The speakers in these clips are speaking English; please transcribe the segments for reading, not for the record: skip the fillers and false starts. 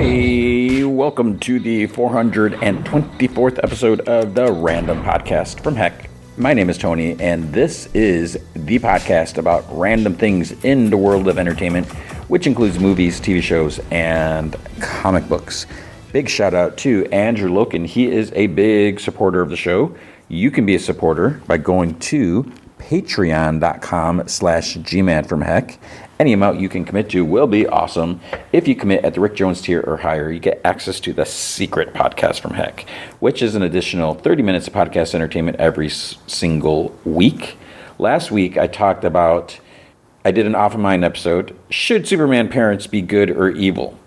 Hey, welcome to the 424th episode of the Random Podcast from Heck. My name is Tony, and this is the podcast about random things in the world of entertainment, which includes movies, TV shows, and comic books. Big shout out to Andrew Loken. He is a big supporter of the show. You can be a supporter by going to patreon.com/gman from Heck. Any amount you can commit to will be awesome. If you commit at the Rick Jones tier or higher, you get access to the Secret Podcast from Heck, which is an additional 30 minutes of podcast entertainment every single week. Last week, I did an Off of Mind episode. Should Superman parents be good or evil?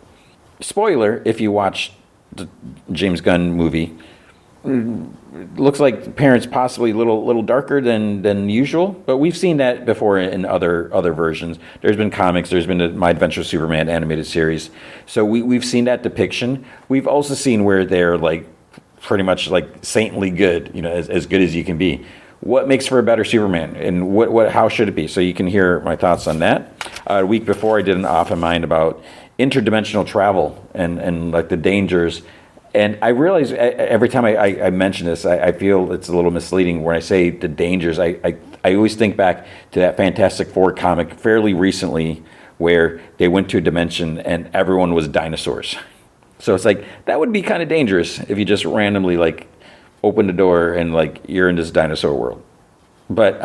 Spoiler, if you watch the James Gunn movie, looks like parents possibly a little darker than usual, but we've seen that before in other versions. There's been comics, there's been the My Adventure Superman animated series, so we've seen that depiction. We've also seen where they're like pretty much like saintly good, as good as you can be. What makes for a better Superman, and how should it be? So you can hear my thoughts on that. A week before, I did an Off of Mind about interdimensional travel and like the dangers. And I realize every time I mention this, I feel it's a little misleading when I say the dangers. I always think back to that Fantastic Four comic fairly recently where they went to a dimension and everyone was dinosaurs. So it's like, that would be kind of dangerous if you just randomly like open the door and like you're in this dinosaur world. But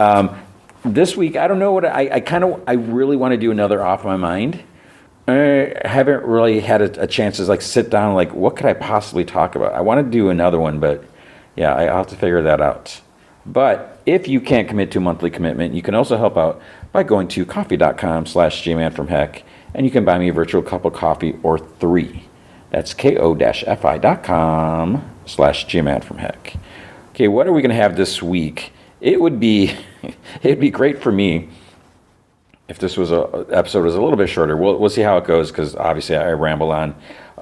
this week, I don't know what I really want to do another Off My Mind. I haven't really had a chance to like sit down, like what could I possibly talk about? I want to do another one, but yeah, I'll have to figure that out. But if you can't commit to a monthly commitment, you can also help out by going to coffee.com/jmanfromheck, and you can buy me a virtual cup of coffee or 3. That's ko-fi.com/jmanfromheck. Okay, what are we going to have this week? It'd be great for me if this episode was a little bit shorter. We'll see how it goes, because obviously I ramble on.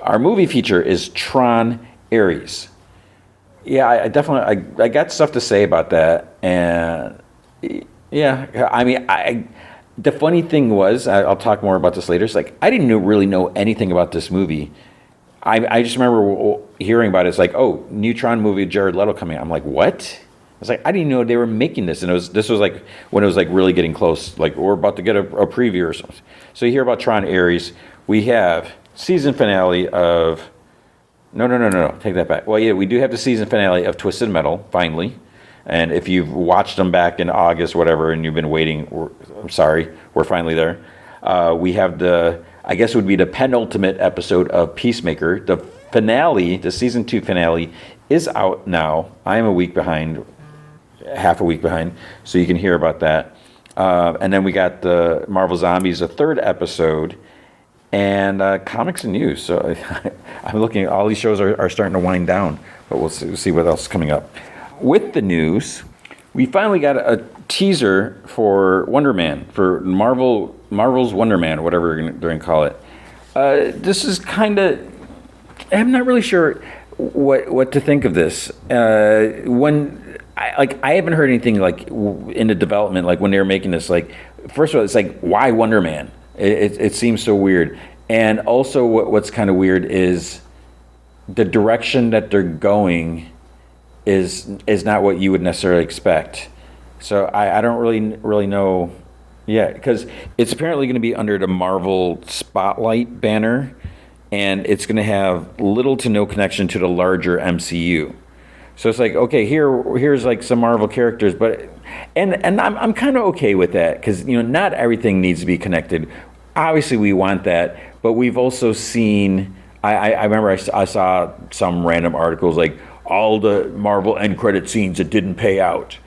Our movie feature is TRON Ares. Yeah, I definitely I got stuff to say about that, and yeah, I mean, the funny thing was, I'll talk more about this later. It's like I didn't really know anything about this movie. I just remember hearing about it. It's like, oh, new TRON movie, Jared Leto coming out. I'm like, what? I was like, I didn't know they were making this, and this was like when it was like really getting close, like we're about to get a preview or something. So you hear about TRON Ares. We have season finale of no, take that back. Well, yeah, we do have the season finale of Twisted Metal finally, and if you've watched them back in August, whatever, and you've been waiting, I'm sorry, we're finally there. We have I guess it would be the penultimate episode of Peacemaker. The finale, the season 2 finale, is out now. I am half a week behind, so you can hear about that. And then we got the Marvel Zombies, a 3rd episode, and comics and news. So I'm looking at all these shows are starting to wind down, but we'll see what else is coming up. With the news, we finally got a teaser for Wonder Man, for Marvel's Wonder Man, whatever they're going to call it. This is kind of, I'm not really sure what to think of this. I haven't heard anything like in the development, like when they were making this, like, first of all, it's like, why Wonder Man? It seems so weird. And also what's kind of weird is the direction that they're going is not what you would necessarily expect. So I don't really know. Yeah, because it's apparently going to be under the Marvel Spotlight banner, and it's going to have little to no connection to the larger MCU. So it's like, okay, here's like some Marvel characters, but and I'm kind of okay with that, because not everything needs to be connected. Obviously, we want that, but we've also seen. I remember I saw some random articles like all the Marvel end credit scenes that didn't pay out,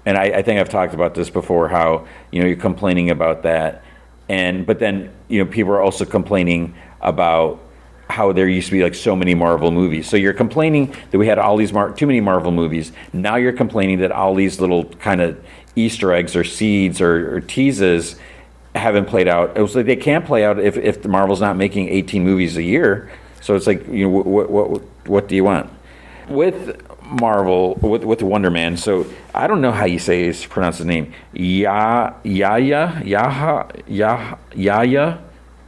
and I think I've talked about this before. How you're complaining about that, but then people are also complaining about how there used to be like so many Marvel movies. So you're complaining that we had all these too many Marvel movies. Now you're complaining that all these little kind of Easter eggs or seeds or teases haven't played out. It was like they can't play out if the Marvel's not making 18 movies a year. So it's like, what do you want? With Marvel, with Wonder Man, so I don't know how you pronounce his name. Yahya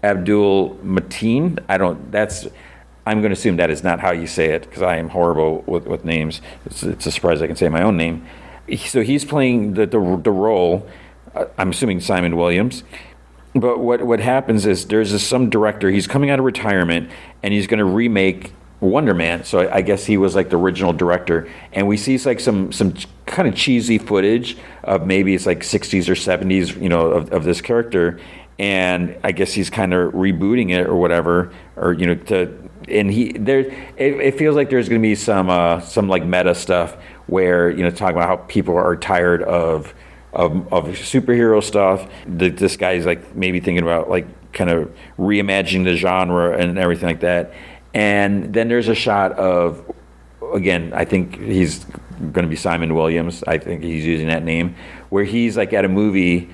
Abdul Mateen. I'm going to assume that is not how you say it because I am horrible with names. It's a surprise I can say my own name. So he's playing the role. I'm assuming Simon Williams. But what happens is there's some director. He's coming out of retirement and he's going to remake Wonder Man. So I guess he was like the original director. And we see like some kind of cheesy footage of maybe it's like 60s or 70s, of this character. And I guess he's kind of rebooting it or whatever, or it feels like there's going to be some like meta stuff where talking about how people are tired of superhero stuff. This guy's like maybe thinking about like kind of reimagining the genre and everything like that. And then there's a shot of, again, I think he's going to be Simon Williams. I think he's using that name, where he's like at a movie,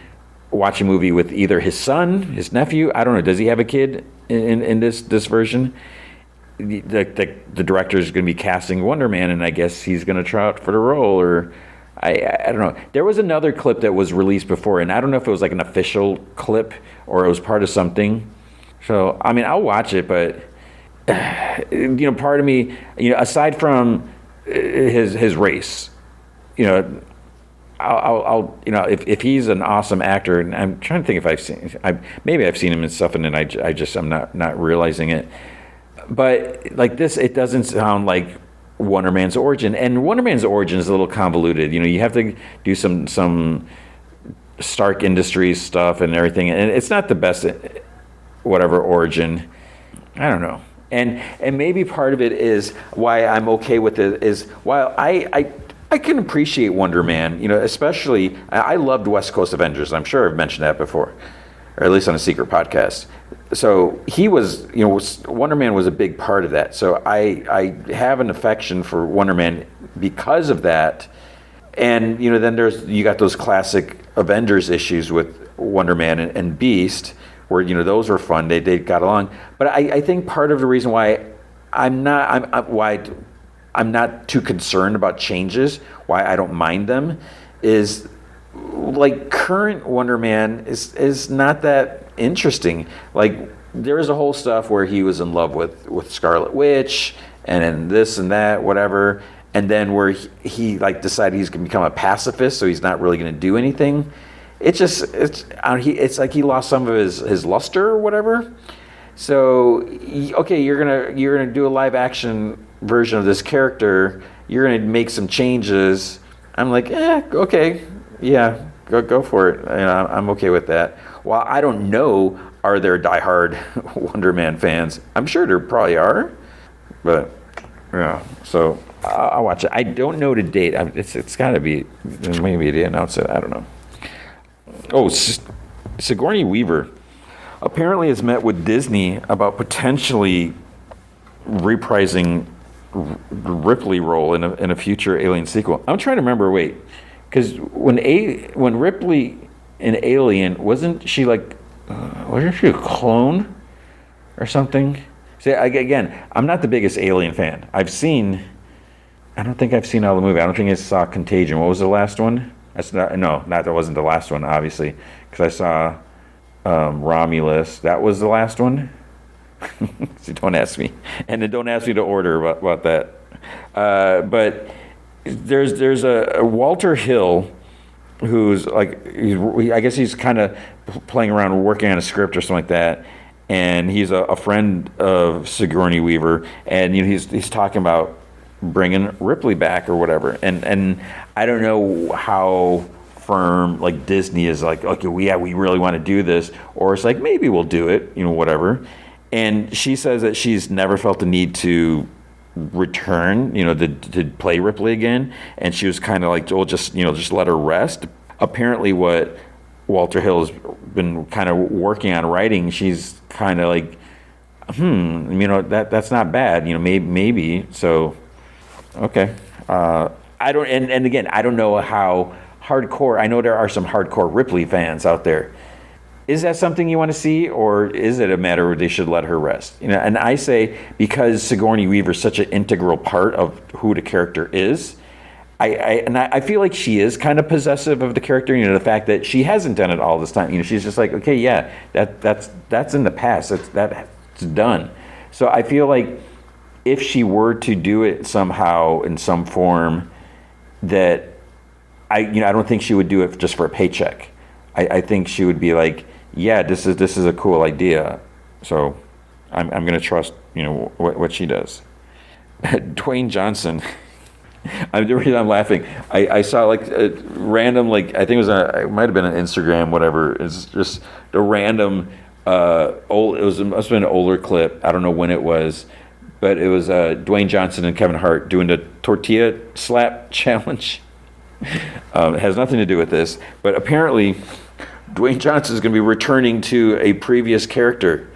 watching a movie with either his son, his nephew. I don't know. Does he have a kid in this version? The director is going to be casting Wonder Man, and I guess he's going to try out for the role, or I don't know. There was another clip that was released before, and I don't know if it was like an official clip or it was part of something. So, I mean, I'll watch it, but part of me, aside from his race, I'll if he's an awesome actor, and I'm trying to think if I've seen him in stuff, and then I'm not realizing it. But like this, it doesn't sound like Wonder Man's origin, and Wonder Man's origin is a little convoluted. You have to do some Stark Industries stuff and everything, and it's not the best whatever origin. I don't know, and maybe part of it is why I'm okay with it is while I can appreciate Wonder Man, especially I loved West Coast Avengers. I'm sure I've mentioned that before, or at least on a secret podcast. So he was, Wonder Man was a big part of that. So I have an affection for Wonder Man because of that. And, then you got those classic Avengers issues with Wonder Man and Beast, where, those were fun. They got along. But I think part of the reason why I'm not too concerned about changes, why I don't mind them, is like current Wonder Man is not that interesting. Like there is a whole stuff where he was in love with Scarlet Witch and then this and that, whatever. And then where he like decided he's going to become a pacifist, so he's not really going to do anything. It's like he lost some of his luster or whatever. So okay, you're gonna do a live action version of this character. You're gonna make some changes. I'm like, okay, yeah, go for it. I'm okay with that. Well, I don't know, are there diehard Wonder Man fans? I'm sure there probably are, but yeah. So I'll watch it. I don't know the date. It's got to be, maybe they announced it. I don't know. Oh, Sigourney Weaver apparently has met with Disney about potentially reprising Ripley role in a future Alien sequel. I'm trying to remember. Wait, because when Ripley in Alien, wasn't she like, wasn't she a clone or something? See, again, I'm not the biggest Alien fan. I don't think I've seen all the movie. I don't think I saw Contagion. What was the last one? That wasn't the last one, obviously, because I saw Romulus. That was the last one. So don't ask me, and then don't ask me to order about that. But there's a Walter Hill who's like, I guess he's kind of playing around working on a script or something like that, and he's a friend of Sigourney Weaver, and he's talking about bringing Ripley back or whatever, and I don't know how firm like Disney is like, okay, we really want to do this, or it's like maybe we'll do it, whatever. And she says that she's never felt the need to return, to play Ripley again, and she was kind of like, well, just let her rest. Apparently, what Walter Hill has been kind of working on writing, she's kind of like, that's not bad, maybe. So, okay, I don't, and again, I don't know how hardcore. I know there are some hardcore Ripley fans out there. Is that something you want to see, or is it a matter where they should let her rest? And I say, because Sigourney Weaver is such an integral part of who the character is, I feel like she is kind of possessive of the character. The fact that she hasn't done it all this time. She's just like, okay, yeah, that's in the past. That's done. So I feel like if she were to do it somehow in some form, that I don't think she would do it just for a paycheck. I think she would be like, yeah, this is a cool idea, so I'm going to trust what she does. Dwayne Johnson. The reason I'm laughing, I saw like a random, like I think it might have been on Instagram, whatever. It's just a random old. It must have been an older clip. I don't know when it was, but it was Dwayne Johnson and Kevin Hart doing the tortilla slap challenge. It has nothing to do with this, but apparently Dwayne Johnson is going to be returning to a previous character.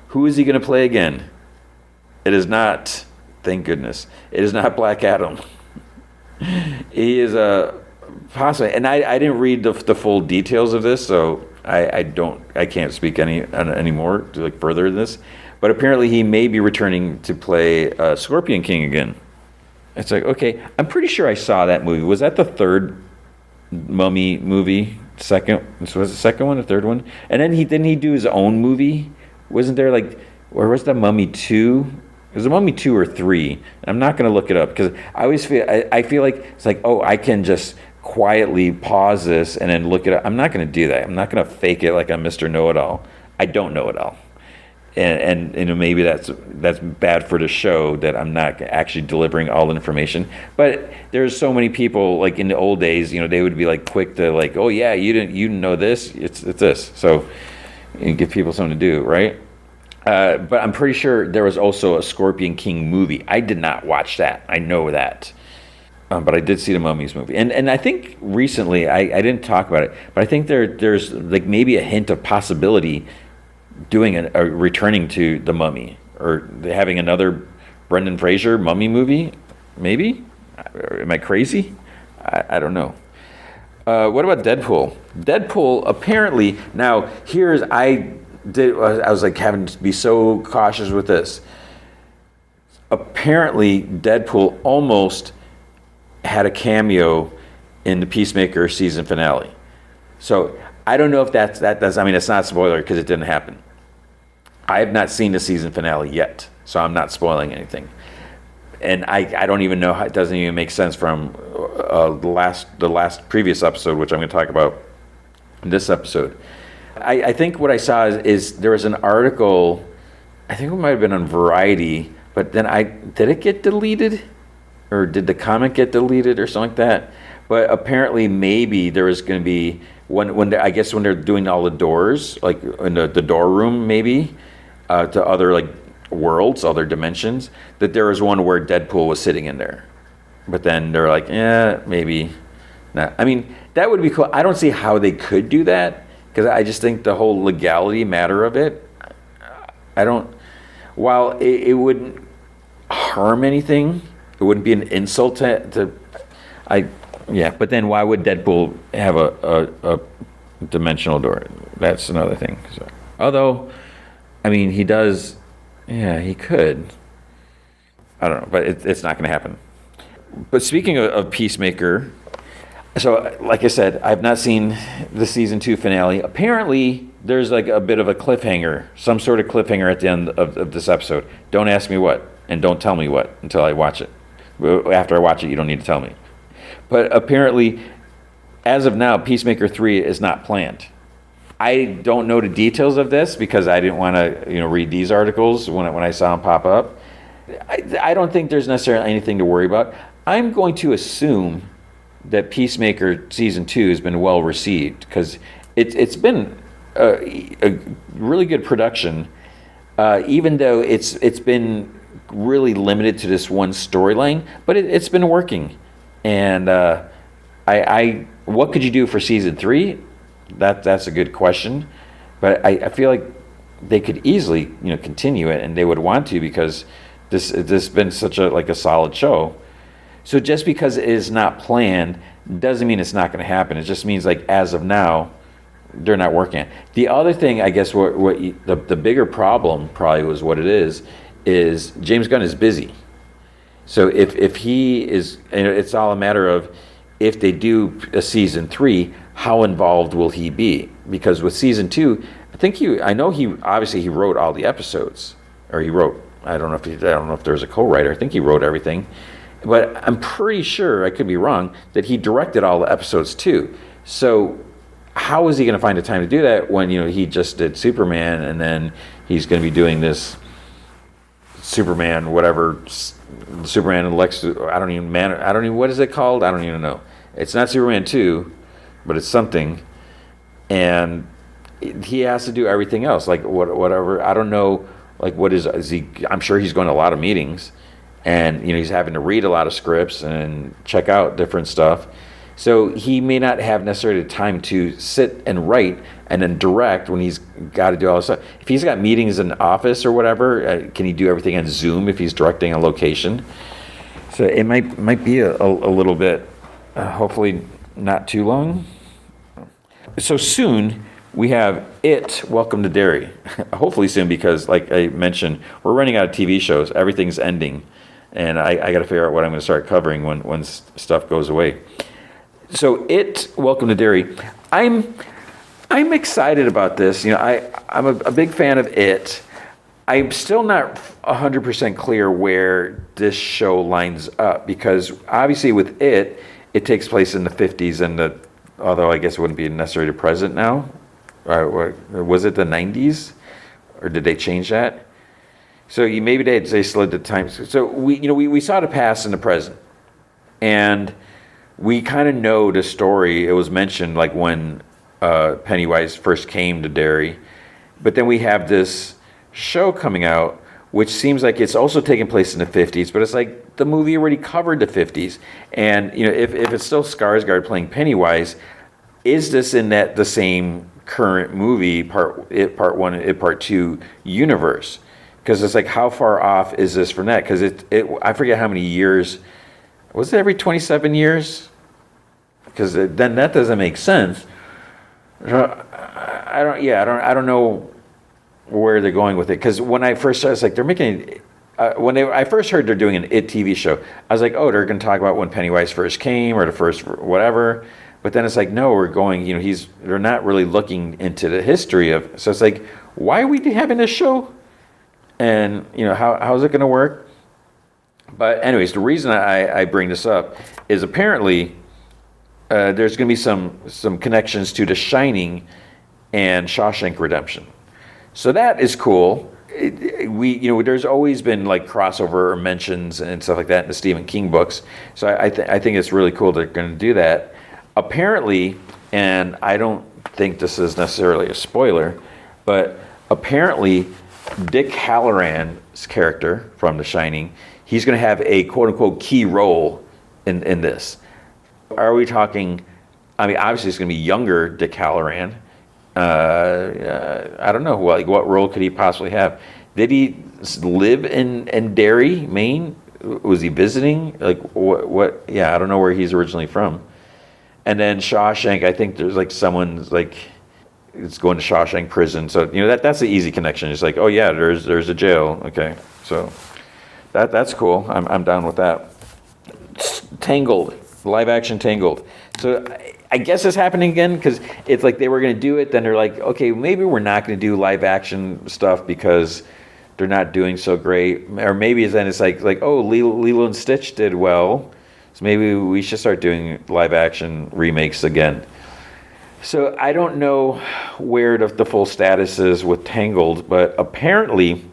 Who is he going to play again? It is not, thank goodness, it is not Black Adam. He is possibly, and I didn't read the full details of this, so I can't speak any more to like further in this. But apparently he may be returning to play Scorpion King again. It's like, okay, I'm pretty sure I saw that movie. Was that the third Mummy movie? Second? So was the second one, the third one? And then didn't he do his own movie? Wasn't there like, or was that Mummy 2? It was a Mummy 2 or 3. I'm not going to look it up because I always I feel like it's like, oh, I can just quietly pause this and then look it up. I'm not going to do that. I'm not going to fake it like I'm Mr. Know-It-All. I don't know it all. And maybe that's bad for the show that I'm not actually delivering all the information. But there's so many people, like in the old days, they would be like quick to like, oh yeah, you didn't know this, it's this. So you give people something to do, right? But I'm pretty sure there was also a Scorpion King movie. I did not watch that. I know that. But I did see the Mummies movie. And I think recently, I didn't talk about it, but I think there's like maybe a hint of possibility doing a returning to the Mummy, or having another Brendan Fraser Mummy movie, maybe? Am I crazy? I don't know. What about Deadpool? Deadpool apparently, now I was like having to be so cautious with this. Apparently Deadpool almost had a cameo in the Peacemaker season finale. So I don't know if that's I mean, it's not a spoiler because it didn't happen. I have not seen the season finale yet, so I'm not spoiling anything. And I don't even know how, it doesn't even make sense from the last previous episode, which I'm going to talk about in this episode. I think what I saw is there was an article, I think it might have been on Variety, but then did it get deleted? Or did the comic get deleted or something like that? But apparently maybe there is going to be, when they're doing all the doors, like in the door room maybe, to other like worlds, other dimensions, that there was one where Deadpool was sitting in there. But then they're like, yeah, maybe not. I mean, that would be cool. I don't see how they could do that, because I just think the whole legality matter of it, while it wouldn't harm anything, it wouldn't be an insult but then why would Deadpool have a dimensional door? That's another thing. So, although, I mean, he does, yeah, he could. I don't know, but it's not going to happen. But speaking of Peacemaker, so like I said, I've not seen the season 2 finale. Apparently, there's like a bit of a cliffhanger, some sort of cliffhanger at the end of this episode. Don't ask me what, and don't tell me what until I watch it. After I watch it, you don't need to tell me. But apparently, as of now, Peacemaker 3 is not planned. I don't know the details of this because I didn't want to, read these articles when I saw them pop up. I don't think there's necessarily anything to worry about. I'm going to assume that Peacemaker season 2 has been well received because it's been a really good production, even though it's been really limited to this one storyline, but it's been working. And what could you do for season 3? That's a good question, but I feel like they could easily continue it, and they would want to, because this has been such a solid show. So just because it is not planned doesn't mean it's not going to happen. It just means, like, as of now, they're not working. The other thing, I guess, the bigger problem probably was what it is James Gunn is busy. So if he is, and it's all a matter of, if they do a season 3, how involved will he be? Because with season 2, I know he wrote all the episodes, or he wrote I don't know if there's a co-writer. I think he wrote everything, but I'm pretty sure, I could be wrong, that he directed all the episodes too. So how is he going to find the time to do that when he just did Superman, and then he's going to be doing this Superman whatever, Superman and Lex? I don't even what is it called? I don't even know. It's not Superman 2, but it's something, and he has to do everything else, like whatever. I don't know, like what is he? I'm sure he's going to a lot of meetings, and he's having to read a lot of scripts and check out different stuff. So he may not have necessarily the time to sit and write and then direct when he's got to do all this stuff. If he's got meetings in the office or whatever, can he do everything on Zoom if he's directing a location? So it might be a little bit, hopefully not too long. So soon we have It, Welcome to Derry. Hopefully soon, because like I mentioned, we're running out of TV shows. Everything's ending. And I got to figure out what I'm going to start covering when stuff goes away. So It, Welcome to Derry. I'm excited about this. I'm a big fan of It. I'm still not 100% clear where this show lines up, because obviously with It takes place in the 50s, and although I guess it wouldn't be necessarily present now. Was it the 90s, or did they change that? So maybe they slid the time. So we saw the past and the present, and we kind of know the story. It was mentioned like when Pennywise first came to Derry, but then we have this show coming out, which seems like it's also taking place in the 50s, but it's like the movie already covered the 50s. And if it's still Skarsgård playing Pennywise, is this in the same current movie, part 1 and It Part 2 universe? Because it's like, how far off is this from that? Because I forget how many years. Was it every 27 years? Because then that doesn't make sense. I don't know where they're going with it. Because when I first started, it's like they're making. I first heard they're doing an It TV show, I was like, oh, they're going to talk about when Pennywise first came or the first whatever. But then it's like, no, we're going. They're not really looking into the history of. So it's like, why are we having this show? And how is it going to work? But anyways, the reason I bring this up is apparently there's going to be some connections to The Shining and Shawshank Redemption. So that is cool. There's always been like crossover or mentions and stuff like that in the Stephen King books. So I think it's really cool they're going to do that. Apparently, and I don't think this is necessarily a spoiler, but apparently Dick Halloran's character from The Shining, he's going to have a quote-unquote key role in this. Are we talking, obviously it's going to be younger Dick Halloran. I don't know, what role could he possibly have? Did he live in Derry, Maine? Was he visiting? What? Yeah, I don't know where he's originally from. And then Shawshank, I think there's like someone's like, it's going to Shawshank prison. So, that's the easy connection. It's like, oh yeah, there's a jail. Okay, so that's cool. I'm down with that. Tangled, live action Tangled. So I guess it's happening again, because it's like they were going to do it, then they're like, okay, maybe we're not going to do live action stuff because they're not doing so great. Or maybe then it's like oh, Lilo and Stitch did well, so maybe we should start doing live action remakes again. So I don't know where the full status is with Tangled, but apparently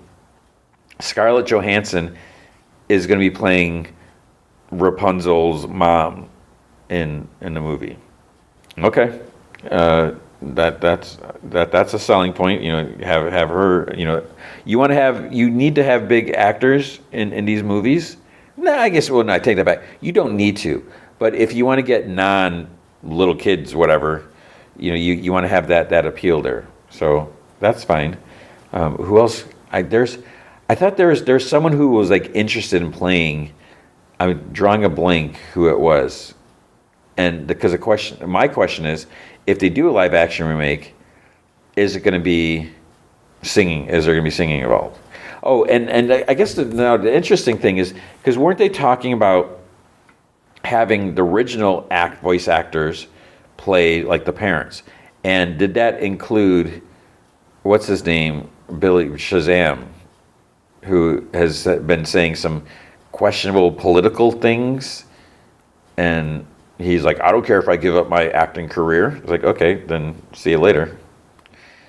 Scarlett Johansson is going to be playing Rapunzel's mom in the movie. Okay, that's a selling point. Have her. You need to have big actors in these movies. No, I guess. Well, no, I take that back. You don't need to, but if you want to get non-little kids, whatever, you want to have that appeal there. So that's fine. Who else? I thought there's someone who was like interested in playing. I'm drawing a blank who it was. And because my question is, if they do a live action remake, is it going to be singing? Is there going to be singing involved? Oh, and I guess the interesting thing is, because weren't they talking about having the original voice actors play like the parents? And did that include, what's his name, Billy Shazam? who has been saying some questionable political things, and he's like, I don't care if I give up my acting career. It's like, okay, then see you later.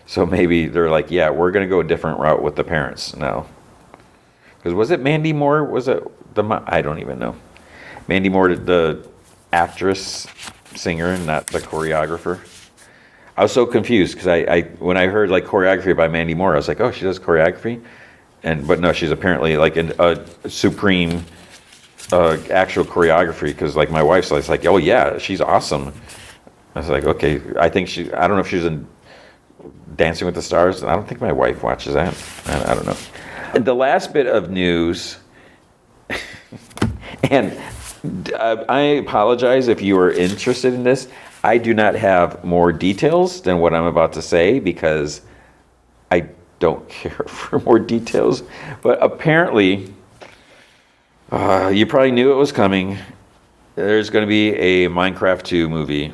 So maybe they're like, yeah, we're going to go a different route with the parents now. Because was it Mandy Moore? Was it I don't even know. Mandy Moore, the actress, singer, not the choreographer. I was so confused because I when I heard like choreography by Mandy Moore, I was like, oh, she does choreography, but no, she's apparently like a supreme actual choreography. Because like my wife's like, oh yeah, she's awesome. I was like, okay, I don't know if she's in Dancing with the Stars. I don't think my wife watches that. I don't know. And the last bit of news, and I apologize if you are interested in this. I do not have more details than what I'm about to say because I don't care for more details. But apparently, you probably knew it was coming. There's going to be a Minecraft 2 movie,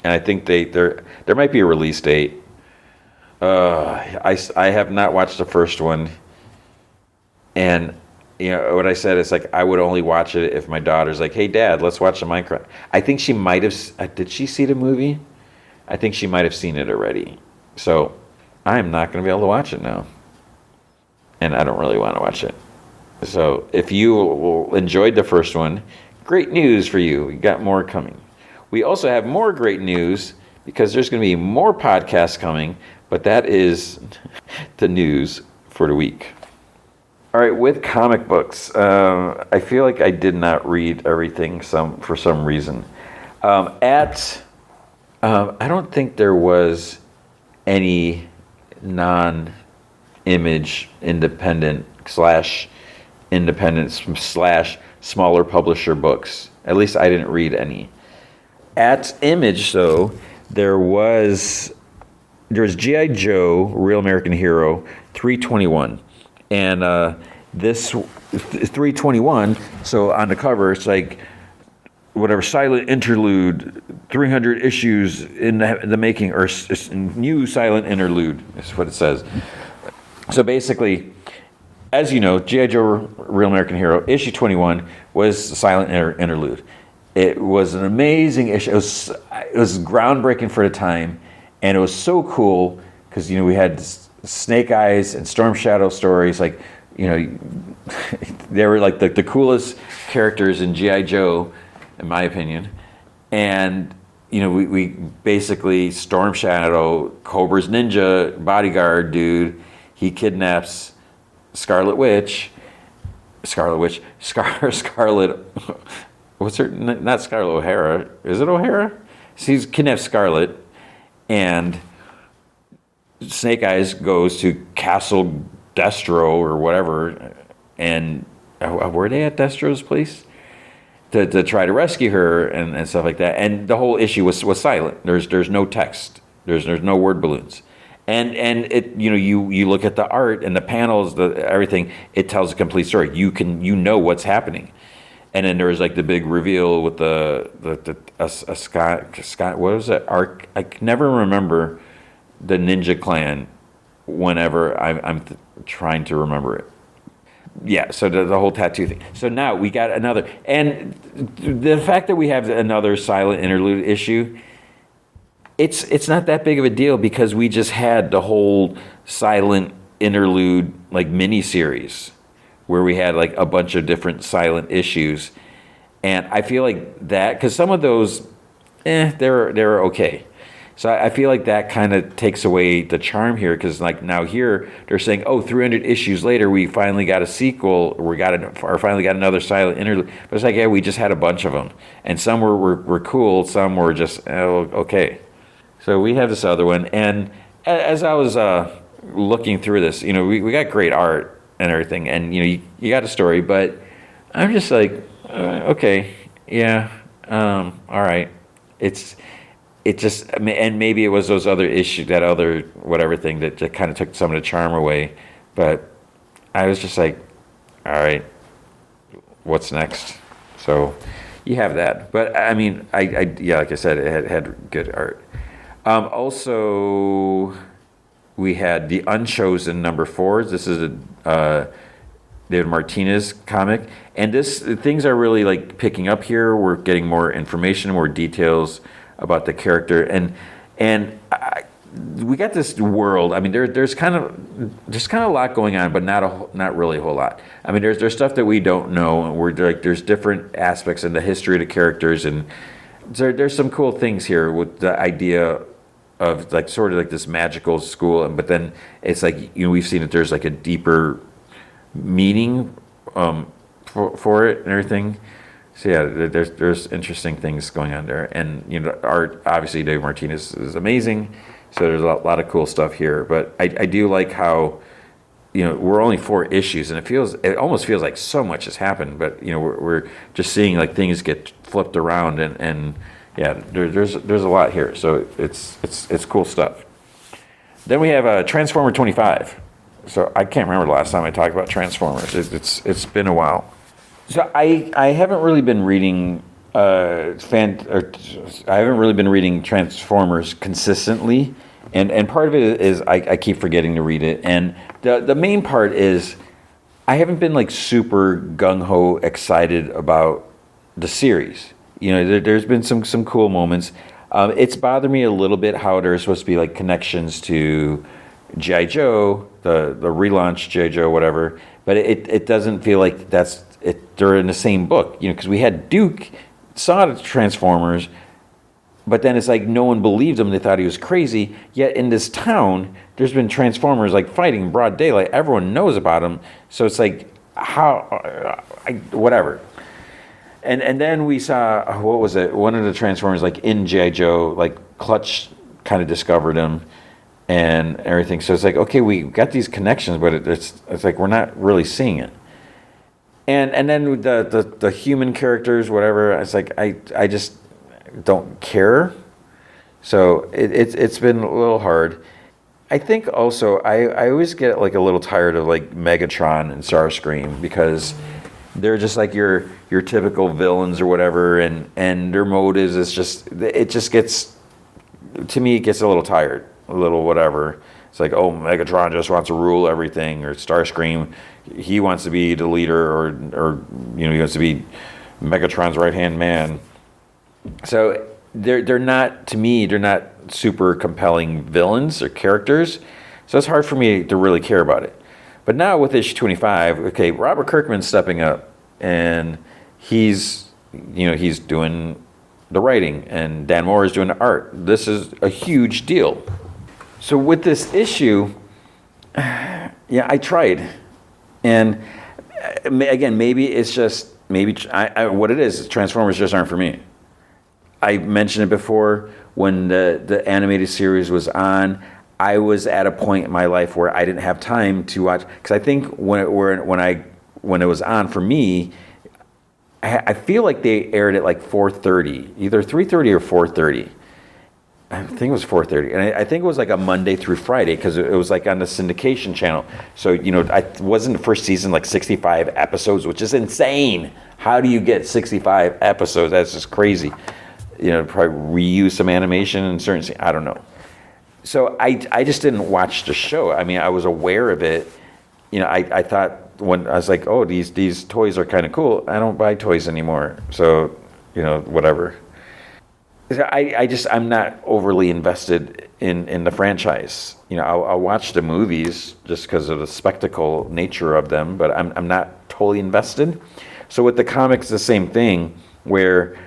and I think there might be a release date. I have not watched the first one, and you know what I said is like I would only watch it if my daughter's like, "Hey, Dad, let's watch the Minecraft." I think she might have. Did she see the movie? I think she might have seen it already. So I'm not going to be able to watch it now, and I don't really want to watch it. So if you enjoyed the first one, great news for you. We got more coming. We also have more great news because there's going to be more podcasts coming, but that is the news for the week. All right, with comic books, I feel like I did not read everything for some reason. I don't think there was any non-image independent / smaller publisher books. At least I didn't read any. At Image, though, there's G.I. Joe, Real American Hero, 321. And this 321, so on the cover, it's like, whatever, silent interlude, 300 issues in the making, or new silent interlude, is what it says. So basically, as you know, G.I. Joe, Real American Hero, issue 21 was a silent interlude. It was an amazing issue. It was groundbreaking for the time, and it was so cool because, you know, we had Snake Eyes and Storm Shadow stories. Like, you know, they were like the coolest characters in G.I. Joe, in my opinion. And, you know, we basically, Storm Shadow, Cobra's ninja bodyguard dude, he kidnaps Scarlet, what's her, not Scarlet O'Hara, is it O'Hara? He's kidnapped Scarlet, and Snake Eyes goes to Castle Destro or whatever, and were they at Destro's place to try to rescue her and stuff like that. And the whole issue was silent. There's no text. There's no word balloons. And it, you know, you look at the art and the panels, everything, it tells a complete story. You know what's happening. And then there was like the big reveal with the Scott, what was it? I can never remember the Ninja Clan whenever I'm trying to remember it. Yeah, so the whole tattoo thing. So now we got another, and the fact that we have another silent interlude issue, it's not that big of a deal because we just had the whole silent interlude like mini series where we had like a bunch of different silent issues, and I feel like that, because some of those, they're okay. So I feel like that kind of takes away the charm here, because like now here they're saying, 300 issues later we finally got a sequel, or finally got another silent interlude. But it's like, yeah, we just had a bunch of them, and some were cool, some were just okay. So we have this other one, and as I was looking through this, you know, we got great art and everything, and you know, you got a story, but I'm just like, okay, yeah, all right, it just, and maybe it was those other issues, that other whatever thing that just kind of took some of the charm away. But I was just like, all right, what's next? So you have that. But I mean, yeah, like I said, it had good art. Also, we had The Unchosen #4. This is a David Martinez comic, and this things are really like picking up here. We're getting more information, more details about the character, and we got this world. I mean, there's kind of a lot going on, but not really a whole lot. I mean, there's stuff that we don't know, and we're like there's different aspects in the history of the characters, and there's some cool things here with the idea of like sort of like this magical school, but then it's like we've seen that there's like a deeper meaning for it and everything. So yeah, there's interesting things going on there, and art obviously Dave Martinez is amazing. So there's a lot of cool stuff here, but I do like how we're only 4 issues, and it almost feels like so much has happened, but we're just seeing like things get flipped around, and yeah, there's a lot here. So it's cool stuff. Then we have Transformer 25. So I can't remember the last time I talked about Transformers. It's been a while. So I haven't really been reading I haven't really been reading Transformers consistently, and part of it is I keep forgetting to read it, and the main part is I haven't been like super gung ho excited about the series. There's been some cool moments. It's bothered me a little bit how there's supposed to be like connections to G.I. Joe, the relaunch G.I. Joe, whatever, but it doesn't feel like they're in the same book, because we had Duke saw the Transformers, but then it's like no one believed him. They thought he was crazy. Yet in this town, there's been Transformers like fighting in broad daylight. Everyone knows about them. So it's like, whatever. And then we saw, what was it? One of the Transformers like in G.I. Joe, like Clutch kind of discovered him and everything. So it's like, okay, we got these connections, but it's like we're not really seeing it. And then the human characters, whatever, it's like I just don't care. So it's been a little hard. I think also I always get like a little tired of like Megatron and Starscream, because they're just like your typical villains or whatever, and their motives is just gets, to me, it gets a little tired, a little whatever. It's like, oh, Megatron just wants to rule everything, or Starscream, he wants to be the leader, or he wants to be Megatron's right-hand man. So they're not, to me, they're not super compelling villains or characters. So it's hard for me to really care about it. But now with issue 25, okay, Robert Kirkman's stepping up, and he's doing the writing, and Dan Moore is doing the art. This is a huge deal. So with this issue, yeah, I tried. And again, maybe it's just, what it is, Transformers just aren't for me. I mentioned it before, when the animated series was on, I was at a point in my life where I didn't have time to watch, because I think when it was on for me, I feel like they aired at like 4:30, either 3:30 or 4:30. I think it was 4:30, and I think it was like a Monday through Friday, because it was like on the syndication channel. So I wasn't the first season like 65 episodes, which is insane. How do you get 65 episodes? That's just crazy. Probably reuse some animation and certain. I don't know. So I just didn't watch the show. I mean, I was aware of it. I thought, when I was like, oh, these toys are kind of cool, I don't buy toys anymore. So whatever. I'm not overly invested in the franchise. I'll watch the movies just because of the spectacle nature of them, but I'm not totally invested. So with the comics, the same thing, where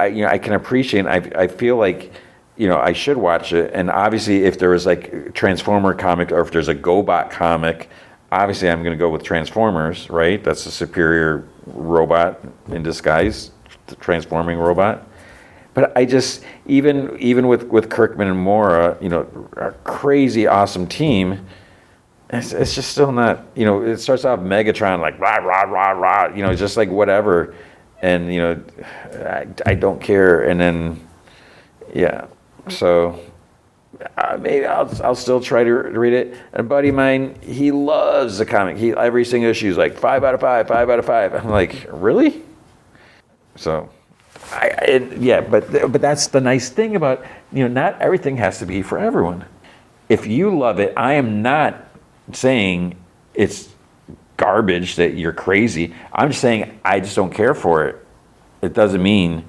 I can appreciate. I feel like I should watch it. And obviously, if there was like a Transformer comic, or if there's a GoBot comic, obviously I'm going to go with Transformers, right? That's a superior robot in disguise, the transforming robot. But I just, even with Kirkman and Mora, a crazy awesome team, it's just still not, it starts off Megatron like rah rah rah rah, just like whatever, and I don't care, and then yeah, so maybe I'll still try to read it. And a buddy of mine, he loves the comic. Every single issue is like 5 out of 5, 5 out of 5. I'm like, really? So. But that's the nice thing about, not everything has to be for everyone. If you love it, I am not saying it's garbage that you're crazy. I'm just saying I just don't care for it. It doesn't mean,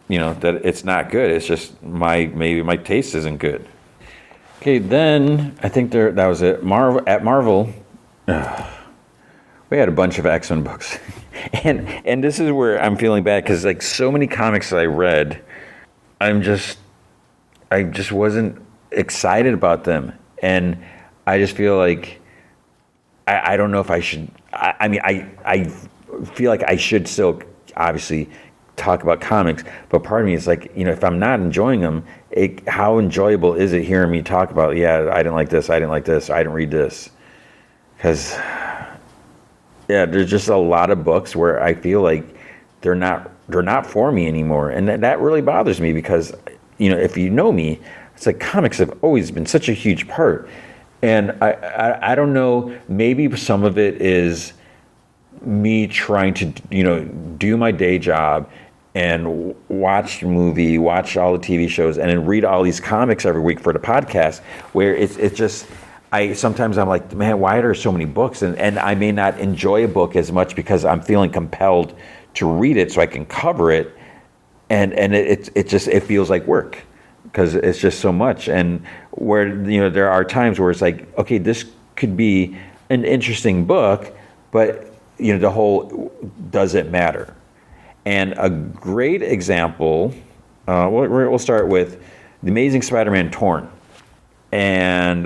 that it's not good. It's just maybe my taste isn't good. Okay, then I think that was it. Marvel, we had a bunch of X-Men books. and this is where I'm feeling bad because like so many comics that I read, I just wasn't excited about them. And I just feel like I don't know if I should. I feel like I should still obviously talk about comics, but part of me is like, if I'm not enjoying them, how enjoyable is it hearing me talk about, I didn't like this, I didn't like this, I didn't read this? Because, there's just a lot of books where I feel like they're not for me anymore, and that really bothers me because, if you know me, it's like comics have always been such a huge part, and I don't know, maybe some of it is me trying to, do my day job and watch watch all the TV shows, and then read all these comics every week for the podcast, where it's just, sometimes I'm like, man, why are there so many books? And I may not enjoy a book as much because I'm feeling compelled to read it so I can cover it, and it feels like work because it's just so much. And where, there are times where it's like, okay, this could be an interesting book, but the whole doesn't matter. And a great example, we'll start with The Amazing Spider-Man TRON. And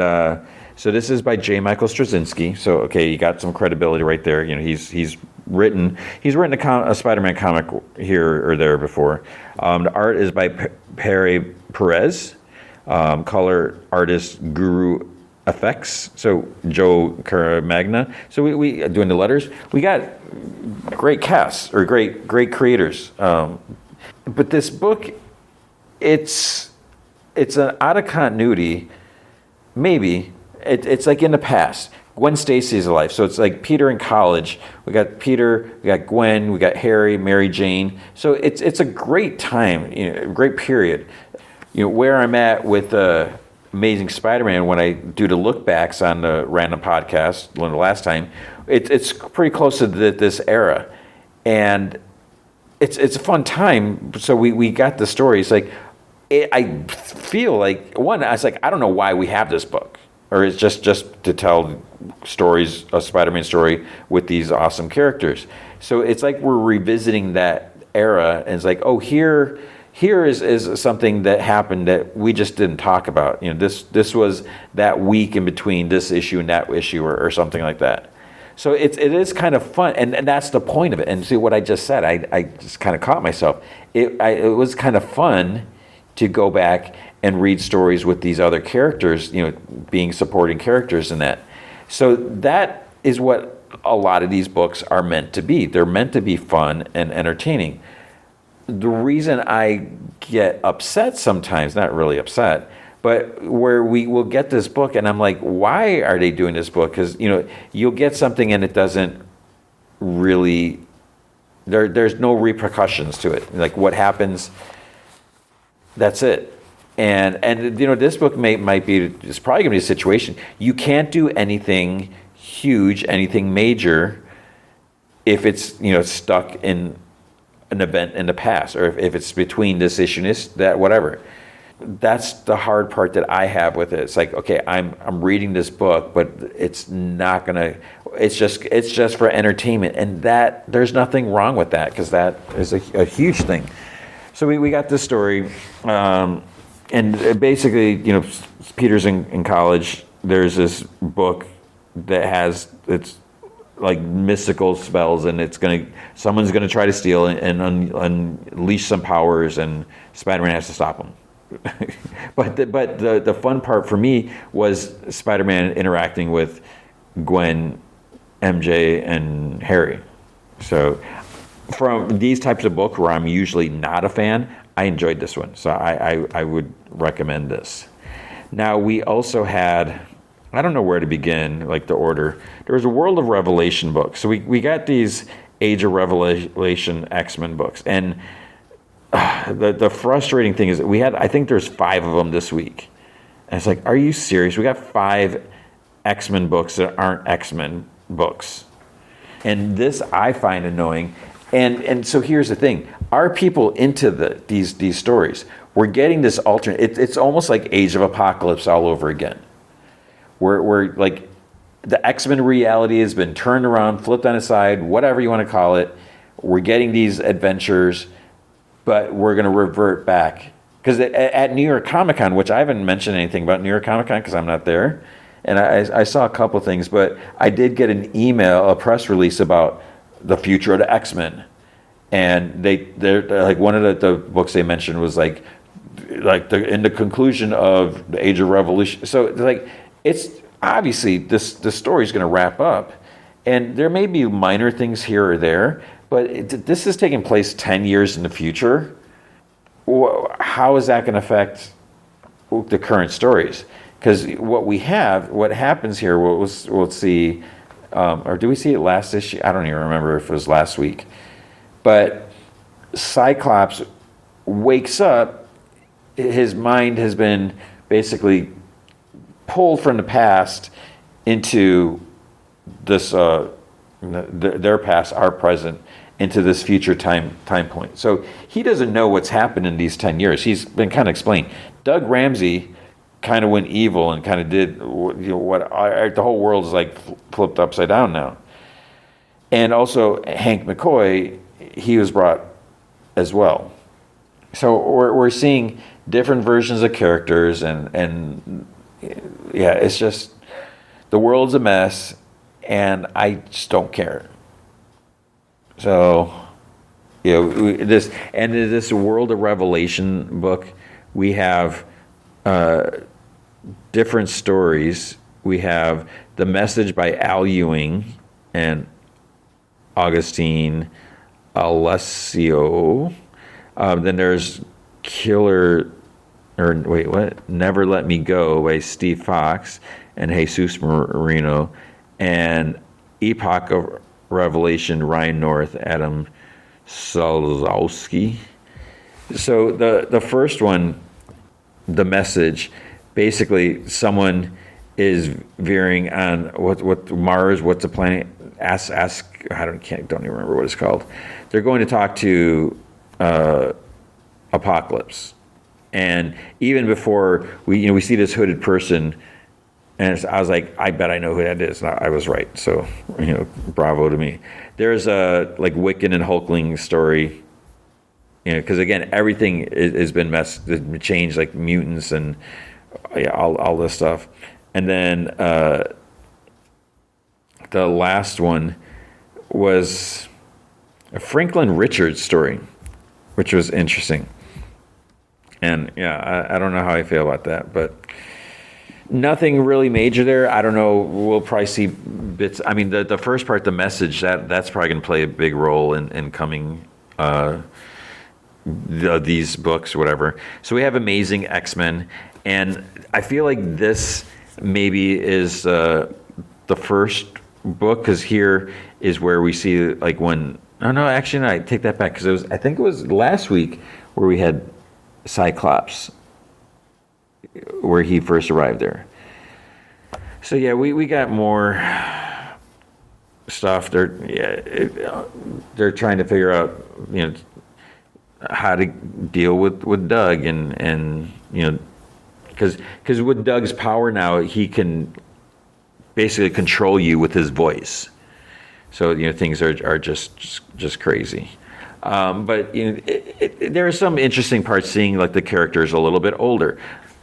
so this is by J. Michael Straczynski. So, okay, you got some credibility right there. He's written a Spider-Man comic here or there before. The art is by Pere Perez. Color artist Guru Effects, so Joe Caramagna. So we doing the letters. We got great casts or great creators. But this book, it's an out of continuity. Maybe it's like in the past. Gwen Stacy's alive, so it's like Peter in college. We got Peter, we got Gwen, we got Harry, Mary Jane. So it's a great time, great period. Where I'm at with Amazing Spider-Man when I do the look backs on the random podcast, the last time, it's pretty close to this era, and it's a fun time. So we got the story. It's like I feel like I was like, I don't know why we have this book, or it's just to tell stories, a Spider-Man story with these awesome characters. So it's like we're revisiting that era, and it's like, oh, here is something that happened that we just didn't talk about. This was that week in between this issue and that issue, or something like that. So it is kind of fun, and that's the point of it. And see what I just said, I just kind of caught myself. It was kind of fun to go back and read stories with these other characters, being supporting characters in that. So that is what a lot of these books are meant to be. They're meant to be fun and entertaining. The reason I get upset sometimes, not really upset, but where we will get this book and I'm like, why are they doing this book? Because, you'll get something and it doesn't really, there's no repercussions to it. Like what happens, that's it. And this book it's probably going to be a situation. You can't do anything huge, anything major if it's, stuck in an event in the past, or if it's between this issue and that, whatever. That's the hard part that I have with it. It's like, okay, I'm reading this book, but it's not gonna. It's just for entertainment, and that there's nothing wrong with that, because that is a huge thing. So we got this story, and basically, Peter's in college. There's this book that has it's like mystical spells, and someone's gonna try to steal and unleash some powers, and Spider-Man has to stop them. but the fun part for me was Spider-Man interacting with Gwen, MJ, and Harry. So from these types of books where I'm usually not a fan, I enjoyed this one. So I would recommend this. Now we also had, I don't know where to begin, like the order. There was a World of Revelation book. So we got these Age of Revelation X-Men books. And the frustrating thing is that I think there's 5 of them this week. And it's like, are you serious? We got 5 X-Men books that aren't X-Men books. And this I find annoying. And so here's the thing. Are people into these stories? We're getting this alternate, it's almost like Age of Apocalypse all over again. We're like, the X-Men reality has been turned around, flipped on its side, whatever you want to call it. We're getting these adventures, but we're going to revert back. Because at New York Comic Con, which I haven't mentioned anything about New York Comic Con because I'm not there, and I saw a couple things, but I did get an email, a press release about the future of the X-Men. And they're like, one of the books they mentioned was in the conclusion of the Age of Revolution. So like, it's obviously this story is going to wrap up, and there may be minor things here or there, but this is taking place 10 years in the future. How is that going to affect the current stories? Because what happens here, we'll see, or do we see it last issue? I don't even remember if it was last week. But Cyclops wakes up, his mind has been basically pulled from the past into this, their past, our present, into this future time point. So he doesn't know what's happened in these 10 years. He's been kind of explained. Doug Ramsey kind of went evil and kind of did the whole world is like flipped upside down now. And also Hank McCoy, he was brought as well. So we're seeing different versions of characters, and yeah, it's just, the world's a mess, and I just don't care. So, this World of Revelation book, we have different stories. We have The Message by Al Ewing and Augustine Alessio. Then there's Never Let Me Go by Steve Fox and Jesus Marino, and Epoch of Revelation, Ryan North, Adam Solzowski. So the first one, The Message, basically someone is veering on what Mars, what's the planet? Ask. I don't even remember what it's called. They're going to talk to Apocalypse, and even before we see this hooded person, and I was like, I bet I know who that is. And I was right. So bravo to me. There's a like Wiccan and Hulkling story, because again, everything has been changed, like mutants and all this stuff. And then the last one was a Franklin Richards story, which was interesting. And I don't know how I feel about that, but nothing really major there. I don't know. We'll probably see bits. I mean, the first part, The Message, that's probably going to play a big role in coming these books, whatever. So we have Amazing X-Men, and I feel like this maybe is the first book, because here is where we see like when. Oh no, actually, no, I take that back, because I think it was last week where we had Cyclops, where he first arrived there. So yeah, we got more stuff. They're trying to figure out how to deal with Doug, and because with Doug's power now, he can basically control you with his voice. So things are just crazy. But there are some interesting parts seeing like the characters a little bit older,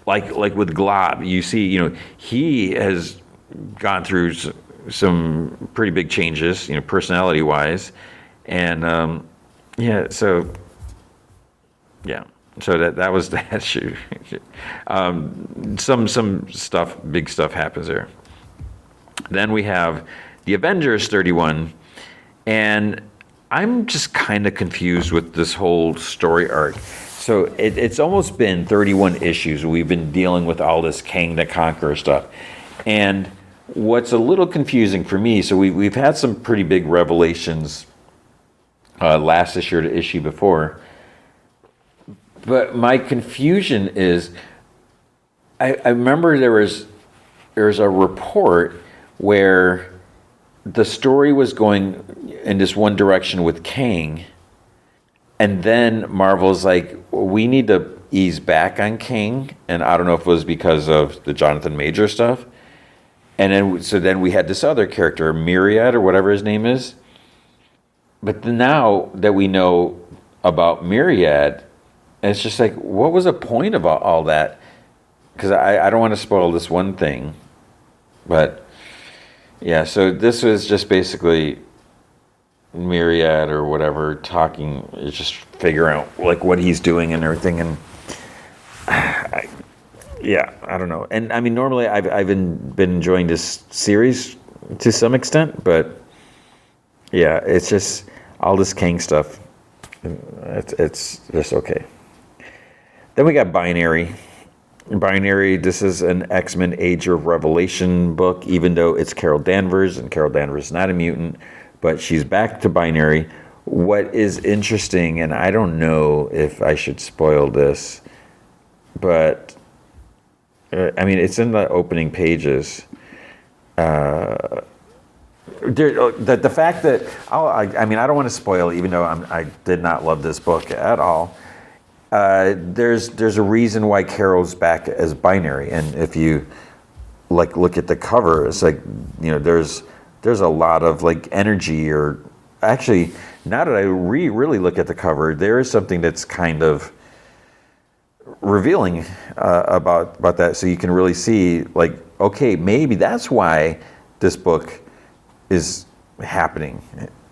like with Glob. You see, he has gone through some pretty big changes, personality wise, and so that was that. Some stuff, big stuff happens there. Then we have the Avengers 31, and I'm just kind of confused with this whole story arc. So it's almost been 31 issues. We've been dealing with all this Kang the Conqueror stuff. And what's a little confusing for me, so we've had some pretty big revelations last issue or the issue before. But my confusion is, I remember there was a report where the story was going in this one direction with Kang, and then Marvel's like, we need to ease back on Kang, and I don't know if it was because of the Jonathan Major stuff, and then we had this other character, Myriad or whatever his name is, but now that we know about Myriad, it's just like, what was the point of all that? Because I don't want to spoil this one thing, but yeah, so this was just basically Myriad or whatever talking, just figuring out like what he's doing and everything, and I don't know. And I mean, normally I've been enjoying this series to some extent, but yeah, it's just all this Kang stuff. It's just okay. Then we got Binary. Binary, this is an X-Men Age of Revelation book, even though it's Carol Danvers, and Carol Danvers is not a mutant, but she's back to Binary. What is interesting, and I don't know if I should spoil this, but I mean, it's in the opening pages. The fact that, I mean, I don't want to spoil, even though I did not love this book at all. There's a reason why Carol's back as Binary, and if you like look at the cover, it's like, you know, there's a lot of like energy, or actually, now that I really look at the cover, there is something that's kind of revealing about that. So you can really see, like, okay, maybe that's why this book is happening.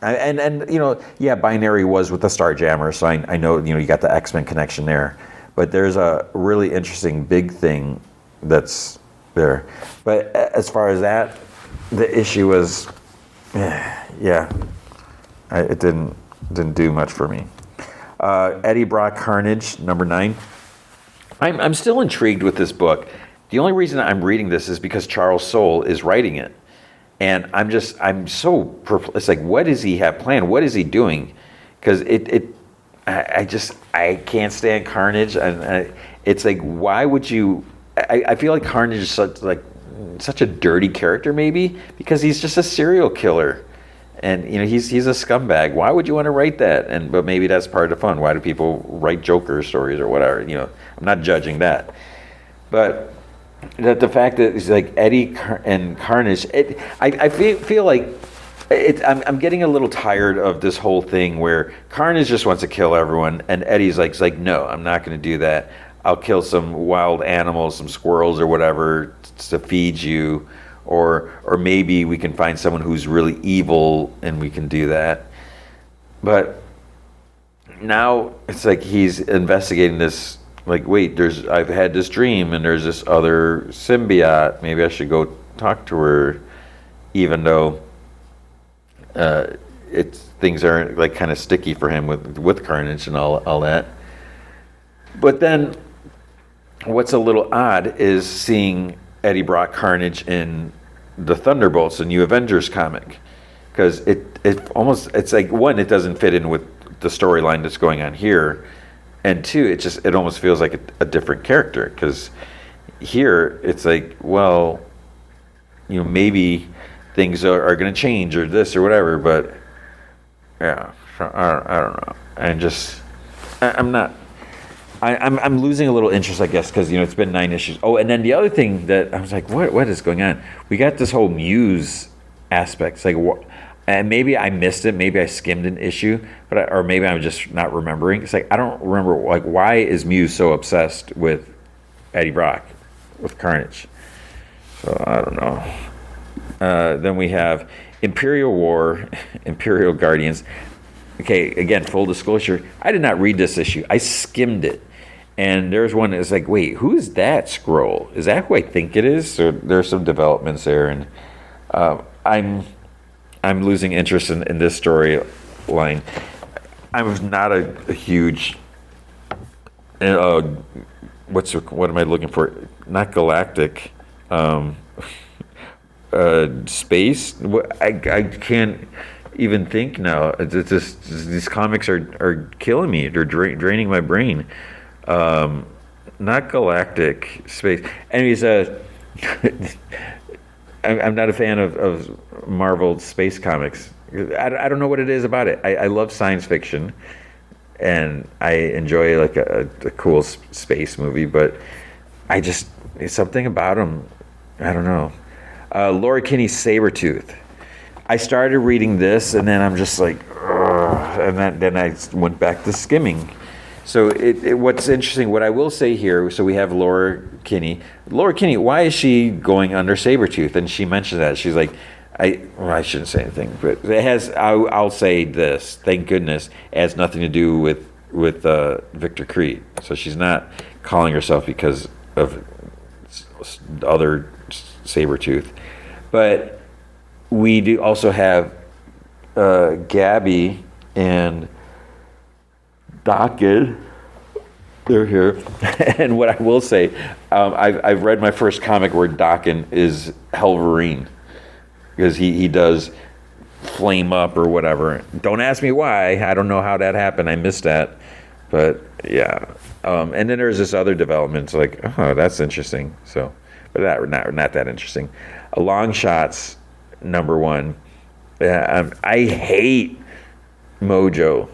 And you know, yeah, Binary was with the Starjammer, so I know, you know, you got the X-Men connection there. But there's a really interesting big thing that's there. But as far as that, the issue was, it didn't do much for me. Eddie Brock Carnage, number 9. I'm still intrigued with this book. The only reason I'm reading this is because Charles Soule is writing it. And I'm so, it's like, what does he have planned? What is he doing? Because I can't stand Carnage. And it's like, why would you, I feel like Carnage is such a dirty character, maybe, because he's just a serial killer. And, you know, he's a scumbag. Why would you want to write that? But maybe that's part of the fun. Why do people write Joker stories or whatever? You know, I'm not judging that. But the fact that it's like Eddie and Carnage, I feel like I'm getting a little tired of this whole thing where Carnage just wants to kill everyone, and Eddie's like, no, I'm not going to do that. I'll kill some wild animals, some squirrels or whatever to feed you, or maybe we can find someone who's really evil and we can do that. But now it's like he's investigating this. Like, wait, I've had this dream, and there's this other symbiote. Maybe I should go talk to her, even though things are like kind of sticky for him with Carnage and all that. But then, what's a little odd is seeing Eddie Brock Carnage in the Thunderbolts, the New Avengers comic, because it's like, one, it doesn't fit in with the storyline that's going on here. And two, it almost feels like a different character, because here it's like, well, you know, maybe things are going to change or this or whatever, but yeah, I don't know. I'm losing a little interest, I guess, because, you know, it's been 9 issues. Oh, and then the other thing that I was like, what is going on? We got this whole Muse aspect. It's like, and maybe I missed it. Maybe I skimmed an issue, or maybe I'm just not remembering. It's like, I don't remember, like, why is Muse so obsessed with Eddie Brock, with Carnage? So I don't know. Then we have Imperial War, Imperial Guardians. Okay, again, full disclosure, I did not read this issue. I skimmed it. And there's one that's like, wait, who is that Skrull? Is that who I think it is? So there's some developments there, and I'm losing interest in this storyline. I was not a huge what am I looking for? Not galactic, space. I can't even think now. It's just, these comics are killing me. They're draining my brain. Not galactic, space. Anyways, I'm not a fan of Marvel space comics. I don't know what it is about it. I love science fiction, and I enjoy like a cool space movie, but it's something about them. I don't know. Laura Kinney's Sabretooth. I started reading this, and then I'm just like, ugh, and then I went back to skimming. So what's interesting, what I will say here, so we have Laura Kinney. Laura Kinney, why is she going under Sabretooth? And she mentioned that. She's like, I shouldn't say anything, but it has, I'll say this, thank goodness, it has nothing to do with Victor Creed. So she's not calling herself because of other Sabretooth. But we do also have Gabby and Dokken. They're here. And what I will say, I've read my first comic where Dokken is Helverine, because he does flame up or whatever. Don't ask me why. I don't know how that happened. I missed that. But yeah. And then there's this other development. It's like, oh, that's interesting. So, but not that interesting. Long Shots #1. I hate Mojo.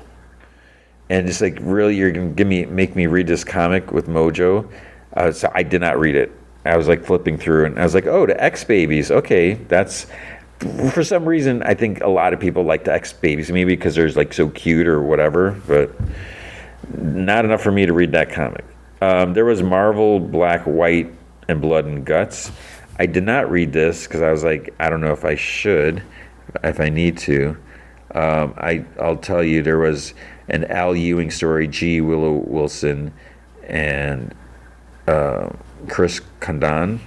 And it's like, really, you're gonna make me read this comic with Mojo? So I did not read it. I was like flipping through, and I was like, oh, the X Babies. Okay, that's, for some reason, I think a lot of people like the X Babies, maybe because they're like so cute or whatever, but not enough for me to read that comic. There was Marvel Black, White, and Blood and Guts. I did not read this because I was like, I don't know if I should, if I need to. I'll tell you, there was an Al Ewing story, G. Willow Wilson, and Chris Condon,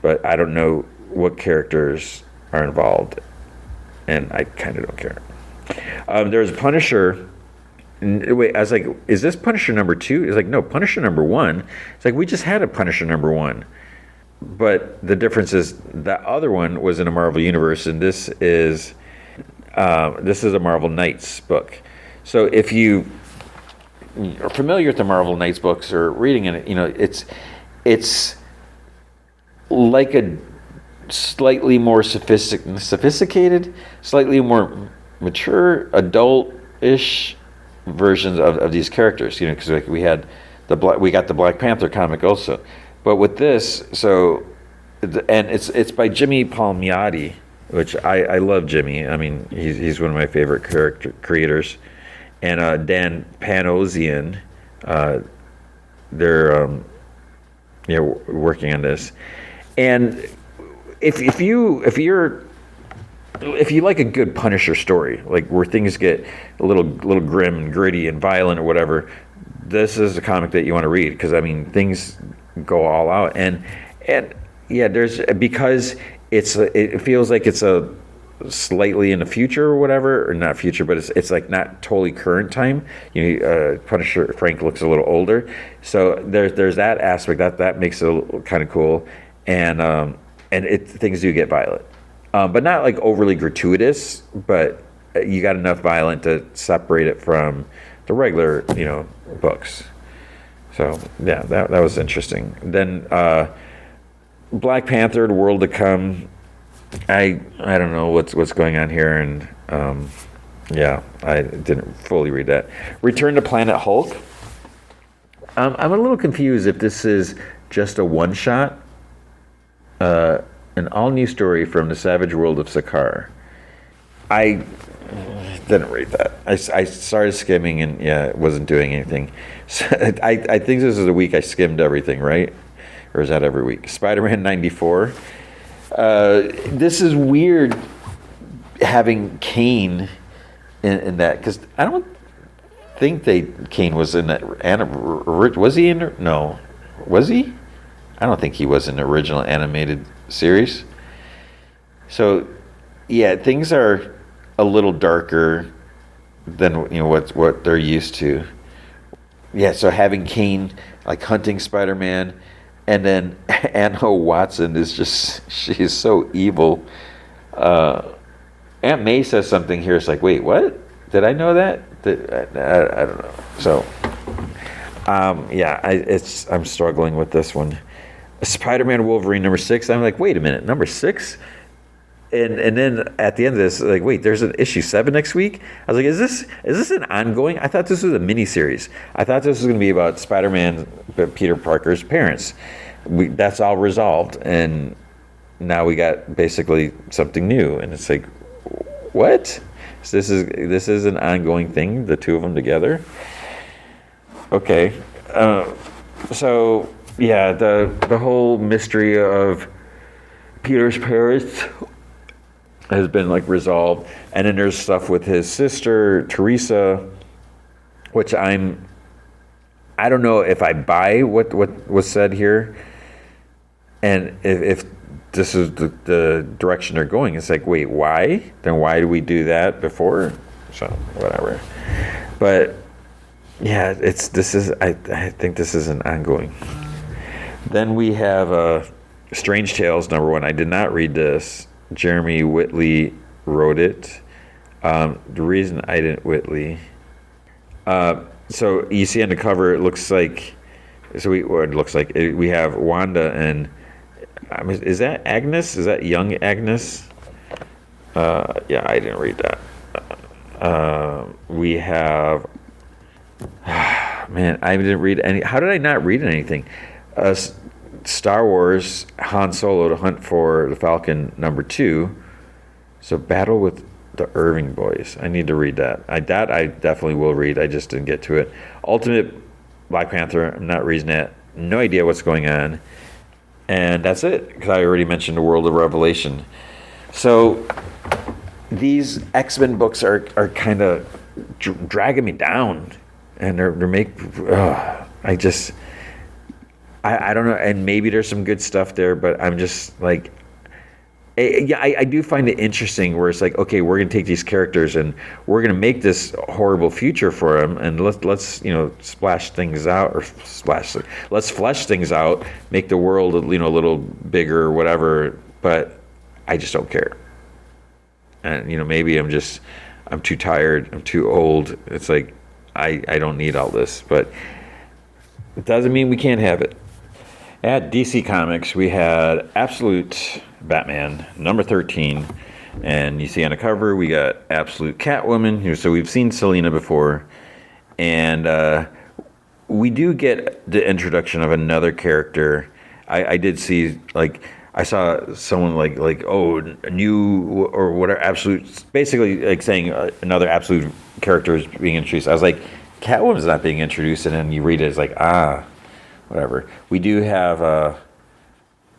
but I don't know what characters are involved, and I kind of don't care. There's Punisher. Wait, I was like, is this Punisher #2? It's like, no, Punisher #1. It's like, we just had a Punisher #1. But the difference is that other one was in a Marvel universe, and this is a Marvel Knights book. So if you are familiar with the Marvel Knights books or reading it, it's like a slightly more sophisticated, slightly more mature, adult-ish versions of these characters. Because like we got the Black Panther comic also, but with this, and it's by Jimmy Palmiotti, which I love Jimmy. I mean, he's one of my favorite character creators. And Dan Panosian, they're working on this. And if you like a good Punisher story, like where things get a little grim and gritty and violent or whatever, this is a comic that you want to read, because I mean things go all out, and yeah, because it feels like it's a slightly in the future or whatever, or not future, but it's like not totally current time. Punisher Frank looks a little older, so there's that aspect that makes it kind of cool, and things do get violent, but not like overly gratuitous, but you got enough violent to separate it from the regular books. So yeah, that was interesting. Then Black Panther: The World to Come. I don't know what's going on here, and yeah, I didn't fully read that. Return to Planet Hulk. I'm a little confused if this is just a one-shot, an all-new story from the savage world of Sakaar. I didn't read that. I started skimming, and yeah, it wasn't doing anything. So I think this is a week I skimmed everything, right? Or is that every week? Spider-Man 94. This is weird having Kane in that, because I don't think Kane was in that. Was he in? No, was he? I don't think he was in the original animated series. So yeah, things are a little darker than what they're used to. Yeah, so having Kane like hunting Spider-Man. And then Anna Watson she's so evil. Aunt May says something here. It's like, wait, what? Did I know that? I don't know. So, yeah, I'm struggling with this one. Spider-Man Wolverine number 6. I'm like, wait a minute, number 6? And then at the end of this, like, wait, there's an issue 7 next week. I was like, is this an ongoing? I thought this was a mini series. I thought this was going to be about Spider-Man, Peter Parker's parents. That's all resolved, and now we got basically something new, and it's like, what? So this is an ongoing thing. The two of them together. Okay, so yeah, the whole mystery of Peter's parents has been like resolved, and then there's stuff with his sister Teresa, which I don't know if I buy what was said here, and if this is the direction they're going. It's like, wait, why? Then why do we do that before? So whatever, but yeah, I think this is an ongoing. Then we have Strange Tales #1. I did not read this. Jeremy Whitley wrote it. The reason I didn't Whitley. So you see on the cover, it looks like. We have Wanda and. Is that Agnes? Is that young Agnes? Yeah, I didn't read that. We have. Man, I didn't read any. How did I not read anything? Star Wars Han Solo to Hunt for the Falcon #2. So Battle with the Irving Boys. I need to read that. I definitely will read. I just didn't get to it. Ultimate Black Panther. I'm not reading that. No idea what's going on. And that's it, because I already mentioned the World of Revelation. So these X-Men books are kind of dragging me down, and they're I don't know, and maybe there's some good stuff there, but I'm just like, I do find it interesting where it's like, okay, we're gonna take these characters and we're gonna make this horrible future for them, and let's splash things out, let's flesh things out, make the world a little bigger or whatever. But I just don't care, and maybe I'm too tired, I'm too old. It's like I don't need all this, but it doesn't mean we can't have it. At DC Comics, we had Absolute Batman, number 13. And you see on the cover, we got Absolute Catwoman here. So we've seen Selena before. And we do get the introduction of another character. I did see, I saw someone a new or whatever, Absolute, basically like saying another Absolute character is being introduced. I was like, Catwoman's not being introduced. And then you read it, it's like, whatever. We do have the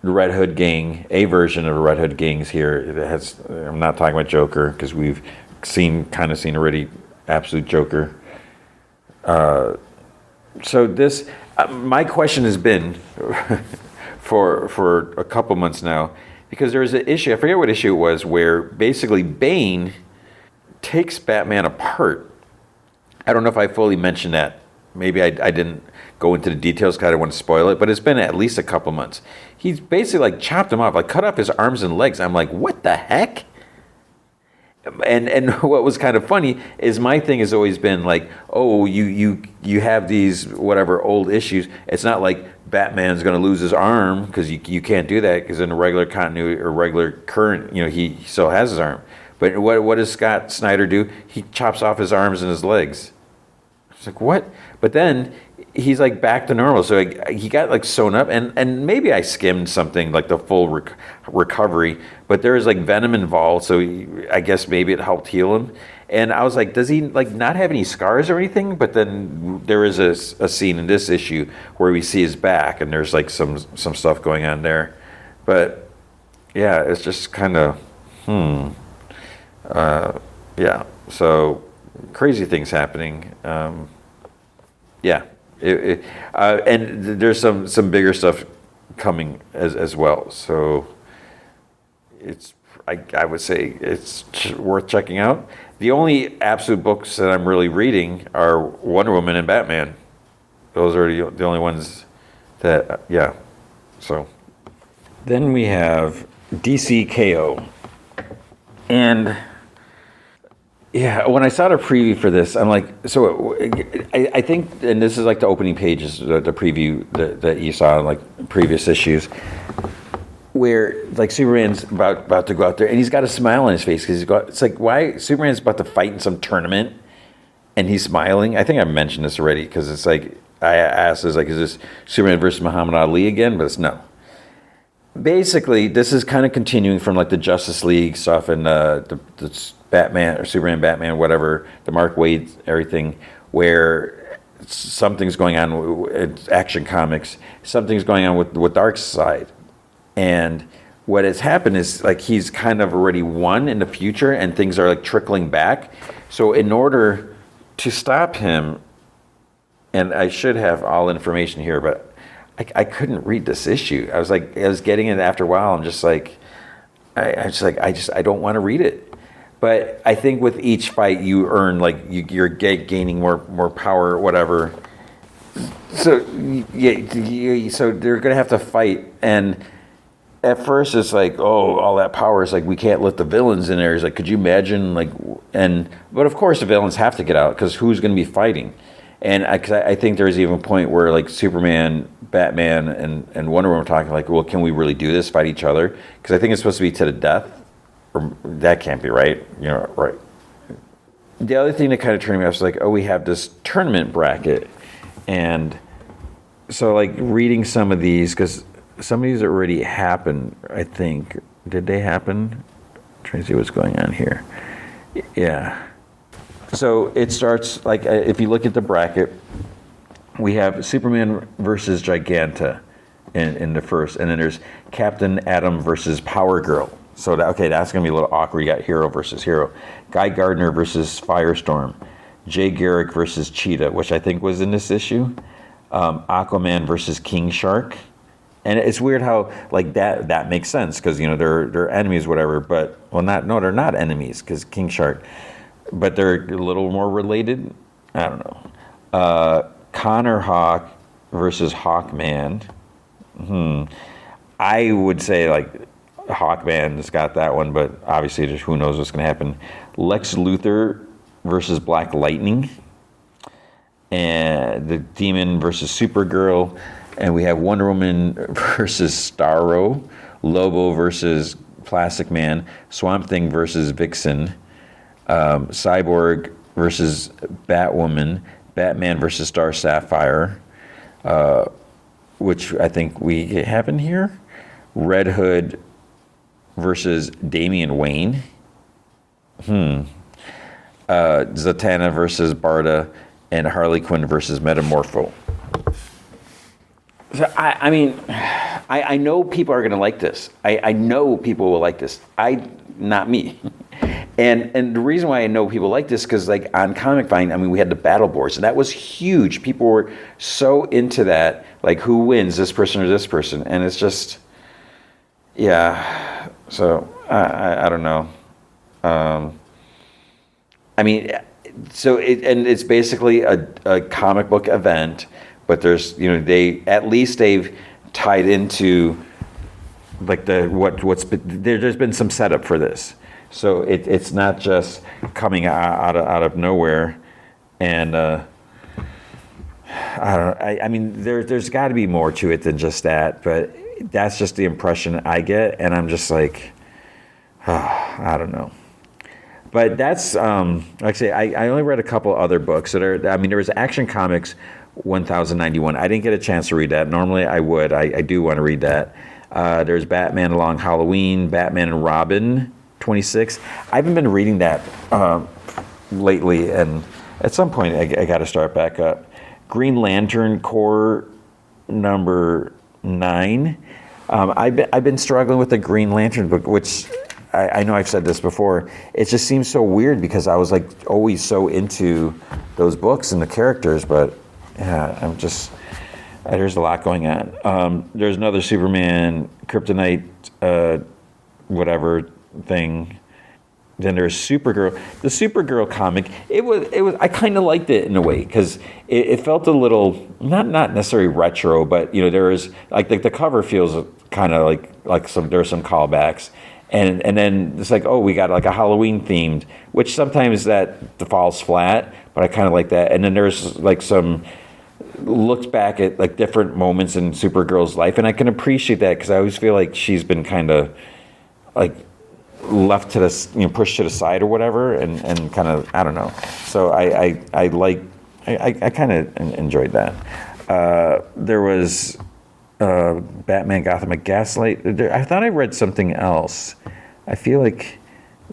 Red Hood gang, a version of the Red Hood gangs here. That has. I'm not talking about Joker, because we've seen already Absolute Joker. So this, my question has been for a couple months now, because there was an issue. I forget what issue it was, where basically Bane takes Batman apart. I don't know if I fully mentioned that. Maybe I didn't go into the details because I didn't want to spoil it, but it's been at least a couple months. He's basically chopped him off, cut off his arms and legs. I'm like, what the heck? And what was kind of funny is my thing has always been you have these whatever old issues. It's not like Batman's going to lose his arm, because you can't do that, because in a regular continuity or regular current, he still has his arm. But what does Scott Snyder do? He chops off his arms and his legs. It's like, what? But then he's back to normal. So he got sewn up, and maybe I skimmed something like the full recovery, but there is venom involved. So I guess maybe it helped heal him. And I was like, does he not have any scars or anything? But then there is a scene in this issue where we see his back, and there's some stuff going on there. But yeah, it's just kind of yeah. So crazy things happening. Yeah. And there's some bigger stuff coming as well. So I would say it's worth checking out. The only Absolute books that I'm really reading are Wonder Woman and Batman. Those are the only ones that, yeah. So then we have DC KO. And Yeah, when I saw the preview for this, I'm like, so I think, and this is like the opening pages, the preview that you saw in like previous issues, where like Superman's about to go out there, and he's got a smile on his face because it's like, why Superman's about to fight in some tournament, and he's smiling. I think I mentioned this already because it's like I asked, is this Superman versus Muhammad Ali again? But it's no. Basically, this is kind of continuing from like the Justice League stuff and the Batman or Superman, Batman, whatever, the Mark Waid, everything, where something's going on with Action Comics, something's going on with Darkseid. And what has happened is like he's kind of already won in the future and things are like trickling back. So in order to stop him, and I should have all information here, but I couldn't read this issue. I was getting it after a while. I'm just like, I don't want to read it. But I think with each fight, you earn like you're gaining more power, or whatever. So yeah, so they're gonna have to fight. And at first, it's like, oh, all that power is like we can't let the villains in there. It's like, could you imagine like but of course the villains have to get out because who's gonna be fighting? And I think there's even a point where like Superman, Batman, and Wonder Woman are talking like, well, can we really do this? Fight each other? Because I think it's supposed to be to the death. Or that can't be right. Right. The other thing that kind of turned me off was like, oh, we have this tournament bracket, and so like reading some of these because some of these already happened. I think did they happen? I'm trying to see what's going on here. Yeah. So it starts like if you look at the bracket, we have Superman versus Giganta in the first, and then there's Captain Atom versus Power Girl. So that's gonna be a little awkward. You got Hero versus Hero, Guy Gardner versus Firestorm, Jay Garrick versus Cheetah, which I think was in this issue, Aquaman versus King Shark, and it's weird how like that makes sense because they're enemies, whatever. But they're not enemies because King Shark. But they're a little more related. I don't know. Connor Hawk versus Hawkman. I would say like Hawkman's got that one, but obviously just who knows what's going to happen. Lex Luthor versus Black Lightning. And the Demon versus Supergirl. And we have Wonder Woman versus Starro. Lobo versus Plastic Man. Swamp Thing versus Vixen. Cyborg versus Batwoman, Batman versus Star Sapphire, which I think we have in here. Red Hood versus Damian Wayne. Zatanna versus Barda, and Harley Quinn versus Metamorpho. So I mean, I know people are going to like this. I know people will like this. Not me. And the reason why I know people like this because like on Comic Vine, I mean, we had the battle boards, and that was huge. People were so into that, like who wins, this person or this person, and it's just, yeah. So I don't know. I mean, so it's basically a comic book event, but there's they've tied into like there's been some setup for this. So it's not just coming out of nowhere, and I don't know. I mean, there's got to be more to it than just that, but that's just the impression I get, and I'm just like, I don't know. But that's like I say, I only read a couple other books that are. I mean, there was Action Comics 1091. I didn't get a chance to read that. Normally, I would. I do want to read that. There's Batman Along Halloween, Batman and Robin. 26. I haven't been reading that lately, and at some point I got to start back up. Green Lantern Corps number 9. I've been struggling with the Green Lantern book, which I know I've said this before. It just seems so weird because I was like always so into those books and the characters, but yeah, I'm just there's a lot going on. There's another Superman Kryptonite whatever thing. Then there's Supergirl. The Supergirl comic, it was I kind of liked it in a way because it felt a little not necessarily retro, but there is like the cover feels kind of like there's some callbacks, And then it's like, oh, we got like a Halloween themed, which sometimes that falls flat, but I kind of like that. And then there's like some looks back at like different moments in Supergirl's life, and I can appreciate that because I always feel like she's been kind of like left to the, pushed to the side or whatever, and kind of, I don't know. So I kind of enjoyed that. There was Batman Gotham at Gaslight. I thought I read something else. I feel like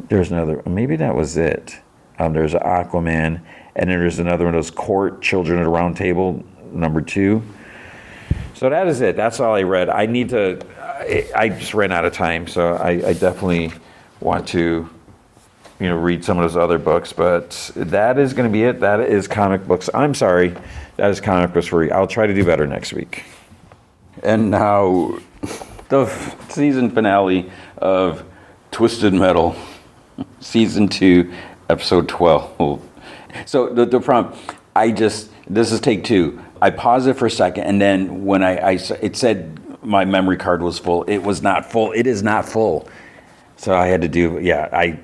there's another. Maybe that was it. There's Aquaman, and then there's another one of those Court Children at a Round Table, number 2. So that is it. That's all I read. I need to. I just ran out of time, so I definitely want to, read some of those other books. But that is going to be it. That is comic books. I'm sorry. That is comic books for you. I'll try to do better next week. And now, the season finale of Twisted Metal, season 2, episode 12. So the prompt, this is take 2. I paused it for a second, and then when it said my memory card was full. It was not full. It is not full. So I had to do, I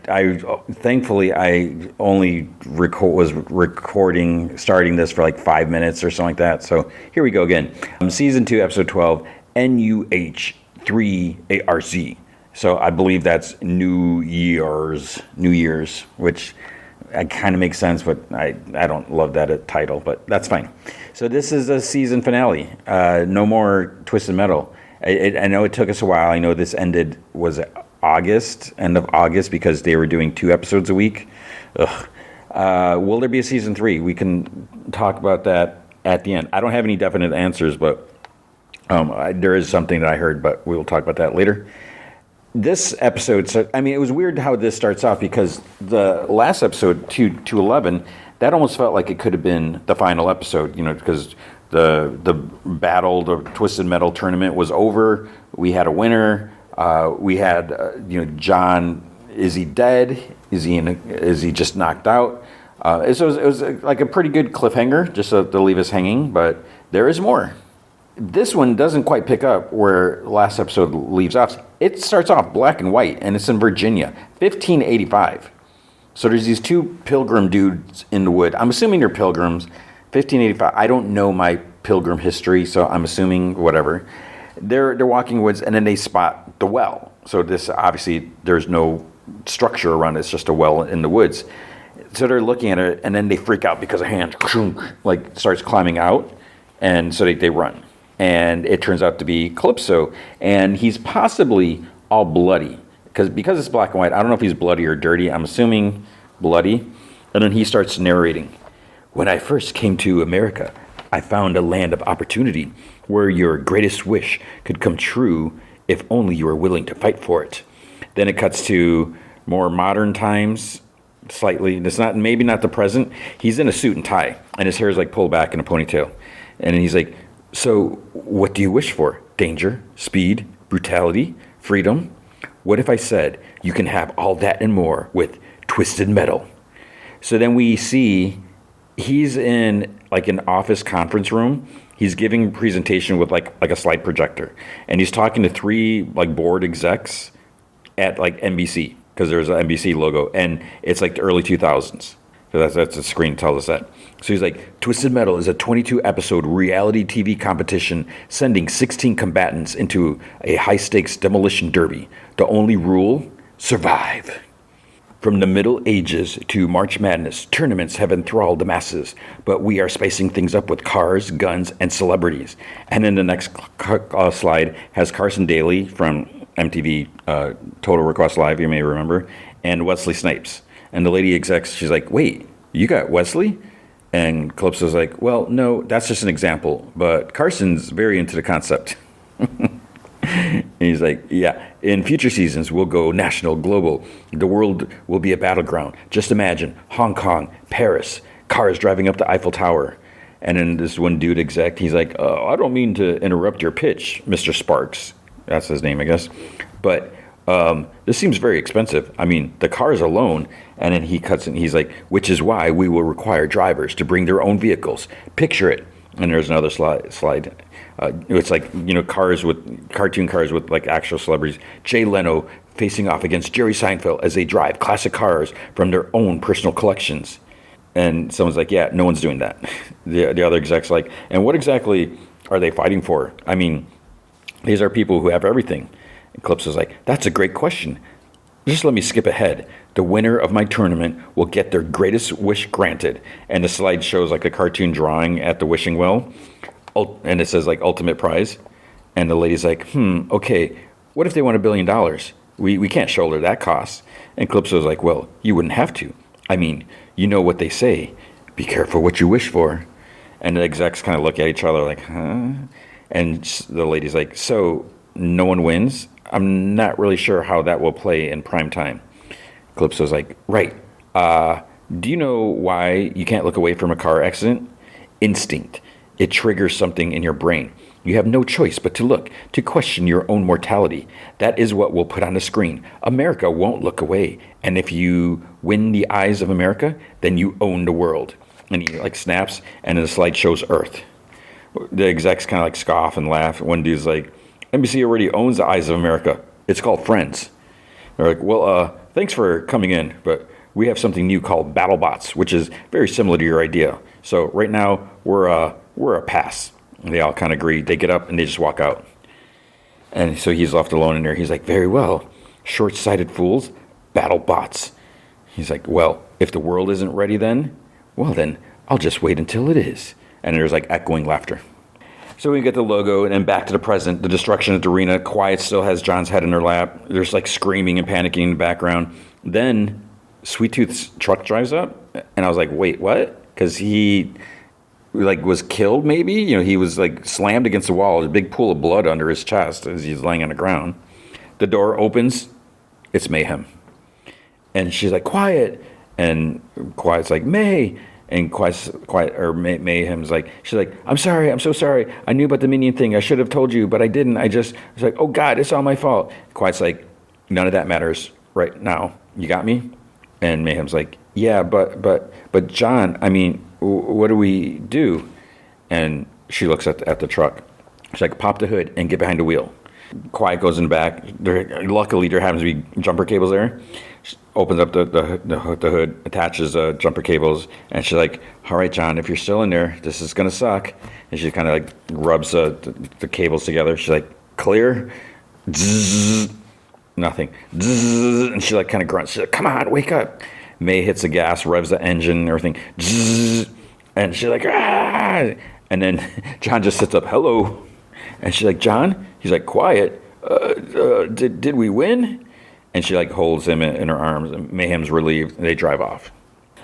thankfully I only was recording, starting this for like 5 minutes or something like that. So here we go again. Season 2, episode 12, NUH3ARC. So I believe that's New Year's, which kind of makes sense, but I don't love that title, but that's fine. So this is a season finale. No more Twisted Metal. I know it took us a while. I know this ended, was end of August, because they were doing 2 episodes a week. Ugh. Will there be a season 3? We can talk about that at the end. I don't have any definite answers, but there is something that I heard, but we will talk about that later. This episode, it was weird how this starts off, because the last episode, 211, that almost felt like it could have been the final episode, because the battle, the Twisted Metal tournament was over. We had a winner. We had, John, is he dead? Is he just knocked out? So it was like a pretty good cliffhanger, just to leave us hanging, but there is more. This one doesn't quite pick up where last episode leaves off. It starts off black and white, and it's in Virginia, 1585. So there's these 2 pilgrim dudes in the wood. I'm assuming they're pilgrims, 1585. I don't know my pilgrim history, so I'm assuming whatever. They're walking woods, and then they spot the well. So this, obviously, there's no structure around it. It's just a well in the woods. So they're looking at it, and then they freak out because a hand starts climbing out, and so they run. And it turns out to be Calypso, and he's possibly all bloody because it's black and white. I don't know if he's bloody or dirty. I'm assuming bloody. And then he starts narrating. When I first came to America, I found a land of opportunity where your greatest wish could come true if only you were willing to fight for it. Then it cuts to more modern times, slightly. It's maybe not the present. He's in a suit and tie, and his hair is like pulled back in a ponytail. And he's like, so what do you wish for? Danger, speed, brutality, freedom? What if I said you can have all that and more with Twisted Metal? So then we see he's in like an office conference room. He's giving a presentation with like a slide projector, and he's talking to 3 like board execs at like NBC, because there's an NBC logo, and it's like the early 2000s. So that's the screen tells us that. So he's like, Twisted Metal is a 22-episode reality TV competition sending 16 combatants into a high-stakes demolition derby. The only rule, survive. From the Middle Ages to March Madness, tournaments have enthralled the masses, but we are spicing things up with cars, guns, and celebrities. And then the next slide has Carson Daly from MTV Total Request Live, you may remember, and Wesley Snipes. And the lady execs, she's like, wait, you got Wesley? And Calypso's like, well, no, that's just an example, but Carson's very into the concept. And he's like, yeah, in future seasons, we'll go national, global. The world will be a battleground. Just imagine Hong Kong, Paris, cars driving up the Eiffel Tower. And then this one dude exec, he's like, oh, I don't mean to interrupt your pitch, Mr. Sparks. That's his name, I guess. But this seems very expensive. I mean, the cars alone. And then he cuts in, he's like, which is why we will require drivers to bring their own vehicles. Picture it. And there's another slide. It's like, cartoon cars with like actual celebrities. Jay Leno facing off against Jerry Seinfeld as they drive classic cars from their own personal collections. And someone's like, yeah, no one's doing that. The other exec's like, and what exactly are they fighting for? I mean, these are people who have everything. And Calypso's like, that's a great question. Just let me skip ahead. The winner of my tournament will get their greatest wish granted. And the slide shows like a cartoon drawing at the wishing well. And it says like ultimate prize. And the lady's like, okay, what if they won $1 billion? We can't shoulder that cost. And Calypso's like, well, you wouldn't have to. I mean, you know what they say. Be careful what you wish for. And the execs kind of look at each other like, huh? And the lady's like, so no one wins? I'm not really sure how that will play in prime time. Calypso's like, right. Do you know why you can't look away from a car accident? Instinct. It triggers something in your brain. You have no choice but to look, to question your own mortality. That is what we'll put on the screen. America won't look away. And if you win the eyes of America, then you own the world. And he like snaps, and then the slide shows Earth. The execs kind of like scoff and laugh. One dude's like, NBC already owns the eyes of America. It's called Friends. They're like, well, thanks for coming in, but we have something new called BattleBots, which is very similar to your idea. So right now, we're a pass. And they all kind of agree. They get up and they just walk out. And so he's left alone in there. He's like, very well. Short-sighted fools, BattleBots. He's like, well, if the world isn't ready then, well then, I'll just wait until it is. And there's like echoing laughter. So we get the logo and then back to the present. The destruction at the arena. Quiet still has John's head in her lap. There's like screaming and panicking in the background. Then Sweet Tooth's truck drives up. And I was like, wait, what? Because he like was killed maybe? You know, he was like slammed against the wall. There's a big pool of blood under his chest as he's laying on the ground. The door opens. It's Mayhem. And she's like, quiet. And Quiet's like, May. And Mayhem's like, she's like, I'm sorry, I'm so sorry. I knew about the minion thing. I should have told you, but I didn't. I was like, oh God, it's all my fault. Quiet's like, none of that matters right now. You got me? And Mayhem's like, yeah, but John, I mean, what do we do? And she looks at the truck. She's like, pop the hood and get behind the wheel. Quiet goes in the back. Luckily, there happens to be jumper cables there. She opens up the hood, attaches jumper cables, and she's like, all right, John, if you're still in there, this is going to suck. And she kind of like rubs the cables together. She's like, clear. Zzz, nothing. Zzz, and she like kind of grunts. She's like, come on, wake up. May hits the gas, revs the engine and everything. Zzz, and she's like, ah. And then John just sits up, hello. And she's like, John? He's like, quiet. Did we win? And she like holds him in her arms, and Mayhem's relieved, and they drive off.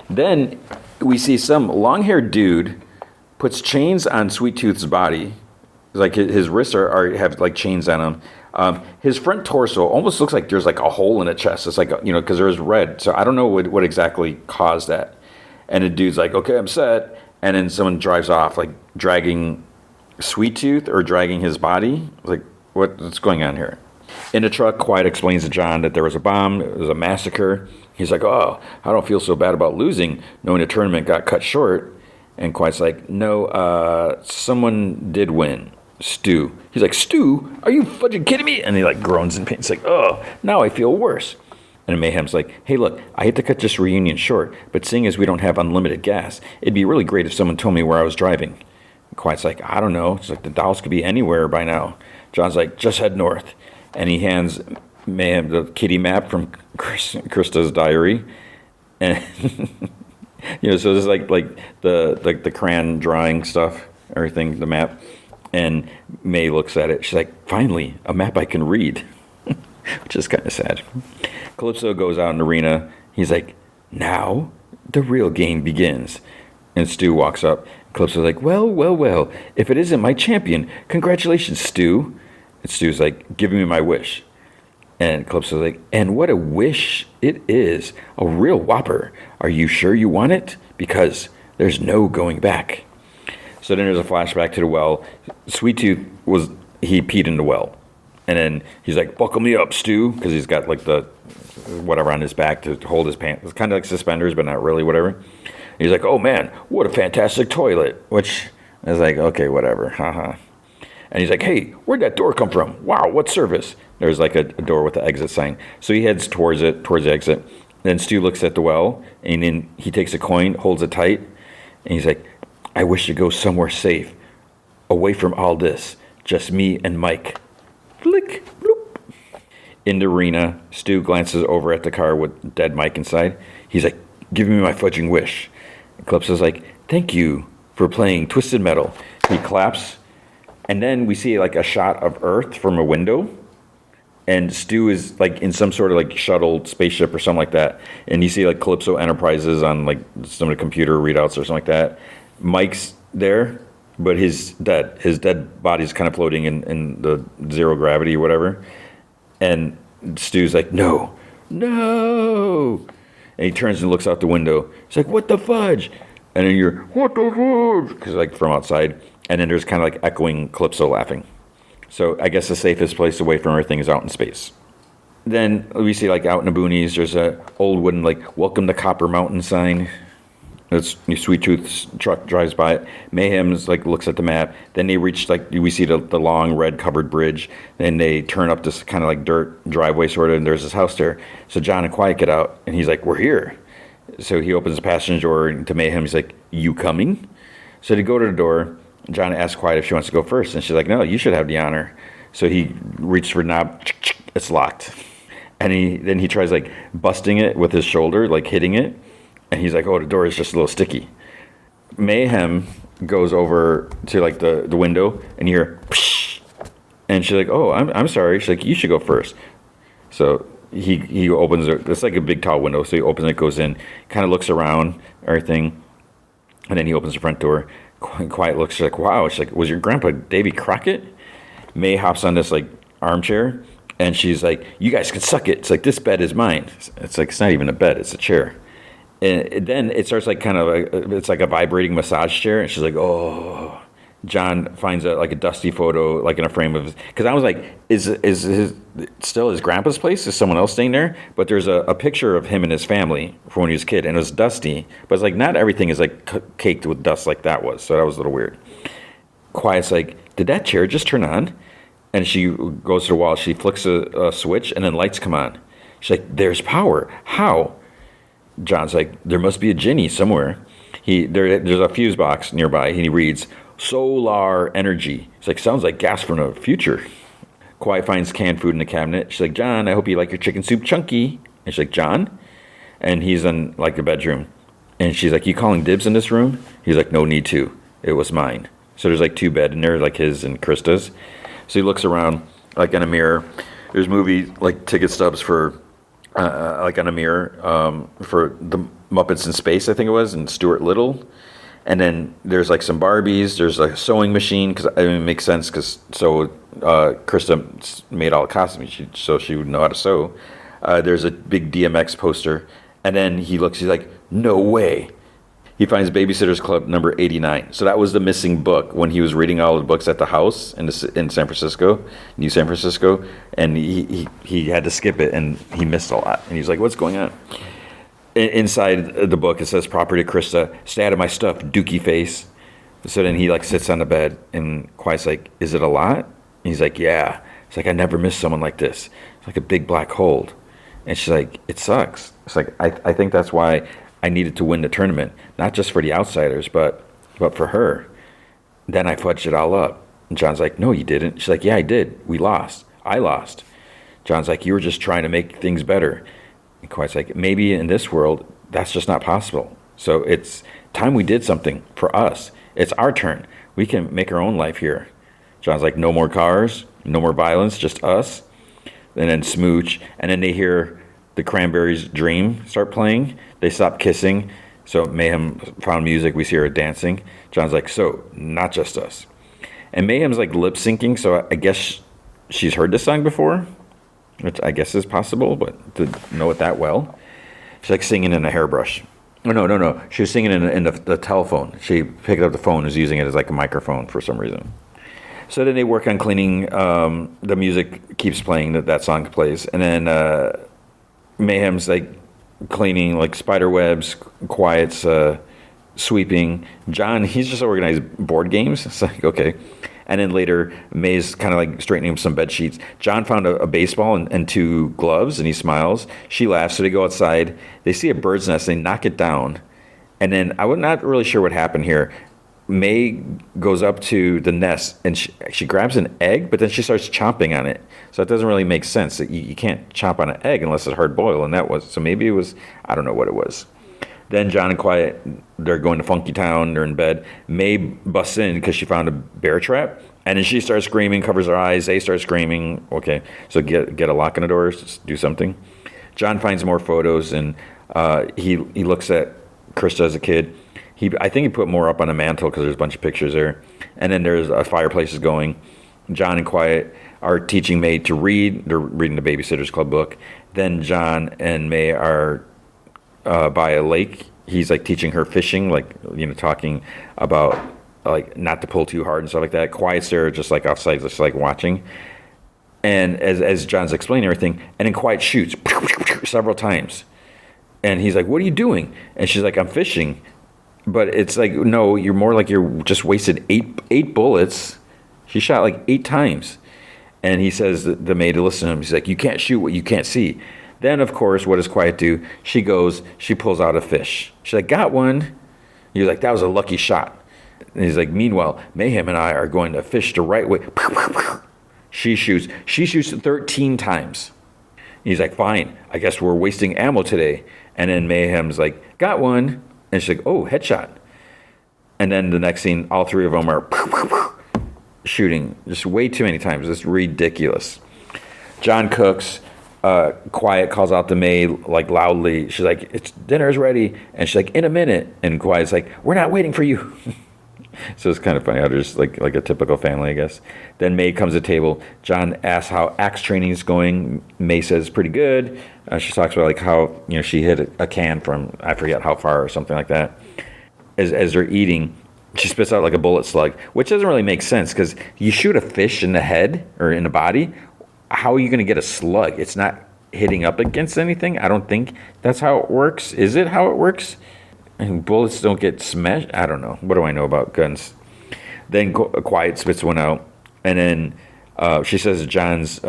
Then we see some long-haired dude puts chains on Sweet Tooth's body. Like his wrists have like chains on him. His front torso almost looks like there's like a hole in the chest. It's like, because there's red. So I don't know what exactly caused that. And the dude's like, okay, I'm set. And then someone drives off, like dragging Sweet Tooth or dragging his body. Like, what's going on here? In the truck, Quiet explains to John that there was a bomb, it was a massacre. He's like, oh, I don't feel so bad about losing, knowing the tournament got cut short. And Quiet's like, no, someone did win. Stu. He's like, Stu? Are you fudging kidding me? And he like groans in pain. It's like, oh, now I feel worse. And Mayhem's like, hey, look, I hate to cut this reunion short, but seeing as we don't have unlimited gas, it'd be really great if someone told me where I was driving. And Quiet's like, I don't know. It's like the dolls could be anywhere by now. John's like, just head north. And he hands Mayhem the kitty map from Krista's diary. And, so there's like the crayon drawing stuff, everything, the map. And May looks at it. She's like, finally, a map I can read. Which is kind of sad. Calypso goes out in the arena. He's like, now the real game begins. And Stu walks up. Calypso's like, well, if it isn't my champion, congratulations, Stu. And Stu's like, give me my wish. And Calypso's like, and what a wish it is. A real whopper. Are you sure you want it? Because there's no going back. So then there's a flashback to the well. Sweet Tooth he peed in the well. And then he's like, buckle me up, Stu. Because he's got like the whatever on his back to hold his pants. It's kind of like suspenders, but not really, whatever. He's like, oh man, what a fantastic toilet. Which is like, okay, whatever. Haha. And he's like, hey, where'd that door come from? Wow, what service? There's like a door with the exit sign. So he heads towards the exit. Then Stu looks at the well, and then he takes a coin, holds it tight, and he's like, I wish to go somewhere safe, away from all this. Just me and Mike. Flick, bloop. In the arena, Stu glances over at the car with dead Mike inside. He's like, give me my fudging wish. And Calypso's like, thank you for playing Twisted Metal. He claps, and then we see like a shot of Earth from a window. And Stu is like in some sort of like shuttle spaceship or something like that. And you see like Calypso Enterprises on like some of the computer readouts or something like that. Mike's there, but he's dead. His dead body's kind of floating in the zero gravity or whatever. And Stu's like, no. And he turns and looks out the window. He's like, what the fudge? And then you're, what the fudge? Because like from outside. And then there's kind of like echoing Calypso laughing. So I guess the safest place away from everything is out in space. Then we see like out in the boonies, there's a old wooden like welcome to Copper Mountain sign. It's Sweet Tooth's truck drives by it. Mayhem's like looks at the map. Then they reach like we see the long red covered bridge. Then they turn up this kind of like dirt driveway sort of, and there's this house there. So John and Quiet get out, and he's like, "We're here." So he opens the passenger door to Mayhem. He's like, "You coming?" So they go to the door. John asks Quiet if she wants to go first, and she's like, "No, you should have the honor." So he reaches for the knob. It's locked, and then he tries like busting it with his shoulder, like hitting it. And he's like, oh, the door is just a little sticky. Mayhem goes over to like the window, and you hear, psh, and she's like, oh, I'm sorry. She's like, you should go first. So he opens it. It's like a big tall window. So he opens it, goes in, kind of looks around, everything. And then he opens the front door. Quiet looks, she's like, wow. She's like, was your grandpa Davy Crockett? May hops on this like armchair, and she's like, you guys can suck it. It's like, this bed is mine. It's like, it's not even a bed. It's a chair. And then it starts like kind of it's like a vibrating massage chair, and she's like, oh. John finds like a dusty photo like in a frame of, because I was like, is his still his grandpa's place? Is someone else staying there? But there's a picture of him and his family from when he was a kid, and it was dusty. But it's like not everything is like caked with dust like that was, so that was a little weird. Quiet's like, did that chair just turn on? And she goes to the wall, she flicks a switch, and then lights come on. She's like, there's power. How? John's like, there must be a genie somewhere. There's a fuse box nearby, and he reads, solar energy. It's like, sounds like gas from the future. Quiet finds canned food in the cabinet. She's like, John, I hope you like your chicken soup chunky. And she's like, John? And he's in like the bedroom. And she's like, you calling dibs in this room? He's like, no need to. It was mine. So there's like two beds in there, like his and Krista's. So he looks around like in a mirror. There's movie like ticket stubs for like on a mirror for the Muppets in Space, I think it was, and Stuart Little. And then there's like some Barbies. There's like a sewing machine, because I mean, it makes sense, because Krista made all the costumes, so she would know how to sew. There's a big DMX poster. And then he's like, no way. He finds Babysitter's Club number 89. So that was the missing book when he was reading all the books at the house in San Francisco, New San Francisco, and he had to skip it, and he missed a lot. And he's like, what's going on? Inside the book, it says, property to Krista, stay out of my stuff, dookie face. So then he like sits on the bed, and Quiet's like, is it a lot? And he's like, yeah. It's like, I never missed someone like this. It's like a big black hole. And she's like, it sucks. It's like, I think that's why I needed to win the tournament, not just for the outsiders, but for her. Then I fudged it all up. And John's like, no, you didn't. She's like, yeah, I did. We lost. I lost. John's like, you were just trying to make things better. And Quiet's like, maybe in this world, that's just not possible. So it's time we did something for us. It's our turn. We can make our own life here. John's like, no more cars, no more violence, just us. And then smooch. And then they hear the Cranberries' Dream start playing. They stop kissing. So Mayhem found music. We see her dancing. John's like, so not just us. And Mayhem's like lip syncing. So I guess she's heard this song before, which I guess is possible, but to know it that well. She's like singing in a hairbrush. Oh, no. She was singing in the telephone. She picked up the phone and was using it as like a microphone for some reason. So then they work on cleaning. The music keeps playing, that song plays. And then Mayhem's like cleaning like spider webs. Quiet's sweeping. John, he's just organized board games. It's like, okay. And then later, May's kind of like straightening up some bed sheets. John found a baseball and two gloves, and he smiles. She laughs, so they go outside. They see a bird's nest, they knock it down. And then I'm not really sure what happened here. May goes up to the nest and she grabs an egg, but then she starts chomping on it. So it doesn't really make sense. You can't chomp on an egg unless it's hard boiled, and that was so. Maybe it was, I don't know what it was. Then John and Quiet, they're going to Funky Town. They're in bed. May busts in because she found a bear trap, and then she starts screaming, covers her eyes. They start screaming. Okay, so get a lock on the door, do something. John finds more photos, and he looks at Krista as a kid. I think he put more up on the mantle because there's a bunch of pictures there. And then there's a fireplace is going. John and Quiet are teaching May to read. They're reading the Babysitter's Club book. Then John and May are by a lake. He's like teaching her fishing, like, talking about like not to pull too hard and stuff like that. Quiet's there just like offside, just like watching. And as John's explaining everything, and then Quiet shoots several times. And he's like, "What are you doing?" And she's like, "I'm fishing." But it's like, no, you're more like you're just wasted eight bullets. She shot like 8 times. And he says the maid to listen to him. He's like, "You can't shoot what you can't see." Then, of course, what does Quiet do? She pulls out a fish. She's like, "Got one." He's like, "That was a lucky shot." And he's like, "Meanwhile, Mayhem and I are going to fish the right way." She shoots 13 times. He's like, "Fine, I guess we're wasting ammo today." And then Mayhem's like, "Got one." And she's like, "Oh, headshot." And then the next scene, all 3 of them are shooting just way too many times. It's ridiculous. John cooks. Quiet calls out to May like loudly. She's like, "It's dinner's ready." And she's like, "In a minute." And Quiet's like, "We're not waiting for you." So it's kind of funny how there's like a typical family, I guess. Then May comes to the table. John asks how axe training is going. May says pretty good. She talks about like how she hit a can from I forget how far or something like that. As they're eating, she spits out like a bullet slug, which doesn't really make sense because you shoot a fish in the head or in the body. How are you going to get a slug? It's not hitting up against anything. I don't think that's how it works. Is it how it works? And bullets don't get smashed. I don't know. What do I know about guns? Then Quiet spits one out, and then she says John's.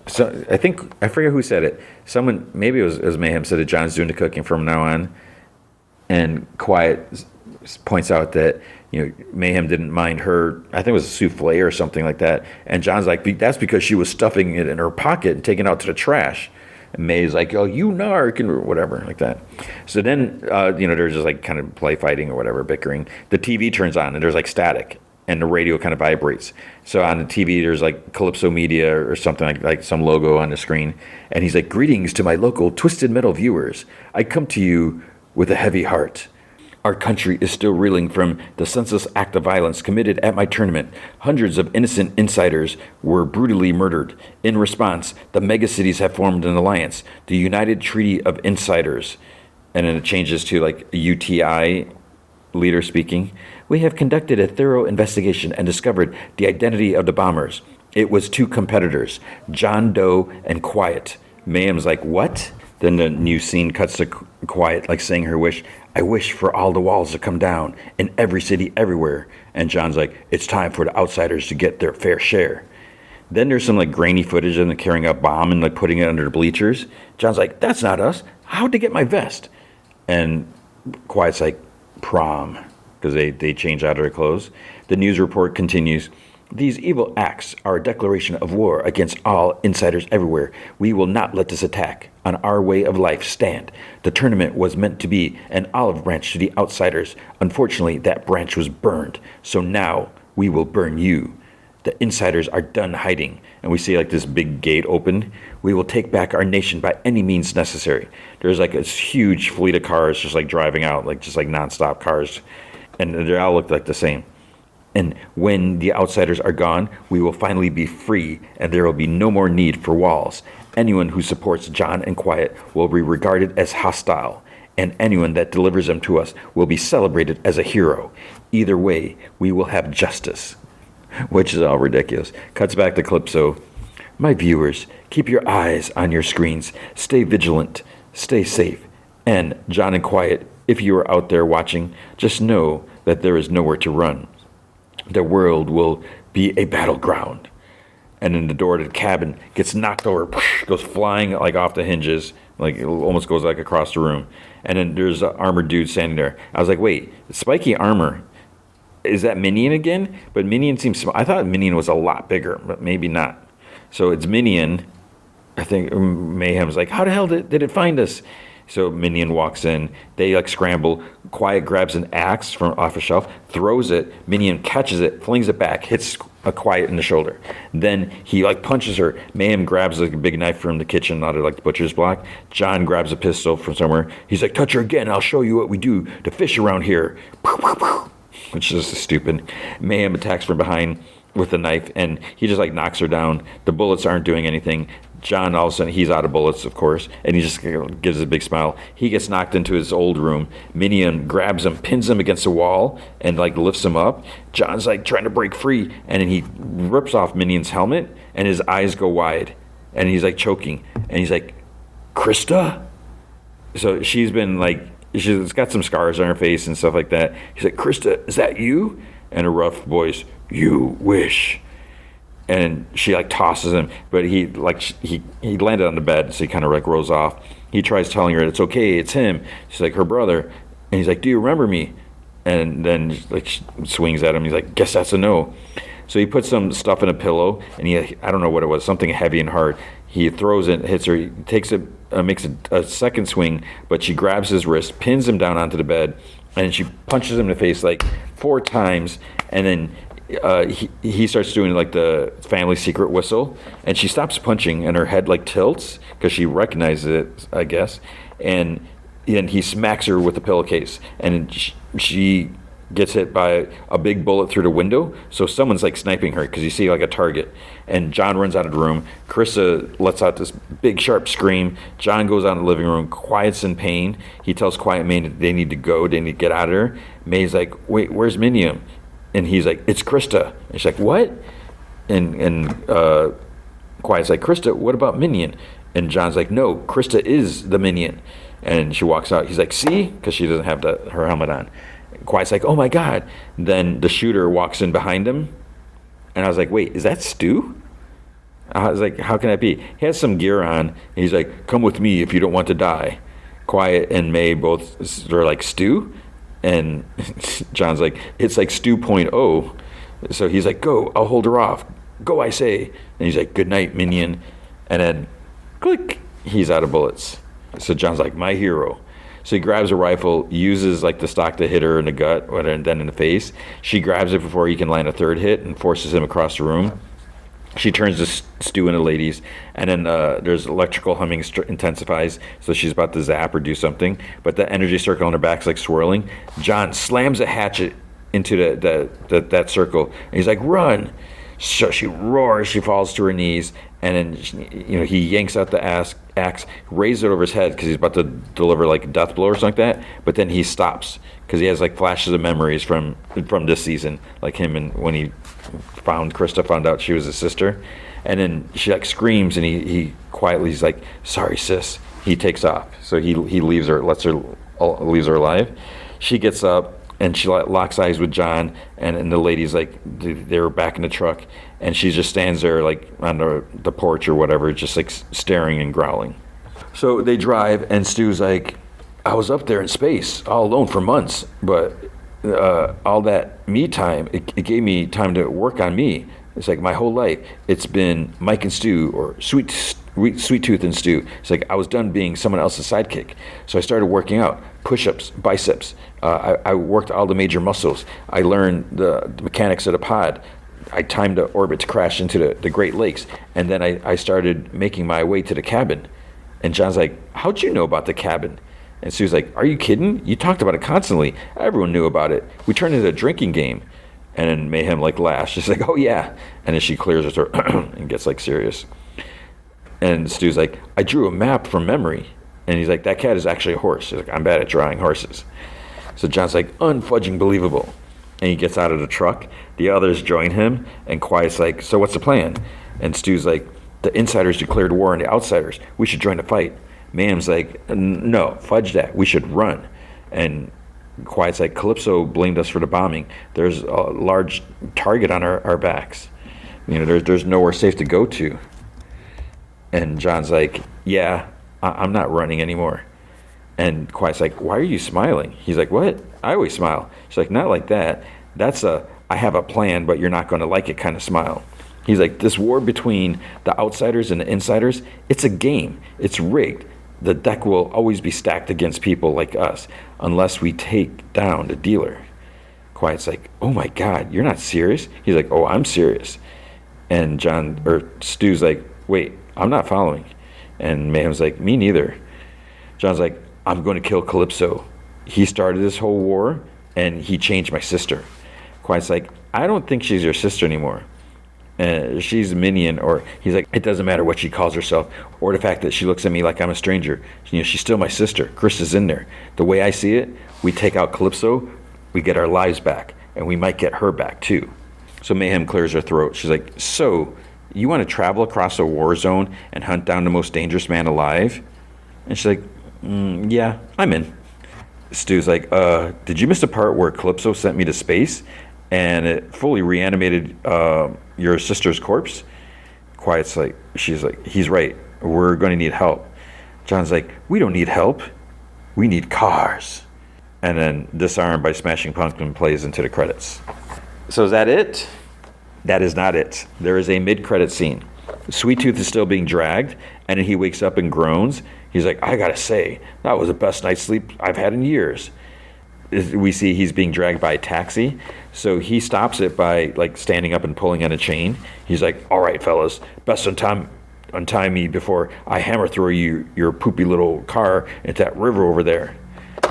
So I forget who said it. Someone, maybe it was Mayhem, said that John's doing the cooking from now on, and Quiet points out that Mayhem didn't mind her. I think it was a souffle or something like that. And John's like, "That's because she was stuffing it in her pocket and taking it out to the trash." And May's like, "Oh, you narc," and whatever like that. So then, they're just like kind of play fighting or whatever, bickering. The TV turns on and there's like static, and the radio kind of vibrates. So on the TV, there's like Calypso Media or something like some logo on the screen. And he's like, "Greetings to my local Twisted Metal viewers. I come to you with a heavy heart. Our country is still reeling from the senseless act of violence committed at my tournament. Hundreds of innocent insiders were brutally murdered. In response, the megacities have formed an alliance, the United Treaty of Insiders." And then it changes to like a UTI leader speaking. "We have conducted a thorough investigation and discovered the identity of the bombers. It was 2 competitors, John Doe and Quiet." Mayhem's like, "What?" Then the new scene cuts to Quiet, like saying her wish. "I wish for all the walls to come down in every city everywhere." And John's like, "It's time for the outsiders to get their fair share." Then there's some like grainy footage of them carrying a bomb and like putting it under the bleachers. John's like, "That's not us. How'd they get my vest?" And Quiet's like, "Prom," because they change out of their clothes. The news report continues. "These evil acts are a declaration of war against all insiders everywhere. We will not let this attack on our way of life stand. The tournament was meant to be an olive branch to the outsiders. Unfortunately, that branch was burned. So now we will burn you. The insiders are done hiding." And we see like this big gate open. "We will take back our nation by any means necessary." There's like this huge fleet of cars just like driving out, like just like nonstop cars. And they all look like the same. "And when the outsiders are gone, we will finally be free, and there will be no more need for walls. Anyone who supports John and Quiet will be regarded as hostile, and anyone that delivers them to us will be celebrated as a hero. Either way, we will have justice." Which is all ridiculous. Cuts back to Calypso. "My viewers, keep your eyes on your screens. Stay vigilant. Stay safe. And John and Quiet, if you are out there watching, just know that there is nowhere to run. The world will be a battleground. And then the door to the cabin gets knocked over, goes flying like off the hinges, like it almost goes like across the room. And then there's an armored dude standing there. I was like, wait, spiky armor, is that Minion again? But Minion seems small. I thought Minion was a lot bigger, but maybe not. So it's Minion. I think Mayhem's like, how the hell did it find us? So Minion walks in. They like scramble. Quiet grabs an axe from off a shelf, throws it. Minion catches it, flings it back, hits a Quiet in the shoulder. Then he like punches her. Mayhem grabs like a big knife from the kitchen out of like the butcher's block. John grabs a pistol from somewhere. He's like, touch her again. I'll show you what we do to fish around here. Which is stupid. Mayhem attacks from behind with a knife, and he just like knocks her down. The bullets aren't doing anything. John, all of a sudden, he's out of bullets, of course, and he just gives a big smile. He gets knocked into his old room. Minion grabs him, pins him against the wall, and like lifts him up. John's like trying to break free, and then he rips off Minion's helmet, and his eyes go wide, and he's like choking, and he's like, Krista? So she's been like, she's got some scars on her face and stuff like that. He's like, Krista, is that you? And a rough voice, you wish. And she like tosses him, but he landed on the bed, so he kind of like rolls off. He tries telling her it's okay, it's him. She's like, her brother. And he's like, do you remember me? And then like she swings at him. He's like, guess that's a no. So he puts some stuff in a pillow, and I don't know what it was, something heavy and hard. He throws it, hits her, he takes it, makes a second swing, but she grabs his wrist, pins him down onto the bed, and she punches him in the face like 4 times, and then he starts doing like the family secret whistle, and she stops punching, and her head like tilts because she recognizes it, I guess, and then he smacks her with the pillowcase, and she gets hit by a big bullet through the window. So someone's like sniping her because you see like a target. And John runs out of the room. Carissa lets out this big sharp scream. John goes out in the living room. Quiet's in pain. He tells Quiet May that they need to go. They need to get out of there. May's like, wait, where's Minion? And he's like, it's Krista. And she's like, what? And Quiet's like, Krista, what about Minion? And John's like, no, Krista is the Minion. And she walks out. He's like, see? Because she doesn't have her helmet on. Quiet's like, oh my God. Then the shooter walks in behind him. And I was like, wait, is that Stu? I was like, how can that be? He has some gear on. And he's like, come with me if you don't want to die. Quiet and May both are like, Stu? And John's like, it's like Stu 0.0. So he's like, go, I'll hold her off. Go, I say. And he's like, good night, Minion. And then, click, he's out of bullets. So John's like, my hero. So he grabs a rifle, uses like the stock to hit her in the gut, and then in the face. She grabs it before he can land a third hit and forces him across the room. She turns to Stu and the ladies, and then there's electrical humming intensifies, so she's about to zap or do something, but the energy circle on her back's like swirling. John slams a hatchet into that circle, and he's like, run! So she roars, she falls to her knees, and then he yanks out the axe, raises it over his head because he's about to deliver like a death blow or something like that. But then he stops because he has like flashes of memories from this season, like him and when he Krista found out she was his sister, and then she like screams, and he quietly he's like, sorry sis. He takes off, so he leaves her, leaves her alive. She gets up. And she locks eyes with John, and the ladies like they're back in the truck, and she just stands there like on the porch or whatever, just like staring and growling. So they drive, and Stu's like, I was up there in space all alone for months, but all that me time, it gave me time to work on me. It's like my whole life, it's been Mike and Stu, or Sweet Tooth and Stu. It's like I was done being someone else's sidekick. So I started working out, push-ups, biceps. I worked all the major muscles. I learned the mechanics of the pod. I timed the orbit to crash into the Great Lakes. And then I started making my way to the cabin. And John's like, how'd you know about the cabin? And Stu's like, are you kidding? You talked about it constantly. Everyone knew about it. We turned it into a drinking game. And then Mayhem like laughs. She's like, oh yeah. And then she clears her throat and gets like serious. And Stu's like, I drew a map from memory. And he's like, that cat is actually a horse. He's like, I'm bad at drawing horses. So John's like, unfudging believable. And he gets out of the truck. The others join him. And Quiet's like, so what's the plan? And Stu's like, the insiders declared war on the outsiders. We should join the fight. Mayhem's like, no, fudge that. We should run. And Quiet's like, Calypso blamed us for the bombing. There's a large target on our backs. There's nowhere safe to go to. And John's like, yeah, I'm not running anymore. And Quiet's like, why are you smiling? He's like, what? I always smile. She's like, not like that. That's I have a plan, but you're not going to like it kind of smile. He's like, this war between the outsiders and the insiders, it's a game. It's rigged. The deck will always be stacked against people like us unless we take down the dealer. Quiet's like, oh my God, you're not serious? He's like, oh, I'm serious. And Stu's like, wait, I'm not following. And Mayhem's like, me neither. John's like, I'm going to kill Calypso. He started this whole war, and he changed my sister. Quiet's like, I don't think she's your sister anymore. She's a minion, or he's like, it doesn't matter what she calls herself, or the fact that she looks at me like I'm a stranger. She's still my sister. Chris is in there. The way I see it, we take out Calypso, we get our lives back, and we might get her back too. So Mayhem clears her throat. She's like, so you want to travel across a war zone and hunt down the most dangerous man alive? And she's like, yeah, I'm in. Stu's like, did you miss the part where Calypso sent me to space and it fully reanimated your sister's corpse? She's like, he's right. We're going to need help. John's like, we don't need help. We need cars. And then Disarmed by Smashing Pumpkin plays into the credits. So is that it? That is not it. There is a mid-credit scene. Sweet Tooth is still being dragged, and then he wakes up and groans. He's like, I gotta say, that was the best night's sleep I've had in years. We see he's being dragged by a taxi, so he stops it by standing up and pulling on a chain. He's like, all right, fellas, best untie me before I hammer throw your poopy little car into that river over there.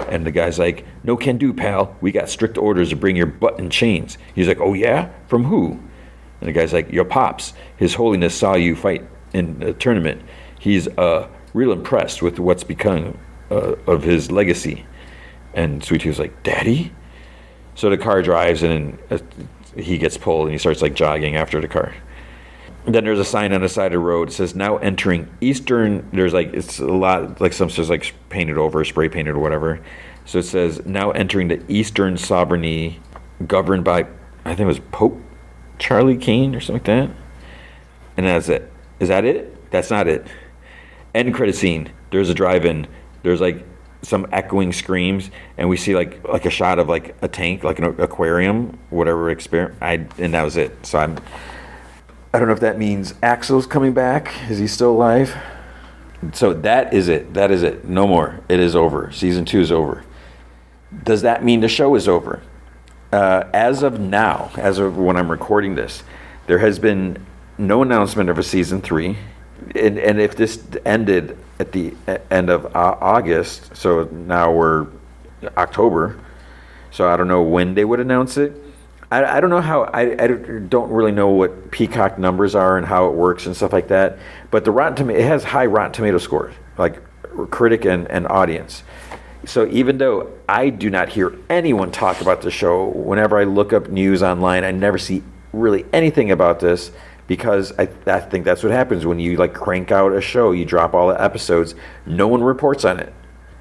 And the guy's like, no can do, pal. We got strict orders to bring your butt in chains. He's like, oh yeah? From who? And the guy's like, your pops. His Holiness saw you fight in a tournament. He's real impressed with what's become of his legacy. And Sweet Tooth's like, Daddy? So the car drives, and he gets pulled, and he starts jogging after the car. Then there's a sign on the side of the road. It says, now entering Eastern. There's it's a lot, some says painted over, spray painted or whatever. So it says, now entering the Eastern sovereignty governed by, I think it was Pope Charlie Kane or something like that. And that's it. Is that it? That's not it. End credit scene. There's a drive-in. There's some echoing screams, and we see like a shot of a tank, like an aquarium, whatever experiment. And that was it. So I don't know if that means Axel's coming back. Is he still alive? So that is it. That is it. No more. It is over. Season 2 is over. Does that mean the show is over? As of now, as of when I'm recording this, there has been no announcement of a season 3. And if this ended at the end of August, so now we're October, so I don't know when they would announce it. I don't know how, I don't really know what Peacock numbers are and how it works and stuff like that, but it has high Rotten Tomato scores, critic and audience. So even though I do not hear anyone talk about the show, whenever I look up news online, I never see really anything about this, because I think that's what happens when you crank out a show, you drop all the episodes, no one reports on it.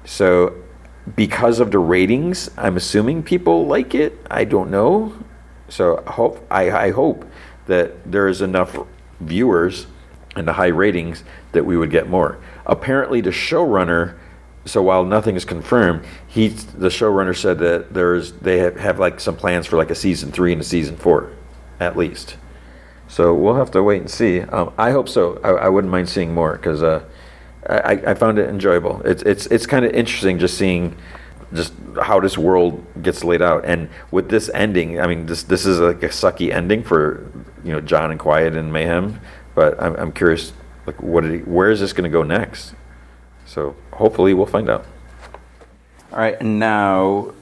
So because of the ratings, I'm assuming people like it. I don't know. So I hope that there is enough viewers and the high ratings that we would get more. Apparently the showrunner, so while nothing is confirmed, the showrunner said that they have some plans for a season 3 and a season 4, at least. So we'll have to wait and see. I hope so. I wouldn't mind seeing more, because I found it enjoyable. It's kind of interesting just seeing just how this world gets laid out. And with this ending, I mean, this is a sucky ending for John and Quiet and Mayhem. But I'm curious, where is this going to go next? So hopefully we'll find out. All right, and now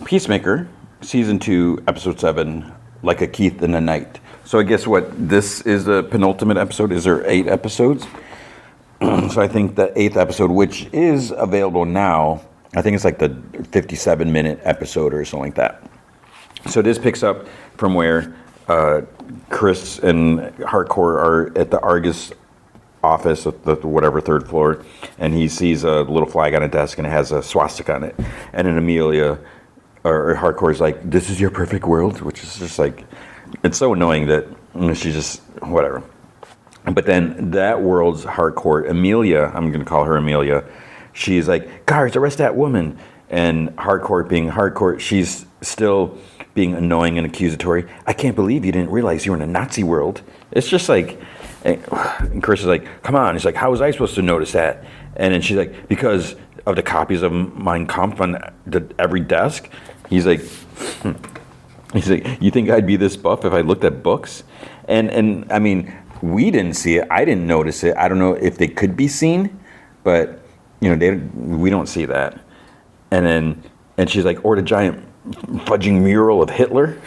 Peacemaker, season 2, episode 7, Like a Keith in the Night. So I guess this is the penultimate episode. Is there 8 episodes? So I think the 8th episode, which is available now, I think it's the 57-minute episode or something like that. So this picks up from where Chris and Hardcore are at the Argus office at the whatever 3rd floor, and he sees a little flag on a desk and it has a swastika on it. And then Amelia or hardcore's like, this is your perfect world, which is just like, it's so annoying that she just, whatever. But then that world's hardcore, Amelia, I'm going to call her Amelia, she's like, guards, arrest that woman. And hardcore being hardcore, she's still being annoying and accusatory. I can't believe you didn't realize you were in a Nazi world. It's just like, and Chris is like, come on. He's like, how was I supposed to notice that? And then she's like, because of the copies of Mein Kampf on every desk. He's like, you think I'd be this buff if I looked at books? And I mean, we didn't see it. I didn't notice it. I don't know if they could be seen, but we don't see that. And she's like, or the giant fudging mural of Hitler.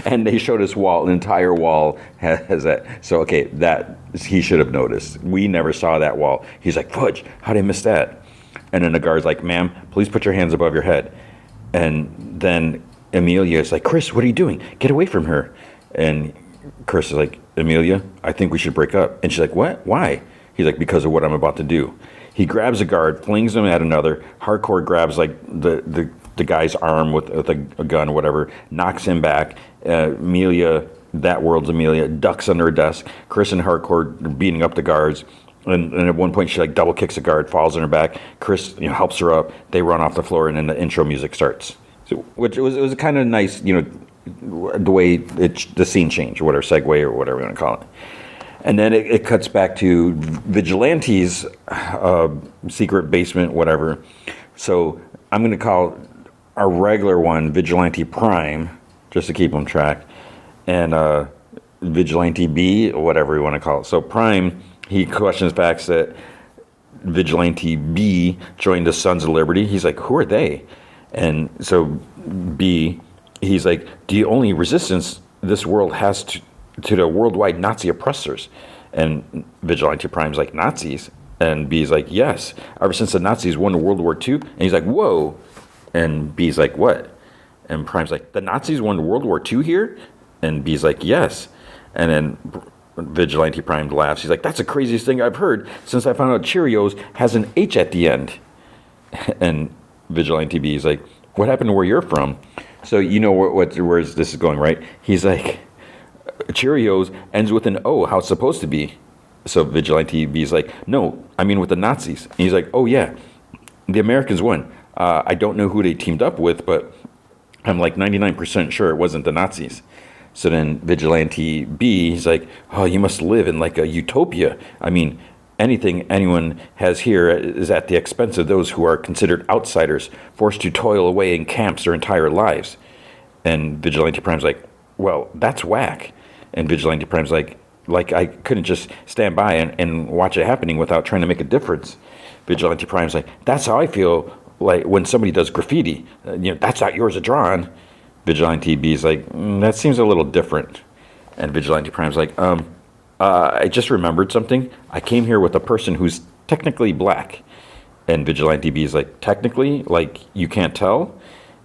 And they showed us an entire wall has that. So, okay, that he should have noticed. We never saw that wall. He's like, fudge, how did I miss that? And then the guard's like, ma'am, please put your hands above your head. And then Amelia is like, Chris, what are you doing? Get away from her. And Chris is like, Amelia, I think we should break up. And she's like, what? Why? He's like, because of what I'm about to do. He grabs a guard, flings him at another. Hardcore grabs like the guy's arm with a gun or whatever, knocks him back. Amelia, that world's Amelia, ducks under a desk. Chris and Hardcore are beating up the guards. And at one point, she like double kicks a guard, falls on her back. Chris helps her up. They run off the floor, and then the intro music starts. So, which it was kind of nice, the way the scene changed, or whatever, segue or whatever you want to call it. And then it cuts back to Vigilante's secret basement, whatever. So I'm going to call our regular one Vigilante Prime, just to keep them track, and Vigilante B, or whatever you want to call it. So Prime, he questions facts that Vigilante B joined the Sons of Liberty. He's like, who are they? And so B, he's like, the only resistance this world has to the worldwide Nazi oppressors. And Vigilante Prime's like, Nazis? And B's like, yes. Ever since the Nazis won World War II. And he's like, whoa. And B's like, what? And Prime's like, the Nazis won World War II here? And B's like, yes. And then Vigilante Prime laughs. He's like, that's the craziest thing I've heard since I found out Cheerios has an H at the end. And Vigilante B is like, what happened to where you're from? So where this is going, right? He's like, Cheerios ends with an O, how it's supposed to be. So Vigilante B is like, no, I mean with the Nazis. And he's like, oh yeah, the Americans won. I don't know who they teamed up with, but I'm like 99% sure it wasn't the Nazis. So then Vigilante B, he's like, oh, you must live in like a utopia. I mean, anything anyone has here is at the expense of those who are considered outsiders, forced to toil away in camps their entire lives. And Vigilante Prime's like, well, that's whack. And Vigilante Prime's like I couldn't just stand by and watch it happening without trying to make a difference. Vigilante Prime's like, that's how I feel like when somebody does graffiti. That's not yours to draw on. Vigilante B's like, that seems a little different. And Vigilante Prime's like, I just remembered something. I came here with a person who's technically black. And Vigilante B is like, technically? Like, you can't tell?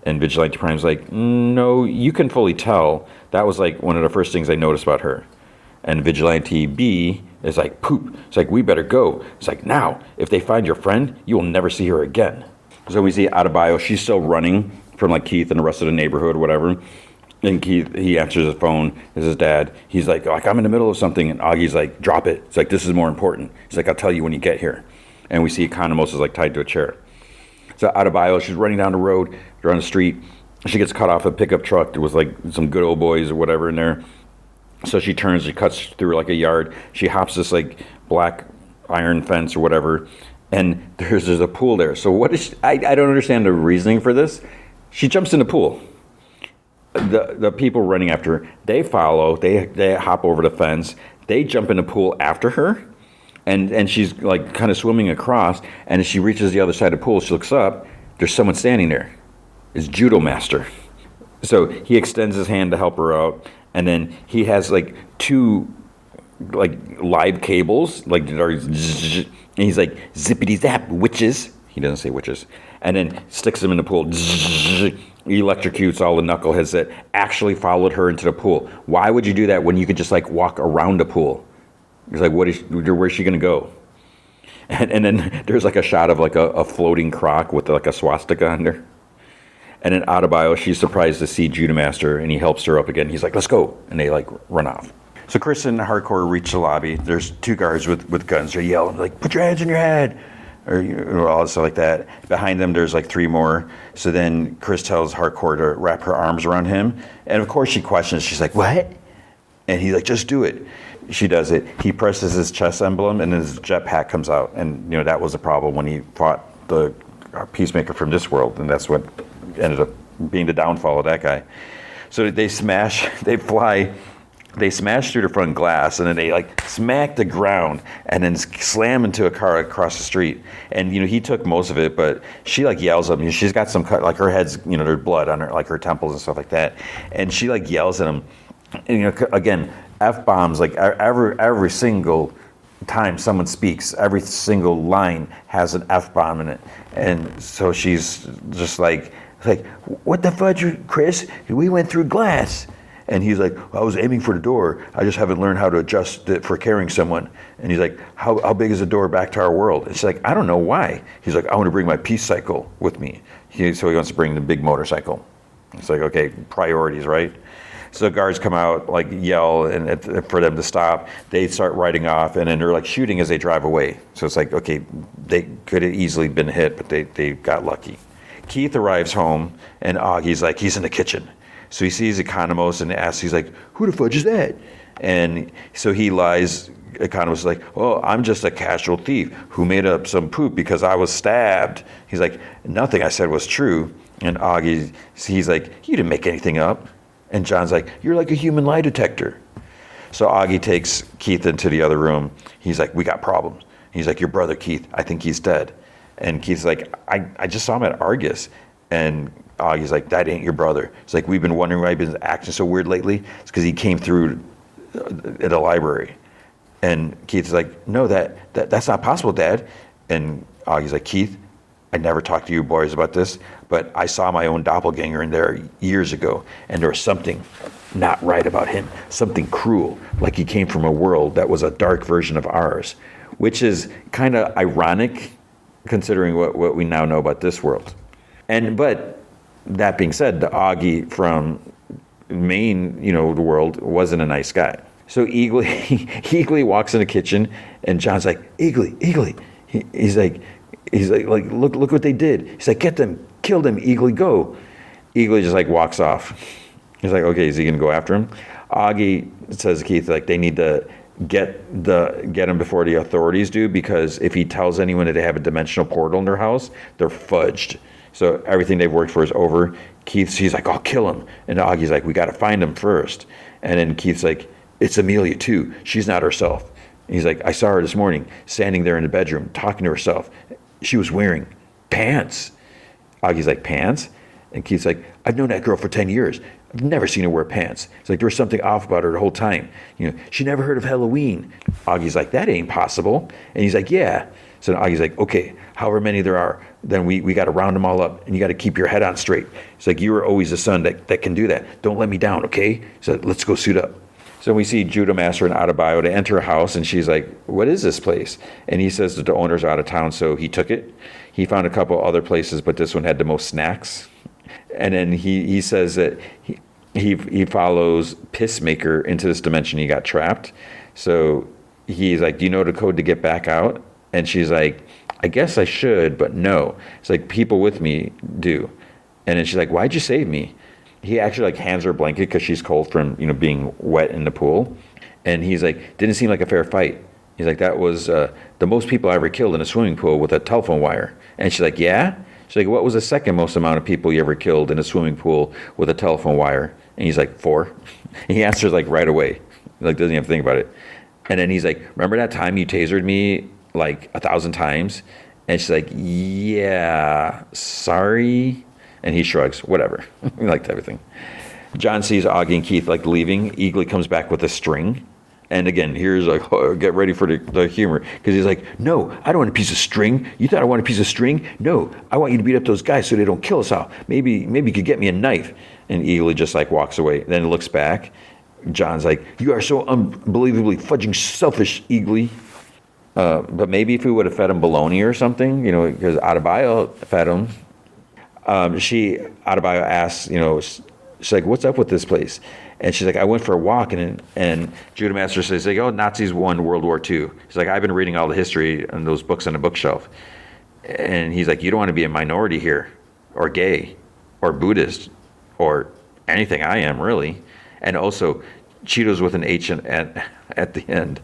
And Vigilante Prime's like, no, you can fully tell. That was like one of the first things I noticed about her. And Vigilante B is like, poop. It's like, we better go. It's like, now, if they find your friend, you will never see her again. So we see Adebayo, she's still running from like Keith and the rest of the neighborhood, whatever. And Keith, he answers his phone. It's his dad. He's like, I'm in the middle of something. And Augie's like, drop it. It's like, this is more important. He's like, I'll tell you when you get here. And we see Economos is like tied to a chair. So Adebayo, she's running down the road, they're on the street. She gets cut off a pickup truck. There was like some good old boys or whatever in there. So she turns, she cuts through like a yard. She hops this like black iron fence or whatever. And there's a pool there. So what is, I don't understand the reasoning for this. She jumps in the pool. The people running after her, they follow, they hop over the fence. They jump in the pool after her. And she's like kind of swimming across. And as she reaches the other side of the pool, she looks up. There's someone standing there. It's Judo Master. So he extends his hand to help her out. And then he has like two like live cables. Like, and he's like, zippity zap, witches. He doesn't say witches. And then sticks them in the pool. Electrocutes all the knuckleheads that actually followed her into the pool. Why would you do that when you could just like walk around the pool? It's like, where's she going to go? And then there's like a shot of like a floating croc with like a swastika on there. And in Adebayo, she's surprised to see Judo Master, and he helps her up again. He's like, let's go. And they like run off. So Chris and Hardcore reach the lobby. There's two guards with guns. They're yelling like, put your hands in your head. Or all stuff like that. Behind them, there's like three more. So then Chris tells Hardcore to wrap her arms around him. And of course she questions. She's like, what? And he's like, just do it. She does it. He presses his chest emblem and his jetpack comes out. And that was the problem when he fought the Peacemaker from this world. And that's what ended up being the downfall of that guy. So they smash through the front glass, and then they like smack the ground and then slam into a car across the street. And he took most of it, but she like yells at him. She's got some cut, like her head's there's blood on her, like her temples and stuff like that. And she like yells at him. And again, F-bombs, like every single time someone speaks, every single line has an F-bomb in it. And so she's just like, what the fudge, Chris? We went through glass. And he's like, I was aiming for the door. I just haven't learned how to adjust it for carrying someone. And he's like, how big is the door back to our world? And she's like, I don't know why. He's like, I want to bring my peace cycle with me. So he wants to bring the big motorcycle. It's like, okay, priorities, right? So guards come out, like yell and for them to stop. They start riding off, and then they're like shooting as they drive away. So it's like, okay, they could have easily been hit, but they got lucky. Keith arrives home, and Augie's like, he's in the kitchen. So he sees Economos and asks, he's like, who the fudge is that? And so he lies. Economos is like, oh, I'm just a casual thief who made up some poop because I was stabbed. He's like, nothing I said was true. And Augie, he's like, you didn't make anything up. And John's like, you're like a human lie detector. So Augie takes Keith into the other room. He's like, we got problems. He's like, your brother, Keith, I think he's dead. And Keith's like, I just saw him at Argus. And Augie's like, that ain't your brother. It's like, we've been wondering why he's been acting so weird lately. It's because he came through at a library. And Keith's like, no, that's not possible, Dad. And Augie's like, Keith, I never talked to you boys about this, but I saw my own doppelganger in there years ago, and there was something not right about him, something cruel, like he came from a world that was a dark version of ours, which is kind of ironic considering what we now know about this world. But that being said, the Augie from Maine, the world, wasn't a nice guy. So Eagly walks in the kitchen, and John's like, Eagly. He's like, look what they did. He's like, get them, kill them, Eagly, go. Eagly just like walks off. He's like, okay, is he gonna go after him? Augie says to Keith, like, they need to get him before the authorities do, because if he tells anyone that they have a dimensional portal in their house, they're fudged. So everything they've worked for is over. He's like, I'll kill him. And Augie's like, we got to find him first. And then Keith's like, it's Amelia too. She's not herself. And he's like, I saw her this morning standing there in the bedroom talking to herself. She was wearing pants. Augie's like, pants? And Keith's like, I've known that girl for 10 years. I've never seen her wear pants. It's like, there was something off about her the whole time. She never heard of Halloween. Augie's like, that ain't possible. And he's like, yeah. So Augie's like, okay, however many there are, then we got to round them all up, and you got to keep your head on straight. It's like, you were always the son that can do that. Don't let me down, okay? So let's go suit up. So we see Judo Master and Adebayo. They enter a house, and she's like, what is this place? And he says that the owner's out of town, so he took it. He found a couple other places, but this one had the most snacks. And then he says that he follows Peacemaker into this dimension. He got trapped. So he's like, do you know the code to get back out? And she's like, I guess I should, but no. It's like, people with me do. And then she's like, why'd you save me? He actually like hands her a blanket because she's cold from being wet in the pool. And he's like, didn't seem like a fair fight. He's like, that was the most people I ever killed in a swimming pool with a telephone wire. And she's like, yeah? She's like, what was the second most amount of people you ever killed in a swimming pool with a telephone wire? And he's like, 4. He answers like right away. Like, doesn't even think about it. And then he's like, remember that time you tasered me like 1,000 times? And she's like, yeah, sorry. And he shrugs, whatever. He liked everything. John sees Augie and Keith like leaving. Eagly comes back with a string. And again, here's like, oh, get ready for the humor. Because he's like, no, I don't want a piece of string. You thought I want a piece of string? No, I want you to beat up those guys so they don't kill us all. Maybe you could get me a knife. And Eagly just like walks away. Then looks back. John's like, you are so unbelievably fudging selfish, Eagly. But maybe if we would have fed him bologna or something, because Adebayo fed him. She, Adebayo asks, she's like, what's up with this place? And she's like, I went for a walk, and Judah Master says, like, oh, Nazis won World War II. He's like, I've been reading all the history and those books on the bookshelf. And he's like, you don't want to be a minority here, or gay, or Buddhist, or anything I am, really. And also, Cheetos with an H at the end,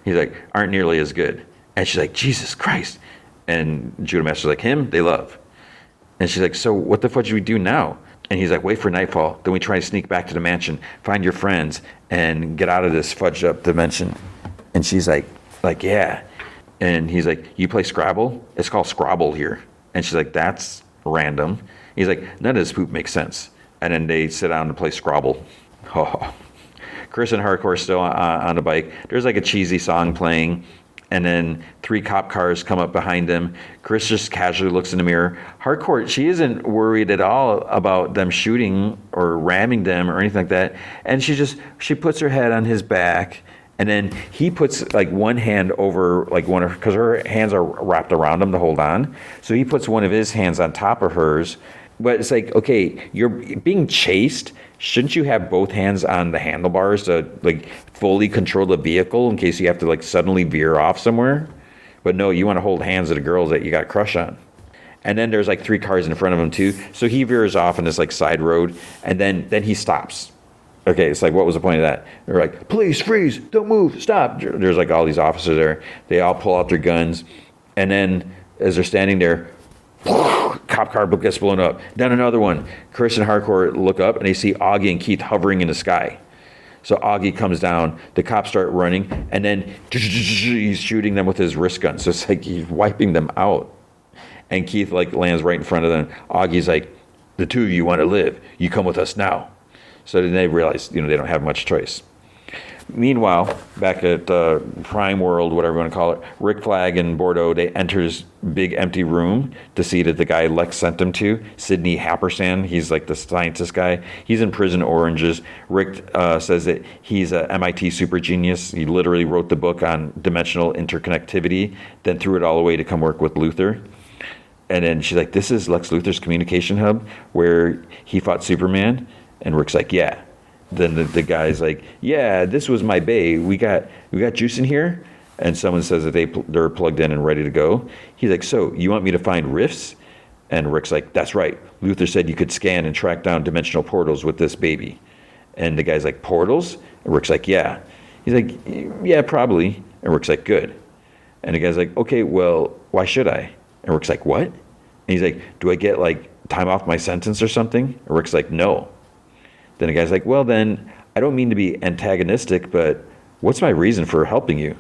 he's like, aren't nearly as good. And she's like, Jesus Christ. And Judah Master's like, him, they love. And she's like, so what the fuck should we do now? And he's like, wait for nightfall. Then we try to sneak back to the mansion, find your friends, and get out of this fudged up dimension. And she's like, yeah. And he's like, you play Scrabble? It's called Scrabble here. And she's like, that's random. He's like, none of this poop makes sense. And then they sit down and play Scrabble. Oh. Chris and Hardcore still on the bike. There's like a cheesy song playing. And then 3 cop cars come up behind them. Chris just casually looks in the mirror. Hardcore, she isn't worried at all about them shooting or ramming them or anything like that. And she puts her head on his back. And then he puts like one hand over like one of her, because her hands are wrapped around him to hold on. So he puts one of his hands on top of hers. But it's like, okay, you're being chased. Shouldn't you have both hands on the handlebars to like fully control the vehicle in case you have to like suddenly veer off somewhere? But no, you want to hold hands of the girls that you got a crush on. And then there's like 3 cars in front of him too. So he veers off on this like side road, and then he stops. Okay, it's like, what was the point of that? They're like, please freeze, don't move, stop. There's like all these officers there. They all pull out their guns. And then as they're standing there, cop car gets blown up. Then another one. Chris and Hardcore look up and they see Augie and Keith hovering in the sky. So Augie comes down. The cops start running, and then he's shooting them with his wrist gun. So it's like he's wiping them out. And Keith like lands right in front of them. Augie's like, the 2 of you want to live. You come with us now. So then they realize, they don't have much choice. Meanwhile, back at Prime World, whatever you want to call it, Rick Flag and Bordeaux, they enter his big empty room to see that the guy Lex sent them to, Sidney Happersan, he's like the scientist guy. He's in Prison Oranges. Rick says that he's a MIT super genius. He literally wrote the book on dimensional interconnectivity, then threw it all away to come work with Luthor. And then she's like, this is Lex Luthor's communication hub where he fought Superman. And Rick's like, yeah. Then the guy's like, yeah, this was my bay. We got juice in here? And someone says that they're plugged in and ready to go. He's like, so you want me to find rifts? And Rick's like, that's right. Luthor said you could scan and track down dimensional portals with this baby. And the guy's like, portals? And Rick's like, yeah. He's like, yeah, probably. And Rick's like, good. And the guy's like, okay, well, why should I? And Rick's like, what? And he's like, do I get like time off my sentence or something? And Rick's like, no. Then the guy's like, well, then I don't mean to be antagonistic, but what's my reason for helping you?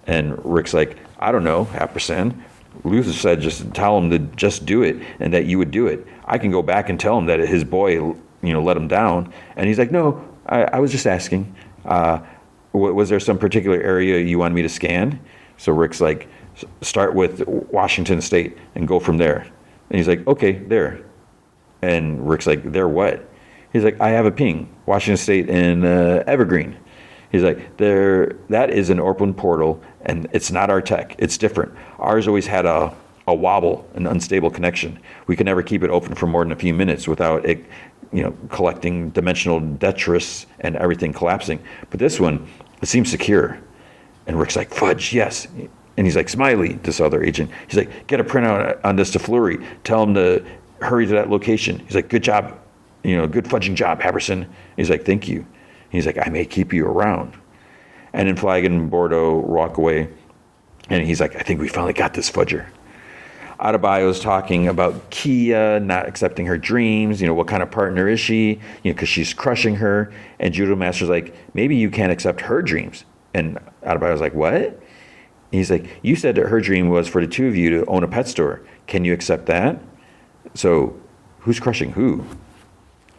And Rick's like, I don't know, Happersan. Luthor said just tell him to just do it and that you would do it. I can go back and tell him that his boy, let him down. And he's like, no, I was just asking. Was there some particular area you wanted me to scan? So Rick's like, start with Washington State and go from there. And he's like, okay, there. And Rick's like, there what? He's like, I have a ping, Washington State in Evergreen. He's like, that is an open portal, and it's not our tech. It's different. Ours always had a wobble, an unstable connection. We can never keep it open for more than a few minutes without it, collecting dimensional detritus and everything collapsing. But this one, it seems secure. And Rick's like, fudge, yes. And he's like, Smiley, this other agent. He's like, get a printout on this to Fleury. Tell him to hurry to that location. He's like, good job. Good fudging job, Happersan. He's like, thank you. He's like, I may keep you around. And then Flag and Bordeaux walk away. And he's like, I think we finally got this fudger. Adebayo's talking about Kia not accepting her dreams. What kind of partner is she? Because she's crushing her. And Judo Master's like, maybe you can't accept her dreams. And Adebayo's like, what? He's like, you said that her dream was for the 2 of you to own a pet store. Can you accept that? So who's crushing who?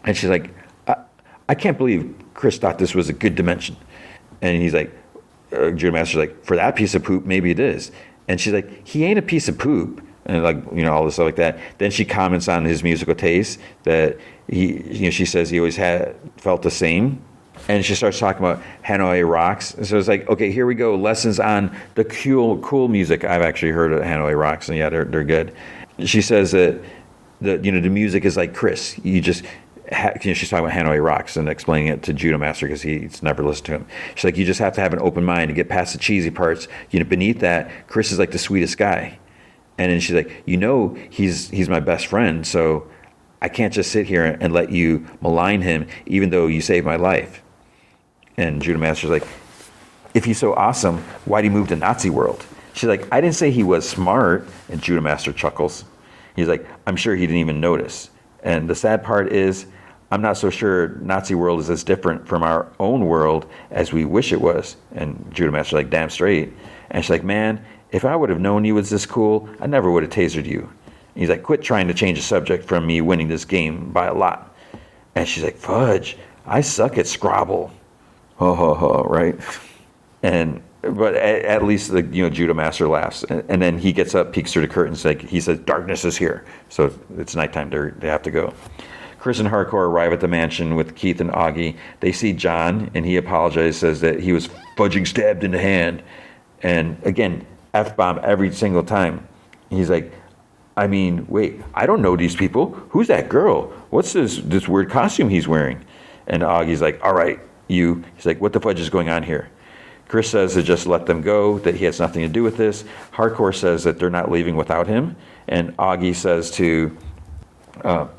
And she's like, I can't believe Chris thought this was a good dimension. And he's like, Judo Master's like, for that piece of poop, maybe it is. And she's like, he ain't a piece of poop. And like, all this stuff like that. Then she comments on his musical taste that she says he always felt the same. And she starts talking about Hanoi Rocks. And so it's like, okay, here we go. Lessons on the cool music. I've actually heard of Hanoi Rocks, and yeah, they're good. She says that the music is like, Chris, she's talking about Hanoi Rocks and explaining it to Judo Master because he's never listened to him. She's like, you just have to have an open mind to get past the cheesy parts. Beneath that, Chris is like the sweetest guy. And then she's like, he's my best friend, so I can't just sit here and let you malign him, even though you saved my life. And Judo Master's like, if he's so awesome, why'd he move to Nazi world? She's like, I didn't say he was smart. And Judo Master chuckles. He's like, I'm sure he didn't even notice. And the sad part is, I'm not so sure Nazi world is as different from our own world as we wish it was. And Judo Master's like, damn straight. And she's like, man, if I would have known you was this cool, I never would have tasered you. And he's like, quit trying to change the subject from me winning this game by a lot. And she's like, fudge, I suck at Scrabble. Ho, ho, ho, right? But at least the Judo Master laughs. And then he gets up, peeks through the curtains, like he says, darkness is here. So it's nighttime, they have to go. Chris and Hardcore arrive at the mansion with Keith and Augie. They see John, and he apologizes, says that he was fudging stabbed in the hand. And again, F-bomb every single time. He's like, I mean, wait, I don't know these people. Who's that girl? What's this weird costume he's wearing? And Augie's like, all right, you. He's like, what the fudge is going on here? Chris says to just let them go, that he has nothing to do with this. Hardcore says that they're not leaving without him. And Augie says to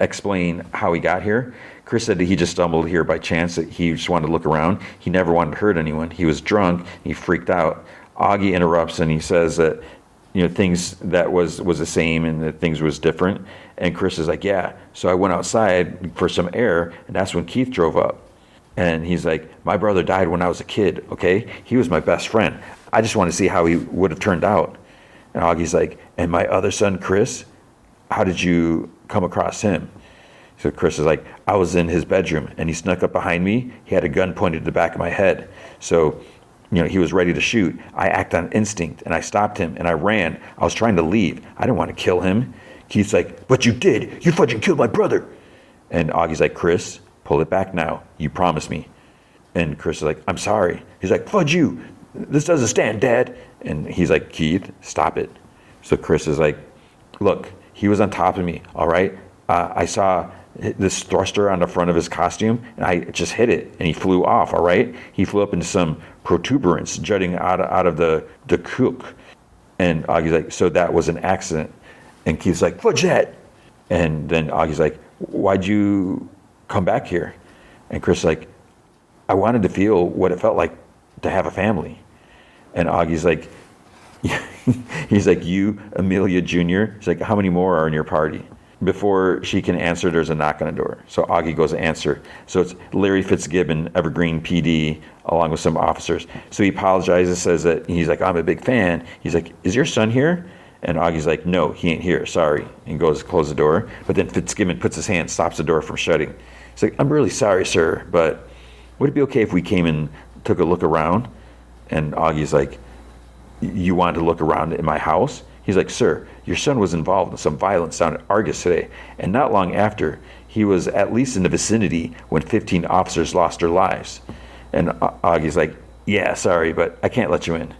explain how he got here. Chris said that he just stumbled here by chance, that he just wanted to look around. He never wanted to hurt anyone. He was drunk. He freaked out. Augie interrupts and he says that things that was the same and that things was different. And Chris is like, yeah. So I went outside for some air, and that's when Keith drove up. And he's like, my brother died when I was a kid, okay? He was my best friend. I just want to see how he would have turned out. And Augie's like, and my other son, Chris, how did you come across him? So Chris is like, I was in his bedroom, and he snuck up behind me. He had a gun pointed at the back of my head. So he was ready to shoot. I acted on instinct, and I stopped him, and I ran. I was trying to leave. I didn't want to kill him. Keith's like, but you did. You fudging killed my brother. And Augie's like, Chris, pull it back now. You promised me. And Chris is like, I'm sorry. He's like, fudge you. This doesn't stand, Dad. And he's like, Keith, stop it. So Chris is like, look, he was on top of me, all right? I saw this thruster on the front of his costume, and I just hit it, and he flew off, all right? He flew up into some protuberance jutting out of the cook. And Augie's like, so that was an accident. And Keith's like, fudge that. And then Augie's like, why'd you come back here? And Chris is like, I wanted to feel what it felt like to have a family. And Augie's like, he's like, you, Amelia Jr.? He's like, how many more are in your party? Before she can answer, there's a knock on the door. So Augie goes to answer. So it's Larry Fitzgibbon, Evergreen PD, along with some officers. So he apologizes, says that he's like, I'm a big fan. He's like, is your son here? And Augie's like, no, he ain't here, sorry. And goes to close the door. But then Fitzgibbon puts his hand, stops the door from shutting. He's like, I'm really sorry, sir, but would it be okay if we came and took a look around? And Augie's like, you wanted to look around in my house? He's like, sir, your son was involved in some violence down at Argus today, and not long after, he was at least in the vicinity when 15 officers lost their lives. And Augie's like, yeah, sorry, but I can't let you in.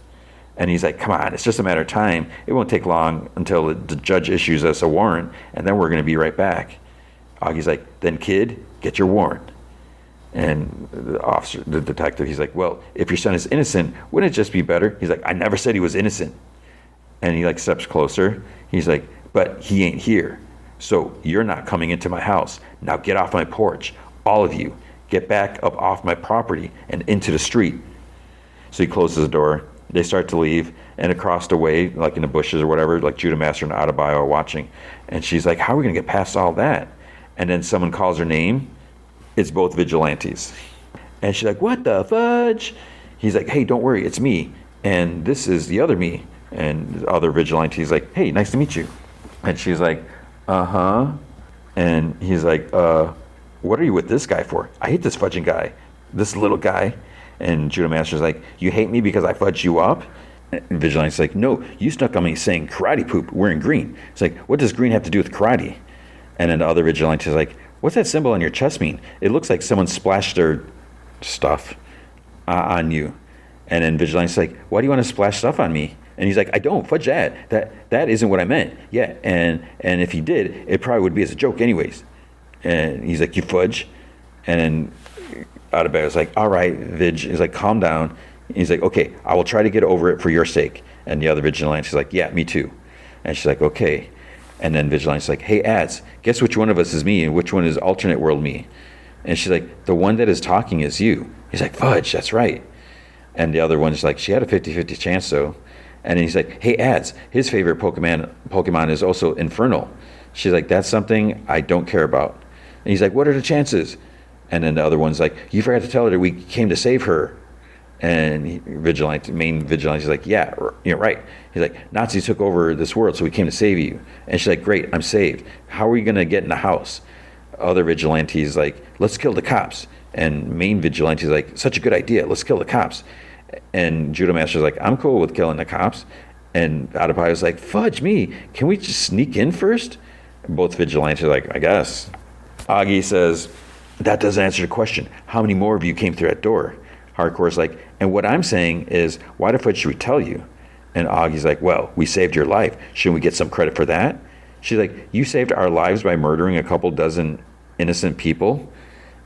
And he's like, come on, it's just a matter of time. It won't take long until the judge issues us a warrant, and then we're going to be right back. Augie's like, then kid, get your warrant. And the detective, he's like, well, if your son is innocent, wouldn't it just be better? He's like, I never said he was innocent. And he like steps closer. He's like, but he ain't here. So you're not coming into my house. Now get off my porch. All of you, get back up off my property and into the street. So he closes the door. They start to leave, and across the way, like in the bushes or whatever, like Judo Master and Adebayo are watching. And she's like, how are we going to get past all that? And then someone calls her name. It's both vigilantes. And she's like, what the fudge? He's like, hey, don't worry, it's me. And this is the other me. And the other vigilante's like, hey, nice to meet you. And she's like, uh-huh. And he's like, what are you with this guy for? I hate this fudging guy, this little guy. And Judo Master's like, you hate me because I fudged you up? And Vigilante's like, no, you stuck on me saying karate poop wearing green. It's like, what does green have to do with karate? And then the other Vigilante's like, what's that symbol on your chest mean? It looks like someone splashed their stuff on you. And then Vigilante's like, why do you want to splash stuff on me? And he's like, I don't, fudge that. That isn't what I meant. Yeah, and if he did, it probably would be as a joke anyways. And he's like, you fudge? And then Adebayo's like, all right, Vig. He's like, calm down. And he's like, okay, I will try to get over it for your sake. And the other vigilante's like, yeah, me too. And she's like, okay. And then Vigilante's like, hey, Ads, guess which one of us is me and which one is alternate world me? And she's like, the one that is talking is you. He's like, fudge, that's right. And the other one's like, she had a 50-50 chance though. And then he's like, hey, Ads, his favorite Pokemon is also Infernal. She's like, that's something I don't care about. And he's like, what are the chances? And then the other one's like, you forgot to tell her that we came to save her. And main vigilante is like, yeah, you're right. He's like, Nazis took over this world, so we came to save you. And she's like, great, I'm saved. How are we going to get in the house? Other vigilante's like, let's kill the cops. And main vigilante's like, such a good idea, let's kill the cops. And Judo Master's like, I'm cool with killing the cops. And Adebayo's like, fudge me, can we just sneak in first? And both vigilantes are like, I guess. Augie says, that doesn't answer the question. How many more of you came through that door? Hardcore's like, and what I'm saying is, why the fudge should we tell you? And Augie's like, well, we saved your life. Shouldn't we get some credit for that? She's like, you saved our lives by murdering a couple dozen innocent people?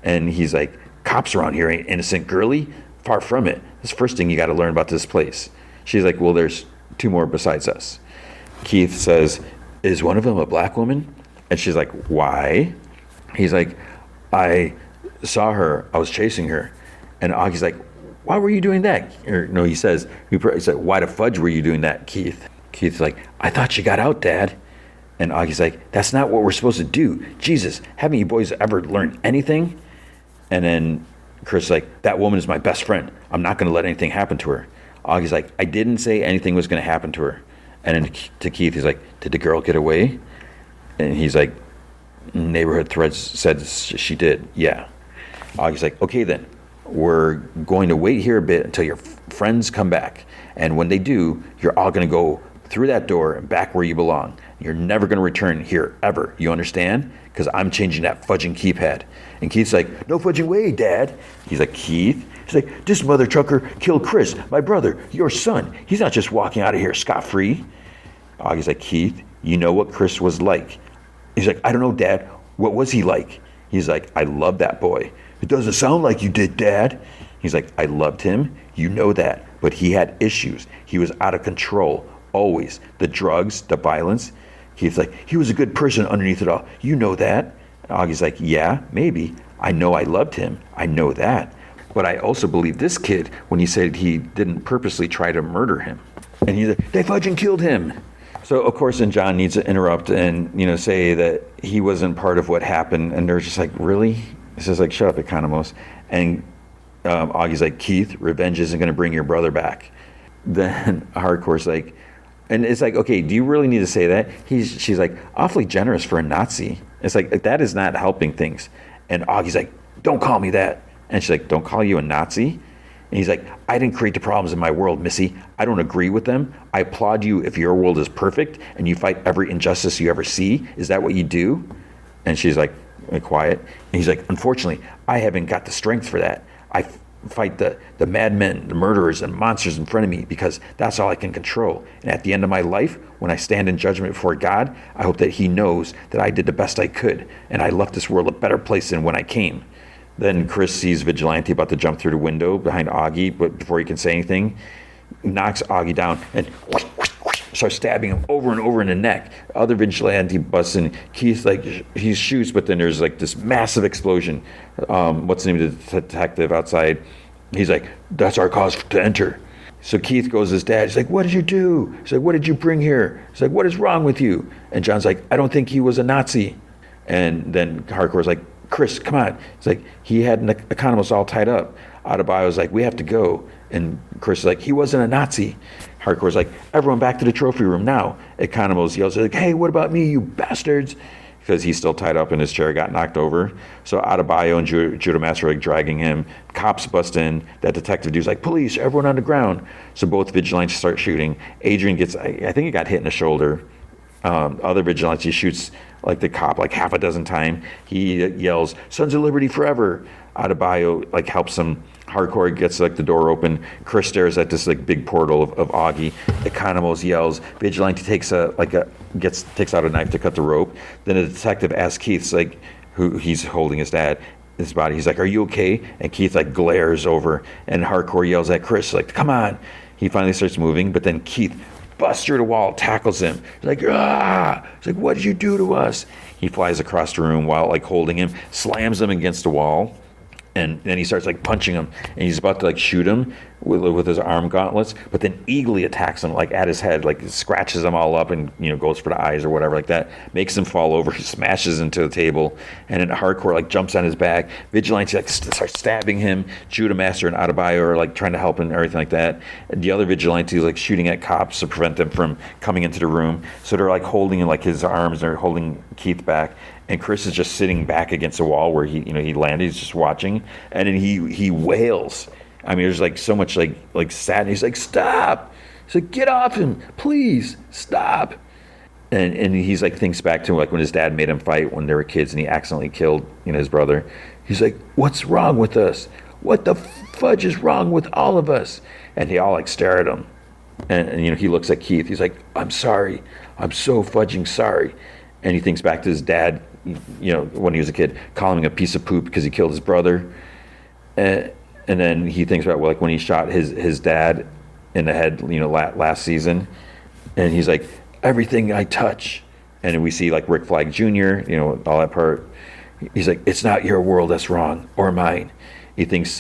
And he's like, cops around here ain't innocent, girly. Far from it. That's the first thing you got to learn about this place. She's like, well, there's two more besides us. Keith says, is one of them a black woman? And she's like, why? He's like, I saw her. I was chasing her. And Augie's like, why were you doing that? Or no, he says, why the fudge were you doing that, Keith? Keith's like, I thought she got out, Dad. And Augie's like, that's not what we're supposed to do. Jesus, haven't you boys ever learned anything? And then Chris is like, that woman is my best friend. I'm not going to let anything happen to her. Augie's like, I didn't say anything was going to happen to her. And then to Keith, he's like, did the girl get away? And he's like, neighborhood threads said she did. Yeah. Augie's like, okay then. We're going to wait here a bit until your friends come back. And when they do, you're all going to go through that door and back where you belong. You're never going to return here, ever. You understand? Because I'm changing that fudging keypad. And Keith's like, no fudging way, Dad. He's like, Keith? He's like, this mother trucker killed Chris, my brother, your son. He's not just walking out of here scot-free. Augie's like, Keith, you know what Chris was like. He's like, I don't know, Dad. What was he like? He's like, I love that boy. It doesn't sound like you did, Dad. He's like, I loved him. You know that. But he had issues. He was out of control. Always. The drugs, the violence. He's like, he was a good person underneath it all. You know that. And Augie's like, yeah, maybe. I know I loved him. I know that. But I also believe this kid when he said he didn't purposely try to murder him. And he's like, they fudging killed him. So, of course, then John needs to interrupt and, say that he wasn't part of what happened. And they're just like, really? He says, like, shut up, Economos. And Augie's like, Keith, revenge isn't going to bring your brother back. Then Hardcore's like, and it's like, okay, do you really need to say that? She's like, awfully generous for a Nazi. It's like, that is not helping things. And Augie's like, don't call me that. And she's like, don't call you a Nazi? And he's like, I didn't create the problems in my world, Missy. I don't agree with them. I applaud you if your world is perfect and you fight every injustice you ever see. Is that what you do? And she's like, quiet. And he's like, unfortunately, I haven't got the strength for that. I fight the madmen, the murderers, and monsters in front of me because that's all I can control. And at the end of my life, when I stand in judgment before God, I hope that he knows that I did the best I could and I left this world a better place than when I came. Then Chris sees Vigilante about to jump through the window behind Augie, but before he can say anything, knocks Augie down and starts stabbing him over and over in the neck. Other Vigilante busts in. Keith, like, he shoots, but then there's like this massive explosion. What's the name of the detective outside? He's like, that's our cause to enter. So Keith goes to his dad. He's like, what did you do? He's like, what did you bring here? He's like, what is wrong with you? And John's like, I don't think he was a Nazi. And then Hardcore's like, Chris, come on. It's like, he had an economist all tied up. Adebayo's like, we have to go. And Chris is like, he wasn't a Nazi. Hardcore's like, everyone back to the trophy room now. Economos yells, like, hey, what about me, you bastards? Because he's still tied up in his chair, got knocked over. So Adebayo and Judo Master are like dragging him. Cops bust in. That detective dude's like, police, everyone on the ground. So both vigilantes start shooting. Adrian gets, I think he got hit in the shoulder. Other vigilante shoots like the cop like half a dozen times. He yells, Sons of Liberty forever. Adebayo like helps him. Hardcore gets like the door open. Chris stares at this like big portal of Augie. Economos yells. Vigilante takes out a knife to cut the rope. Then a detective asks Keith's like, who he's holding his body. He's like, "Are you okay?" And Keith like glares over, and Hardcore yells at Chris like, "Come on!" He finally starts moving, but then Keith busts through the wall, tackles him. He's like, "Ah!" He's like, "What did you do to us?" He flies across the room while like holding him, slams him against the wall. And then he starts like punching him, and he's about to like shoot him with his arm gauntlets, but then Eagly attacks him like at his head, like scratches him all up, and goes for the eyes or whatever like that, makes him fall over. He smashes into the table, and then Hardcore like jumps on his back. Vigilante like starts stabbing him. Judah Master and Adebayo are like trying to help him and everything like that. And the other Vigilante is like shooting at cops to prevent them from coming into the room. So they're like holding like his arms, they're holding Keith back. And Chris is just sitting back against the wall where he landed. He's just watching, and then he wails. I mean, there's like so much like sadness. He's like, "Stop!" He's like, "Get off him, please, stop!" And he's like thinks back to like when his dad made him fight when they were kids, and he accidentally killed his brother. He's like, "What's wrong with us? What the fudge is wrong with all of us?" And they all like stare at him, and he looks at Keith. He's like, "I'm sorry. I'm so fudging sorry." And he thinks back to his dad, when he was a kid, calling him a piece of poop because he killed his brother. And then he thinks about like when he shot his dad in the head, last season. And he's like, "Everything I touch." And then we see like Rick Flag Jr., all that part. He's like, "It's not your world that's wrong, or mine." He thinks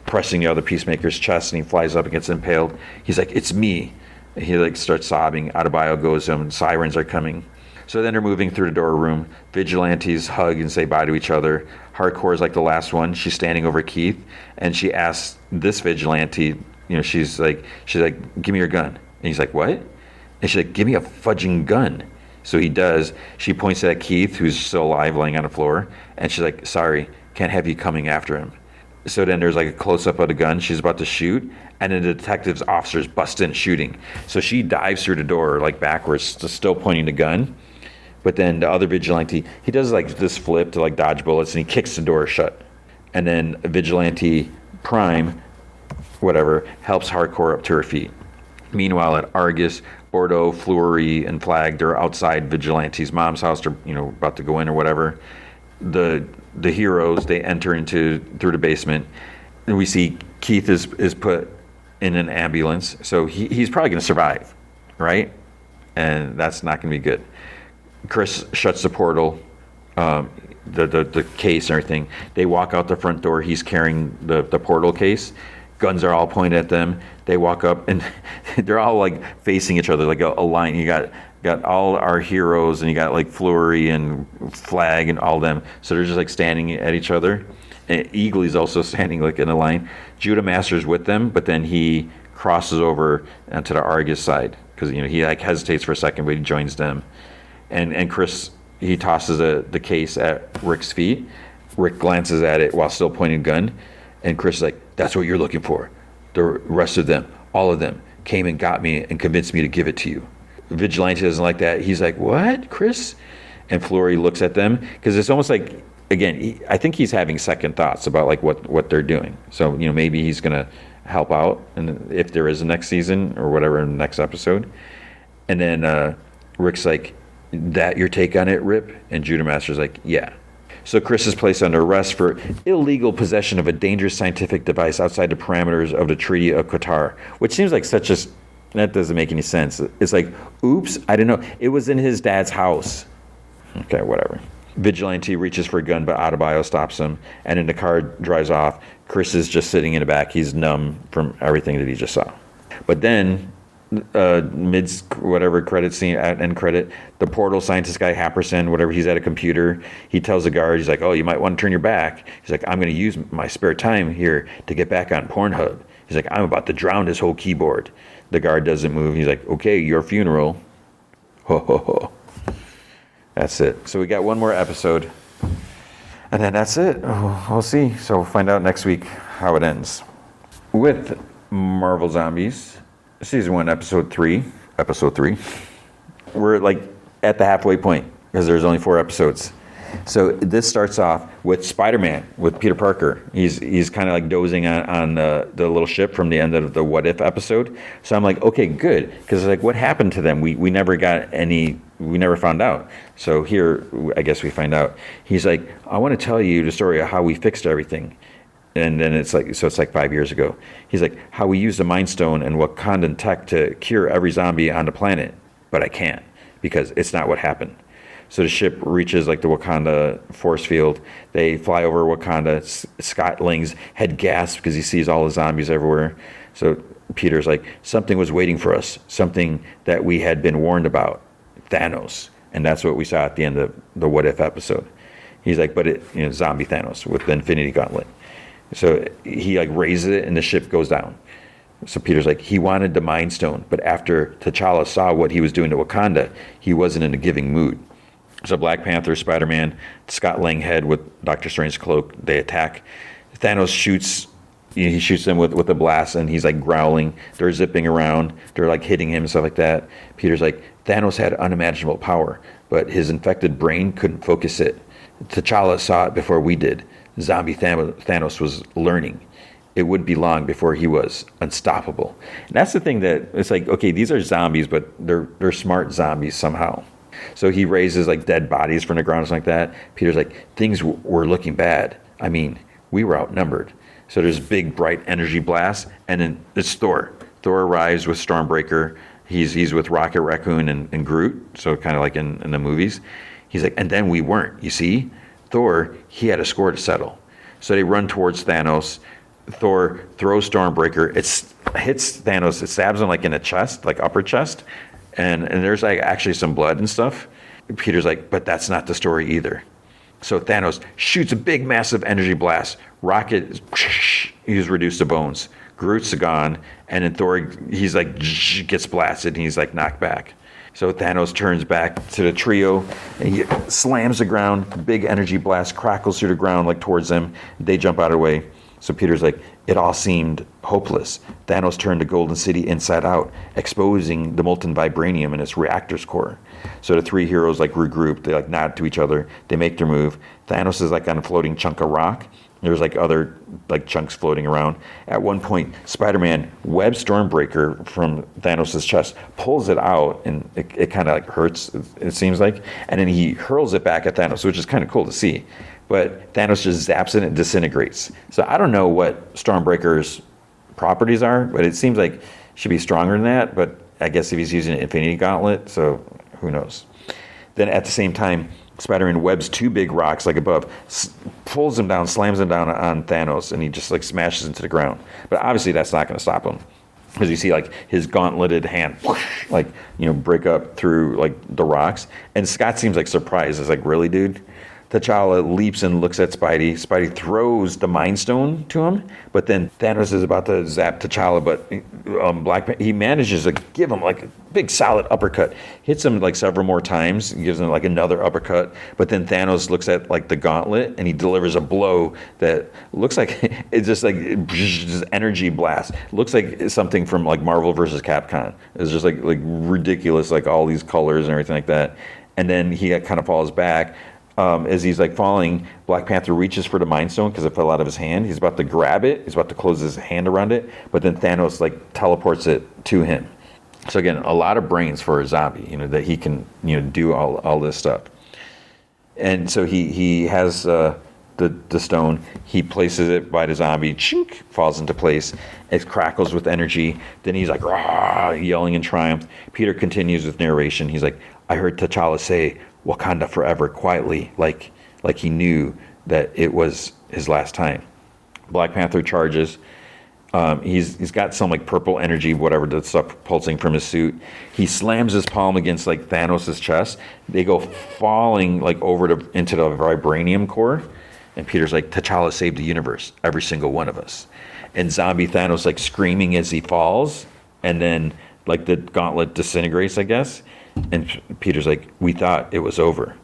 pressing the other Peacemaker's chest, and he flies up and gets impaled. He's like, "It's me." And he like starts sobbing. Adebayo goes to him, and sirens are coming. So then they're moving through the door room. Vigilantes hug and say bye to each other. Hardcore is like the last one. She's standing over Keith, and she asks this Vigilante, she's like, "Give me your gun." And he's like, "What?" And she's like, "Give me a fudging gun." So he does. She points at Keith, who's still alive, laying on the floor, and she's like, "Sorry, can't have you coming after him." So then there's like a close-up of the gun. She's about to shoot, and then the detective's officers bust in shooting. So she dives through the door like backwards, still pointing the gun. But then the other Vigilante, he does like this flip to like dodge bullets, and he kicks the door shut. And then Vigilante Prime, whatever, helps Hardcore up to her feet. Meanwhile, at Argus, Bordeaux, Fleury, and Flag, they're outside Vigilante's mom's house. They're about to go in or whatever. The heroes, they enter through the basement, and we see Keith is put in an ambulance. So he's probably going to survive, right? And that's not going to be good. Chris shuts the portal, the case and everything. They walk out the front door. He's carrying the portal case. Guns are all pointed at them. They walk up, and they're all like facing each other like a line. You got all our heroes, and you got like Fleury and Flag and all them. So they're just like standing at each other. And Eagly's also standing like in a line. Judah Master's with them, but then he crosses over onto the Argus side because he like hesitates for a second, but he joins them. And Chris, he tosses the case at Rick's feet. Rick glances at it while still pointing a gun. And Chris is like, "That's what you're looking for. The rest of them, all of them, came and got me and convinced me to give it to you." Vigilante doesn't like that. He's like, "What, Chris?" And Fleury looks at them because it's almost like, again, I think he's having second thoughts about like what they're doing. So, maybe he's going to help out and if there is a next season or whatever in the next episode. And then Rick's like, "That your take on it, Rip?" And Judah Master's like, "Yeah." So Chris is placed under arrest for illegal possession of a dangerous scientific device outside the parameters of the Treaty of Qatar, which seems like that doesn't make any sense. It's like, oops, I didn't know. It was in his dad's house. Okay, whatever. Vigilante reaches for a gun, but Adebayo stops him, and then the car drives off. Chris is just sitting in the back. He's numb from everything that he just saw. But then mid whatever credit scene, end credit, the portal scientist guy Happerson, whatever, he's at a computer. He tells the guard, he's like, "Oh, you might want to turn your back." He's like, "I'm going to use my spare time here to get back on Pornhub." He's like, "I'm about to drown this whole keyboard." The guard doesn't move. He's like, "Okay, your funeral." Ho ho ho. That's it. So we got one more episode, and then that's it. We'll see. So we'll find out next week how it ends with Marvel Zombies. Season 1, episode 3. We're like at the halfway point because there's only 4 episodes. So this starts off with Spider-Man, with Peter Parker. He's kind of like dozing on the little ship from the end of the What If episode. So I'm like, okay, good, because like, what happened to them? We never got any. We never found out. So here, I guess we find out. He's like, I want to tell you the story of how we fixed everything. And then it's like 5 years ago. He's like, how we used the Mind Stone and Wakandan tech to cure every zombie on the planet, but I can't because it's not what happened. So the ship reaches like the Wakanda force field. They fly over Wakanda. Scott Lang's head gasps because he sees all the zombies everywhere. So Peter's like, something was waiting for us, something that we had been warned about, Thanos. And that's what we saw at the end of the What If episode. He's like, but zombie Thanos with the Infinity Gauntlet. So he like raises it and the ship goes down. So Peter's like, he wanted the Mind Stone, but after T'Challa saw what he was doing to Wakanda, he wasn't in a giving mood. So Black Panther, Spider-Man, Scott Lang head with Doctor Strange's cloak, they attack. Thanos shoots, he shoots them with a blast, and he's like growling. They're zipping around. They're like hitting him and stuff like that. Peter's like, Thanos had unimaginable power, but his infected brain couldn't focus it. T'Challa saw it before we did. Zombie Thanos was learning. It wouldn't be long before he was unstoppable. And that's the thing that it's like, okay, these are zombies, but they're smart zombies somehow. So he raises like dead bodies from the ground, something like that. Peter's like, things were looking bad. I mean, we were outnumbered. So there's big, bright energy blast, and then it's Thor. Thor arrives with Stormbreaker. He's with Rocket Raccoon and Groot, so kind of like in the movies. He's like, and then we weren't. You see, Thor, he had a score to settle. So they run towards Thanos. Thor throws Stormbreaker. It hits Thanos. It stabs him like in the chest, like upper chest. And there's like actually some blood and stuff. Peter's like, but that's not the story either. So Thanos shoots a big, massive energy blast. Rocket, he's reduced to bones. Groot's gone. And then Thor, he's like, gets blasted and he's like knocked back. So Thanos turns back to the trio and he slams the ground. Big energy blast crackles through the ground like towards them. They jump out of the way. So Peter's like, it all seemed hopeless. Thanos turned the Golden City inside out, exposing the molten vibranium in its reactor's core. So the three heroes like regroup. They like nod to each other. They make their move. Thanos is like on a floating chunk of rock. There's like other like chunks floating around. At one point, Spider-Man webs Stormbreaker from Thanos' chest, pulls it out, and it kind of like hurts, it seems like. And then he hurls it back at Thanos, which is kind of cool to see. But Thanos just zaps it and it disintegrates. So I don't know what Stormbreaker's properties are, but it seems like it should be stronger than that. But I guess if he's using an Infinity Gauntlet, so who knows. Then at the same time, Spider-Man webs two big rocks like above, pulls them down, slams them down on Thanos, and he just like smashes into the ground. But obviously that's not going to stop him. Because you see like his gauntleted hand like, break up through like the rocks. And Scott seems like surprised. It's like, really, dude? T'Challa leaps and looks at Spidey. Spidey throws the Mind Stone to him, but then Thanos is about to zap T'Challa, but he manages to give him like a big solid uppercut. Hits him like several more times, gives him like another uppercut, but then Thanos looks at like the gauntlet and he delivers a blow that looks like it's just like just energy blast. Looks like something from like Marvel versus Capcom. It's just like ridiculous, like all these colors and everything like that. And then he kind of falls back. As he's like falling, Black Panther reaches for the Mind Stone because it fell out of his hand. He's about to grab it. He's about to close his hand around it, but then Thanos like teleports it to him. So again, a lot of brains for a zombie, that he can do all this stuff. And so he has the stone. He places it by the zombie. Chink, falls into place. It crackles with energy. Then he's like rah, yelling in triumph. Peter continues with narration. He's like, I heard T'Challa say, Wakanda forever, quietly, like he knew that it was his last time. Black Panther charges. He's got some like purple energy, whatever, that's stuff pulsing from his suit. He slams his palm against like Thanos' chest. They go falling like over into the vibranium core. And Peter's like, T'Challa saved the universe, every single one of us. And zombie Thanos like screaming as he falls. And then like the gauntlet disintegrates, I guess. And Peter's like, we thought it was over.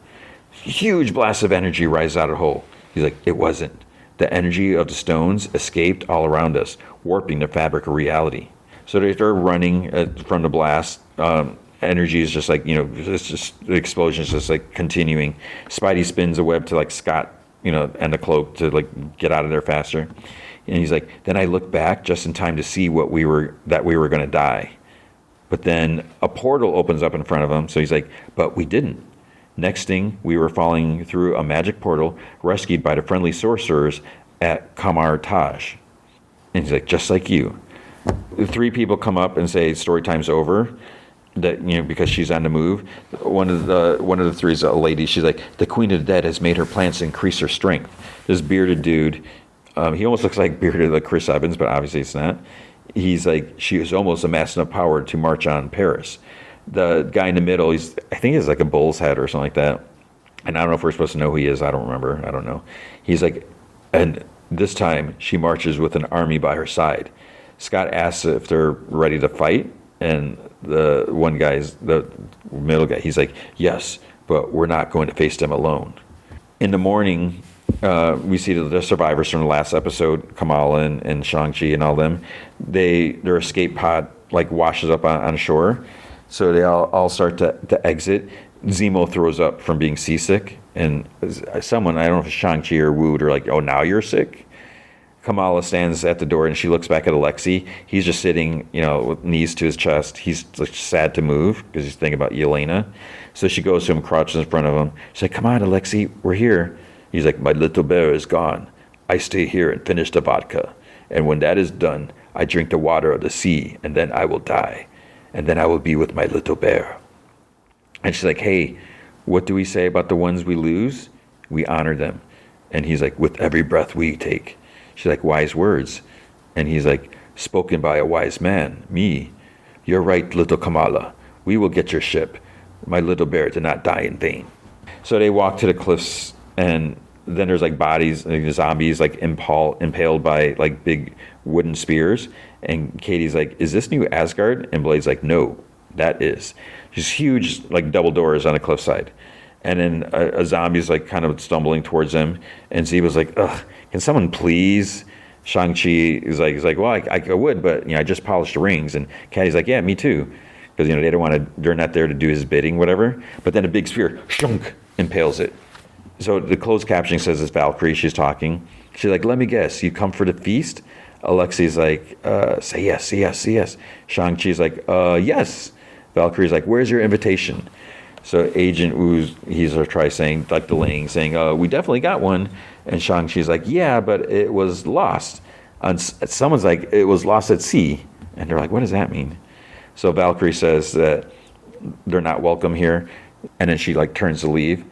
Huge blast of energy rises out of the hole. He's like, it wasn't. The energy of the stones escaped all around us, warping the fabric of reality. So they're running from the blast. And energy is just like, it's just the explosion is just like continuing. Spidey spins a web to like Scott, and the cloak to like get out of there faster. And he's like, then I look back just in time to see that we were going to die. But then a portal opens up in front of him. So he's like, but we didn't. Next thing, we were falling through a magic portal, rescued by the friendly sorcerers at Kamar Taj. And he's like, just like you. 3 people come up and say, story time's over. That, because she's on the move. One of the 3 is a lady. She's like, the Queen of the Dead has made her plans to increase her strength. This bearded dude, he almost looks like bearded like Chris Evans, but obviously it's not. He's like, she is almost amassed enough power to march on Paris. The guy in the middle, I think he has like a bull's head or something like that. And I don't know if we're supposed to know who he is. I don't remember. I don't know. He's like, and this time she marches with an army by her side. Scott asks if they're ready to fight. And the one guy's, the middle guy, he's like, yes, but we're not going to face them alone. In the morning, we see the survivors from the last episode, Kamala and Shang-Chi and all them. Their escape pod like washes up on shore. So they all start to exit. Zemo throws up from being seasick. And someone, I don't know if it's Shang-Chi or Woot, are like, oh, now you're sick? Kamala stands at the door and she looks back at Alexei. He's just sitting, with knees to his chest. He's like sad to move because he's thinking about Yelena. So she goes to him, crouches in front of him. She's like, come on, Alexei, we're here. He's like, my little bear is gone. I stay here and finish the vodka. And when that is done, I drink the water of the sea, and then I will die. And then I will be with my little bear. And she's like, hey, what do we say about the ones we lose? We honor them. And he's like, with every breath we take. She's like, wise words. And he's like, spoken by a wise man, me. You're right, little Kamala. We will get your ship. My little bear did not die in vain. So they walk to the cliffs, and then there's like bodies, like zombies, like impaled by like big wooden spears. And Katie's like, is this New Asgard? And Blade's like, no, that is. Just huge, like double doors on a cliffside. And then a zombie's like kind of stumbling towards them. And Zeba's like, ugh, can someone please? Shang-Chi is like, well, I would, but I just polished the rings. And Katie's like, yeah, me too. Because they don't want to, they're not there to do his bidding, whatever. But then a big spear, shunk, impales it. So the closed captioning says it's Valkyrie, she's talking. She's like, let me guess, you come for the feast? Alexei's like, say yes, say yes, say yes. Shang-Chi's like, yes. Valkyrie's like, where's your invitation? So Agent Wu's, he's saying, like delaying, saying, we definitely got one. And Shang-Chi's like, yeah, but it was lost. And someone's like, it was lost at sea. And they're like, what does that mean? So Valkyrie says that they're not welcome here. And then she like turns to leave.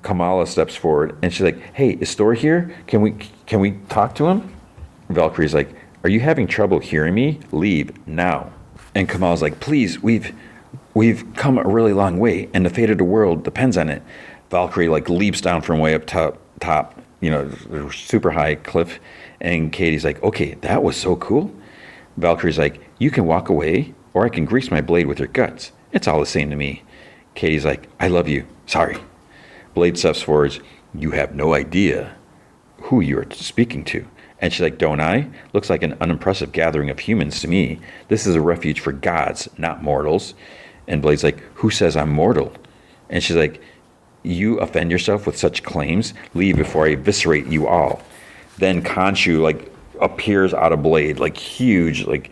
Kamala steps forward and she's like, hey, is Thor here? Can we talk to him? Valkyrie's like, are you having trouble hearing me? Leave now. And Kamala's like, please, we've come a really long way, and the fate of the world depends on it. Valkyrie like leaps down from way up top, super high cliff. And Katie's like, okay, that was so cool. Valkyrie's like, you can walk away, or I can grease my blade with your guts. It's all the same to me. Katie's like, I love you. Sorry. Blade steps forward. You have no idea who you're speaking to. And she's like, don't I? Looks like an unimpressive gathering of humans to me. This is a refuge for gods, not mortals. And Blade's like, who says I'm mortal? And she's like, you offend yourself with such claims? Leave before I eviscerate you all. Then Khonshu like appears out of Blade, like huge, like,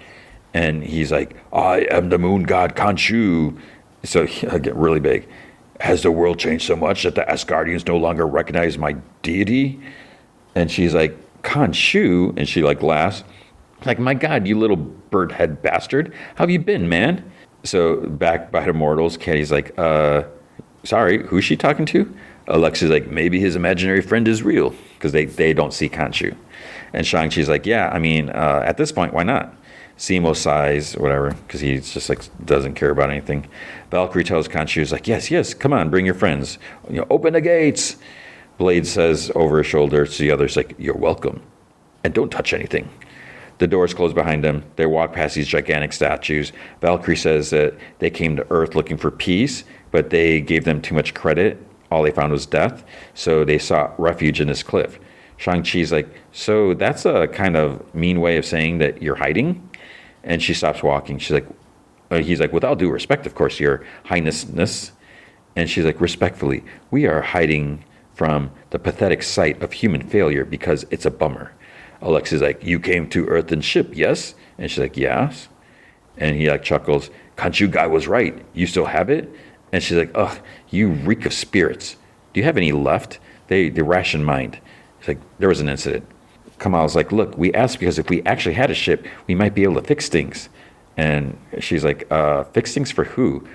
and he's like, I am the moon god Khonshu. So I get really big. Has the world changed so much that the Asgardians no longer recognize my deity? And she's like, Khonshu, and she like laughs. Like, my God, you little bird head bastard. How have you been, man? So back by the mortals, Katie's like, sorry, who's she talking to? Alexei's like, maybe his imaginary friend is real, because they don't see Khonshu. And Shang-Chi's like, yeah, I mean, at this point, why not? Zemo sighs, whatever, because he's just like doesn't care about anything. Valkyrie tells Khonshu's like, yes, come on, bring your friends. Open the gates. Blade says over his shoulder to the others, like, you're welcome. And don't touch anything. The doors close behind them. They walk past these gigantic statues. Valkyrie says that they came to Earth looking for peace, but they gave them too much credit. All they found was death. So they sought refuge in this cliff. Shang-Chi's like, so that's a kind of mean way of saying that you're hiding? And she stops walking. She's like, he's like, with all due respect, of course, your highnessness. And she's like, respectfully, we are hiding from the pathetic sight of human failure because it's a bummer. Alexi's like, you came to Earth in ship, yes? And she's like, yes. And he like chuckles, Khonshu guy was right. You still have it? And she's like, ugh, you reek of spirits. Do you have any left? They ration mined. He's like, there was an incident. Kamal's like, look, we asked because if we actually had a ship, we might be able to fix things. And she's like, fix things for who?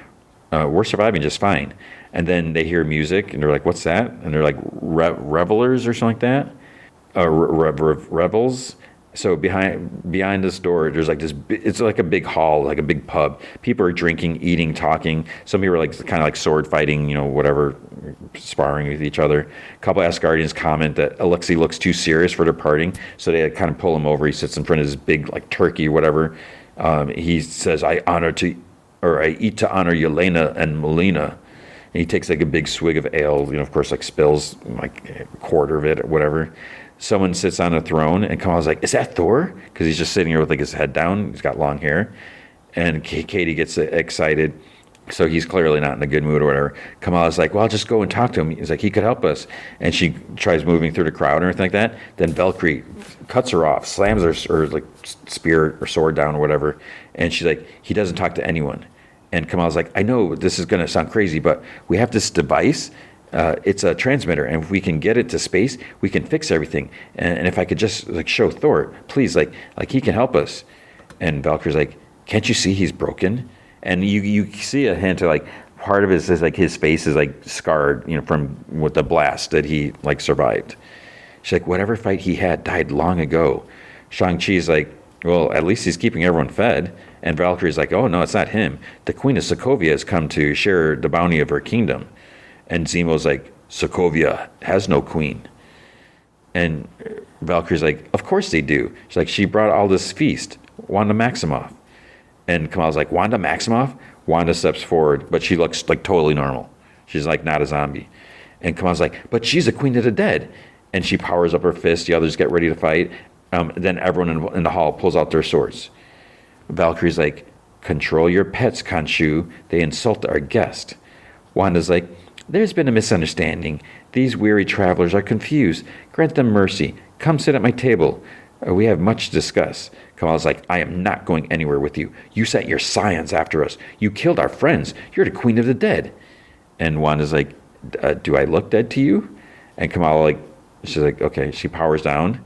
We're surviving just fine. And then they hear music, and they're like, what's that? And they're like, revelers or something like that? Rebels. So behind this door, there's like this, it's like a big hall, like a big pub. People are drinking, eating, talking. Some people are like kind of like sword fighting, whatever, sparring with each other. A couple of Asgardians comment that Alexei looks too serious for their parting, so they kind of pull him over. He sits in front of this big like turkey or whatever. He says, I eat to honor Yelena and Melina. And he takes like a big swig of ale, of course, like spills like a quarter of it or whatever. Someone sits on a throne, and Kamal's like, is that Thor? Because he's just sitting here with like his head down. He's got long hair. And Katie gets excited. So he's clearly not in a good mood or whatever. Kamala's like, well, I'll just go and talk to him. He's like, he could help us. And she tries moving through the crowd or anything like that. Then Valkyrie cuts her off, slams her like spear or sword down or whatever. And she's like, he doesn't talk to anyone. And Kamala's like, I know this is going to sound crazy, but we have this device. It's a transmitter, and if we can get it to space, we can fix everything. And if I could just like show Thor, please, like he can help us. And Valkyrie's like, can't you see he's broken? And you see a hint of like part of it is like his face is like scarred, from with the blast that he like survived. She's like, whatever fight he had died long ago. Shang-Chi's like, well, at least he's keeping everyone fed. And Valkyrie's like, oh no, it's not him. The Queen of Sokovia has come to share the bounty of her kingdom. And Zemo's like, Sokovia has no queen. And Valkyrie's like, of course they do. She's like, she brought all this feast, Wanda Maximoff. And Kamal's like, Wanda Maximoff? Wanda steps forward, but she looks like totally normal. She's like not a zombie. And Kamal's like, but she's a queen of the dead. And she powers up her fist. The others get ready to fight. Then everyone in the hall pulls out their swords. Valkyrie's like, control your pets, Khonshu. They insult our guest. Wanda's like, there's been a misunderstanding. These weary travelers are confused. Grant them mercy. Come sit at my table. We have much to discuss. Kamal's like, I am not going anywhere with you. You sent your scions after us. You killed our friends. You're the queen of the dead. And Wanda's like, do I look dead to you? And Kamala she's like, okay. She powers down.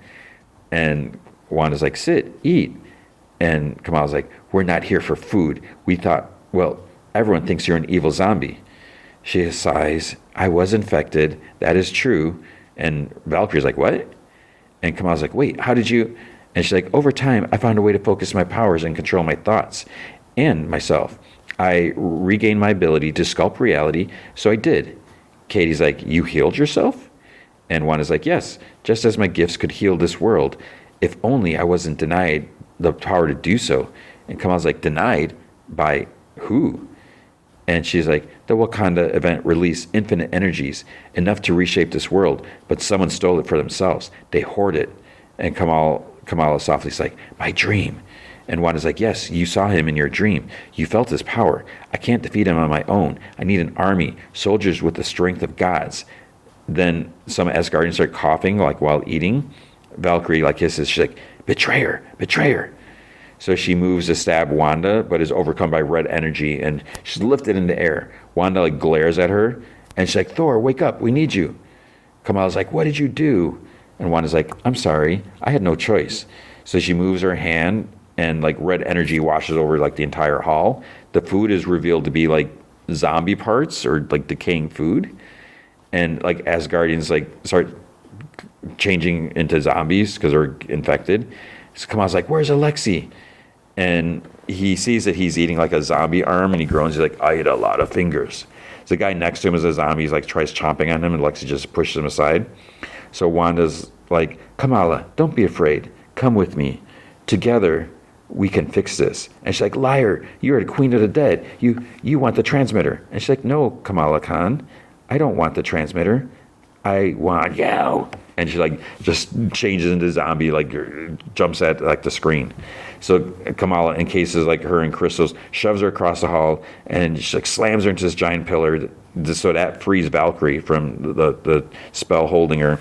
And Wanda's like, sit, eat. And Kamala's like, we're not here for food. We thought, well, everyone thinks you're an evil zombie. She sighs, I was infected. That is true. And Valkyrie's like, what? And Kamala's like, wait, how did you? And she's like, over time, I found a way to focus my powers and control my thoughts and myself. I regained my ability to sculpt reality, so I did. Katie's like, you healed yourself? And Wanda's like, yes, just as my gifts could heal this world, if only I wasn't denied the power to do so. And Kamala's like, denied? By who? And she's like, the Wakanda event released infinite energies, enough to reshape this world, but someone stole it for themselves. They hoard it. And Kamala softly is like, my dream. And Wanda's like, yes, you saw him in your dream. You felt his power. I can't defeat him on my own. I need an army, soldiers with the strength of gods. Then some Asgardians start coughing like while eating. Valkyrie hisses. She's like, betrayer, betrayer. So she moves to stab Wanda, but is overcome by red energy, and she's lifted in the air. Wanda glares at her, and she's like, Thor, wake up, we need you. Kamala's like, what did you do? And Wanda's like, I'm sorry, I had no choice. So she moves her hand, and red energy washes over the entire hall. The food is revealed to be zombie parts or decaying food. And Asgardians start changing into zombies because they're infected. So Kamala's like, where's Alexei? And he sees that he's eating a zombie arm, and he groans. He's like, I ate a lot of fingers. So the guy next to him is a zombie. He's tries chomping on him, and Alexei just pushes him aside. So Wanda's like, Kamala, don't be afraid. Come with me. Together, we can fix this. And she's like, liar, you're the queen of the dead. You want the transmitter. And she's like, no, Kamala Khan, I don't want the transmitter. I want you. And she like just changes into zombie, like jumps at like the screen. So Kamala encases like her in crystals, shoves her across the hall, and she like slams her into this giant pillar. So that frees Valkyrie from the spell holding her.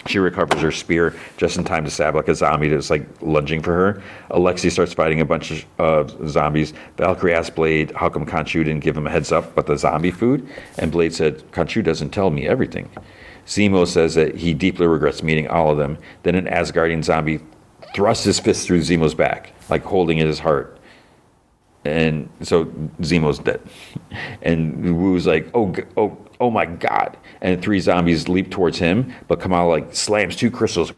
She recovers her spear just in time to stab like a zombie that's like lunging for her. Alexei starts fighting a bunch of zombies. Valkyrie asks Blade how come Khonshu didn't give him a heads up about the zombie food, and Blade said, Khonshu doesn't tell me everything. Zemo says that he deeply regrets meeting all of them. Then an Asgardian zombie thrusts his fist through Zemo's back, like holding in his heart. And so Zemo's dead. And Wu's like, oh my God. And 3 zombies leap towards him, but Kamala like slams 2 crystals,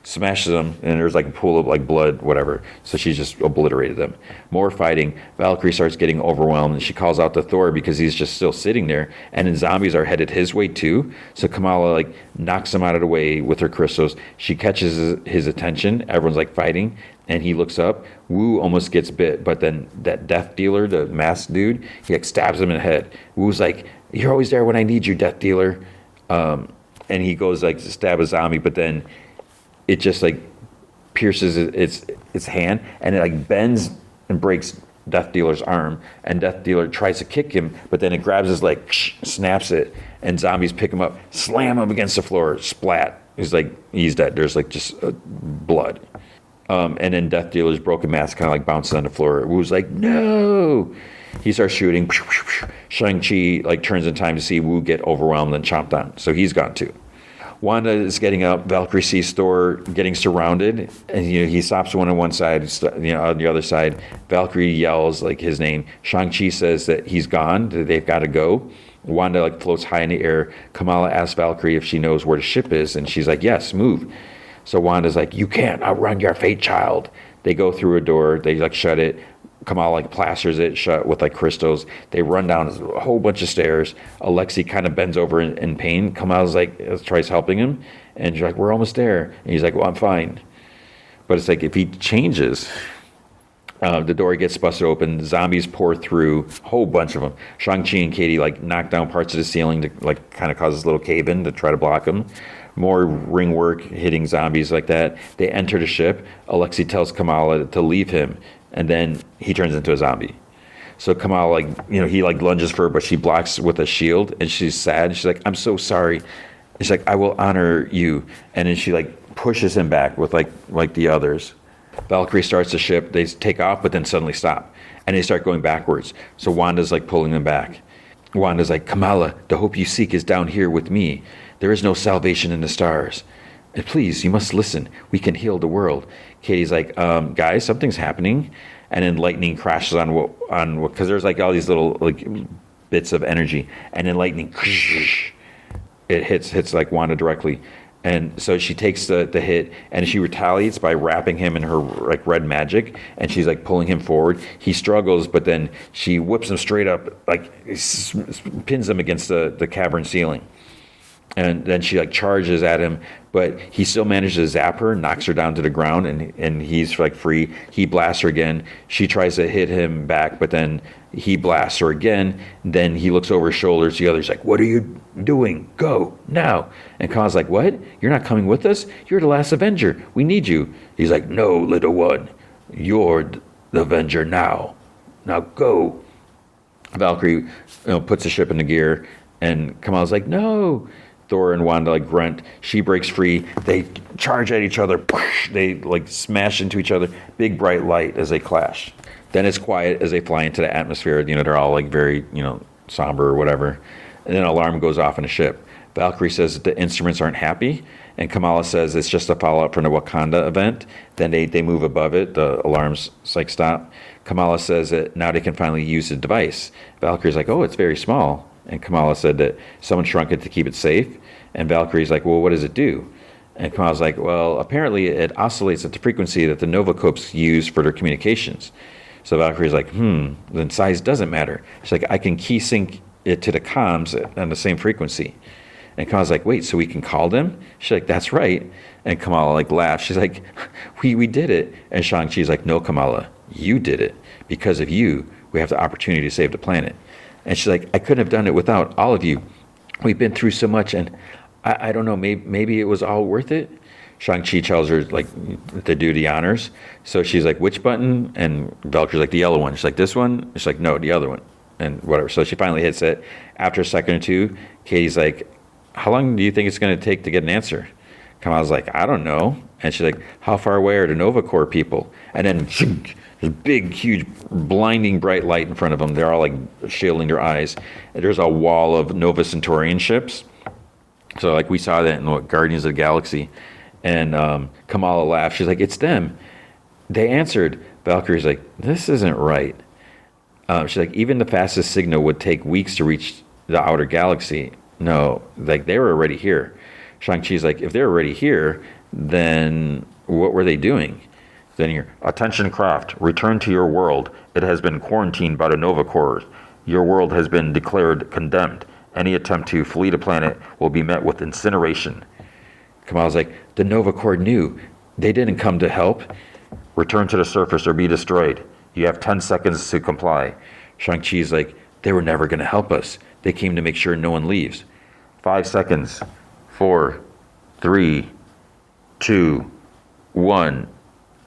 smashes them, and there's like a pool of like blood, whatever. So she just obliterated them. More fighting. Valkyrie starts getting overwhelmed, and she calls out to Thor because he's just still sitting there, and then zombies are headed his way too. So Kamala like knocks him out of the way with her crystals. She catches his attention. Everyone's like fighting, and he looks up. Wu almost gets bit, but then that death dealer, the masked dude, he like stabs him in the head. Wu's like, you're always there when I need you, death dealer. And he goes like to stab a zombie, but then it just like pierces its hand, and it like bends and breaks Death Dealer's arm, and Death Dealer tries to kick him, but then it grabs his leg, snaps it, and zombies pick him up, slam him against the floor, splat. He's dead. There's like just blood. And then Death Dealer's broken mask kind of like bounces on the floor. Wu's like, no! He starts shooting. Shang-Chi like turns in time to see Wu get overwhelmed and chomped on. So he's gone too. Wanda is getting up. Valkyrie sees Thor getting surrounded, and he stops one on one side, on the other side. Valkyrie yells like his name. Shang-Chi says that he's gone, that they've got to go. Wanda like floats high in the air. Kamala asks Valkyrie if she knows where the ship is, and she's like, yes, move. So Wanda's like, you can't outrun your fate, child. They go through a door. They like shut it. Kamala like plasters it shut with like crystals. They run down a whole bunch of stairs. Alexei kind of bends over in pain. Kamala's like tries helping him, and she's like, we're almost there. And he's like, well, I'm fine. But it's like if he changes, the door gets busted open. Zombies pour through, a whole bunch of them. Shang-Chi and Katie like knock down parts of the ceiling to like kind of cause this little cave in to try to block them. More ring work hitting zombies like that. They enter the ship. Alexei tells Kamala to leave him, and then he turns into a zombie. So Kamala, he lunges for her, but she blocks with a shield, and she's sad. She's like, I'm so sorry. And she's like, I will honor you. And then she like pushes him back with like the others. Valkyrie starts the ship. They take off, but then suddenly stop, and they start going backwards. So Wanda's like pulling them back. Wanda's like, Kamala, the hope you seek is down here with me. There is no salvation in the stars. And please, you must listen. We can heal the world. Katie's like, guys, something's happening. And then lightning crashes on what, because there's like all these little like bits of energy. And then lightning, it hits like Wanda directly. And so she takes the hit, and she retaliates by wrapping him in her like red magic, and she's like pulling him forward. He struggles, but then she whips him straight up, like pins him against the cavern ceiling. And then she like charges at him, but he still manages to zap her, knocks her down to the ground, and he's like free. He blasts her again. She tries to hit him back, but then he blasts her again. Then he looks over his shoulders. The other's like, what are you doing? Go now. And Khan's like, what? You're not coming with us? You're the last Avenger. We need you. He's like, no, little one. You're the Avenger now. Now go. Valkyrie puts the ship into gear, and Kamala's like, no. Thor and Wanda like grunt. She breaks free. They charge at each other. They like smash into each other. Big bright light as they clash. Then it's quiet as they fly into the atmosphere. They're all like very somber or whatever. And then an alarm goes off in the ship. Valkyrie says that the instruments aren't happy, and Kamala says it's just a follow-up from the Wakanda event. Then they move above it. The alarms like stop. Kamala says that now they can finally use the device. Valkyrie's like, oh, it's very small. And Kamala said that someone shrunk it to keep it safe. And Valkyrie's like, well, what does it do? And Kamala's like, well, apparently it oscillates at the frequency that the Novacopes use for their communications. So Valkyrie's like, then size doesn't matter. She's like, I can key sync it to the comms on the same frequency. And Kamala's like, wait, so we can call them? She's like, that's right. And Kamala like laughs. She's like, we did it. And Shang-Chi's like, no, Kamala, you did it. Because of you, we have the opportunity to save the planet. And she's like, I couldn't have done it without all of you. We've been through so much, and I don't know. Maybe it was all worth it. Shang-Chi tells her like to do the honors. So she's like, which button? And Valkyrie's like, the yellow one. She's like, this one? She's like, no, the other one. And whatever. So she finally hits it. After a second or two, Katie's like, how long do you think it's going to take to get an answer? Kamala's like, I don't know. And she's like, how far away are the Nova Corps people? And then there's big, huge, blinding bright light in front of them. They're all like shielding their eyes. And there's a wall of Nova Centaurian ships. So like we saw that in Guardians of the Galaxy. And Kamala laughed. She's like, it's them. They answered. Valkyrie's like, this isn't right. She's like, even the fastest signal would take weeks to reach the outer galaxy. No, like they were already here. Shang-Chi's like, if they're already here, then what were they doing? Then here, attention craft, return to your world. It has been quarantined by the Nova Corps. Your world has been declared condemned. Any attempt to flee the planet will be met with incineration. Kamala's like, the Nova Corps knew. They didn't come to help. Return to the surface or be destroyed. You have 10 seconds to comply. Shang-Chi's like, they were never going to help us. They came to make sure no one leaves. 5 seconds. 4, 3, 2, 1.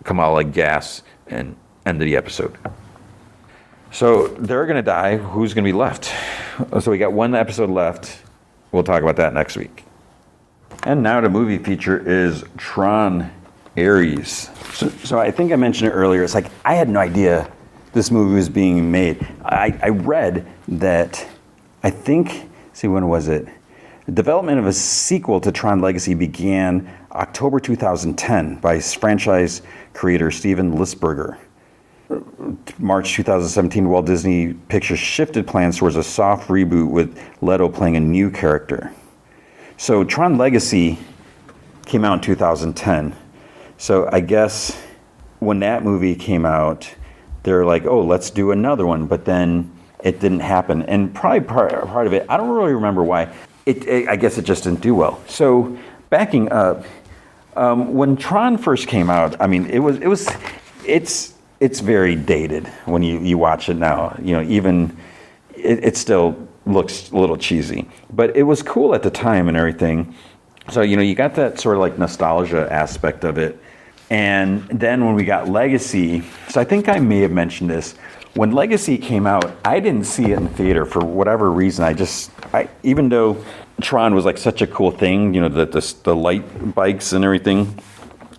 Kamala gasps and ended the episode. So they're going to die. Who's going to be left? So we got one episode left. We'll talk about that next week. And now the movie feature is TRON Ares. So I think I mentioned it earlier. It's like I had no idea this movie was being made. I read that, I think, when was it? The development of a sequel to Tron Legacy began October 2010 by franchise creator Steven Lisberger. March 2017, Walt Disney Pictures shifted plans towards a soft reboot with Leto playing a new character. So Tron Legacy came out in 2010. So I guess when that movie came out, they're like, oh, let's do another one. But then it didn't happen. And probably part of it, I don't really remember why. I guess it just didn't do well. So backing up, when Tron first came out, I mean, it's very dated when you watch it now. You know, even it still looks a little cheesy, but it was cool at the time and everything. So, you know, you got that sort of like nostalgia aspect of it. And then when we got Legacy, so I think I may have mentioned this, when Legacy came out, I didn't see it in theater for whatever reason. Even though Tron was like such a cool thing, you know, the light bikes and everything,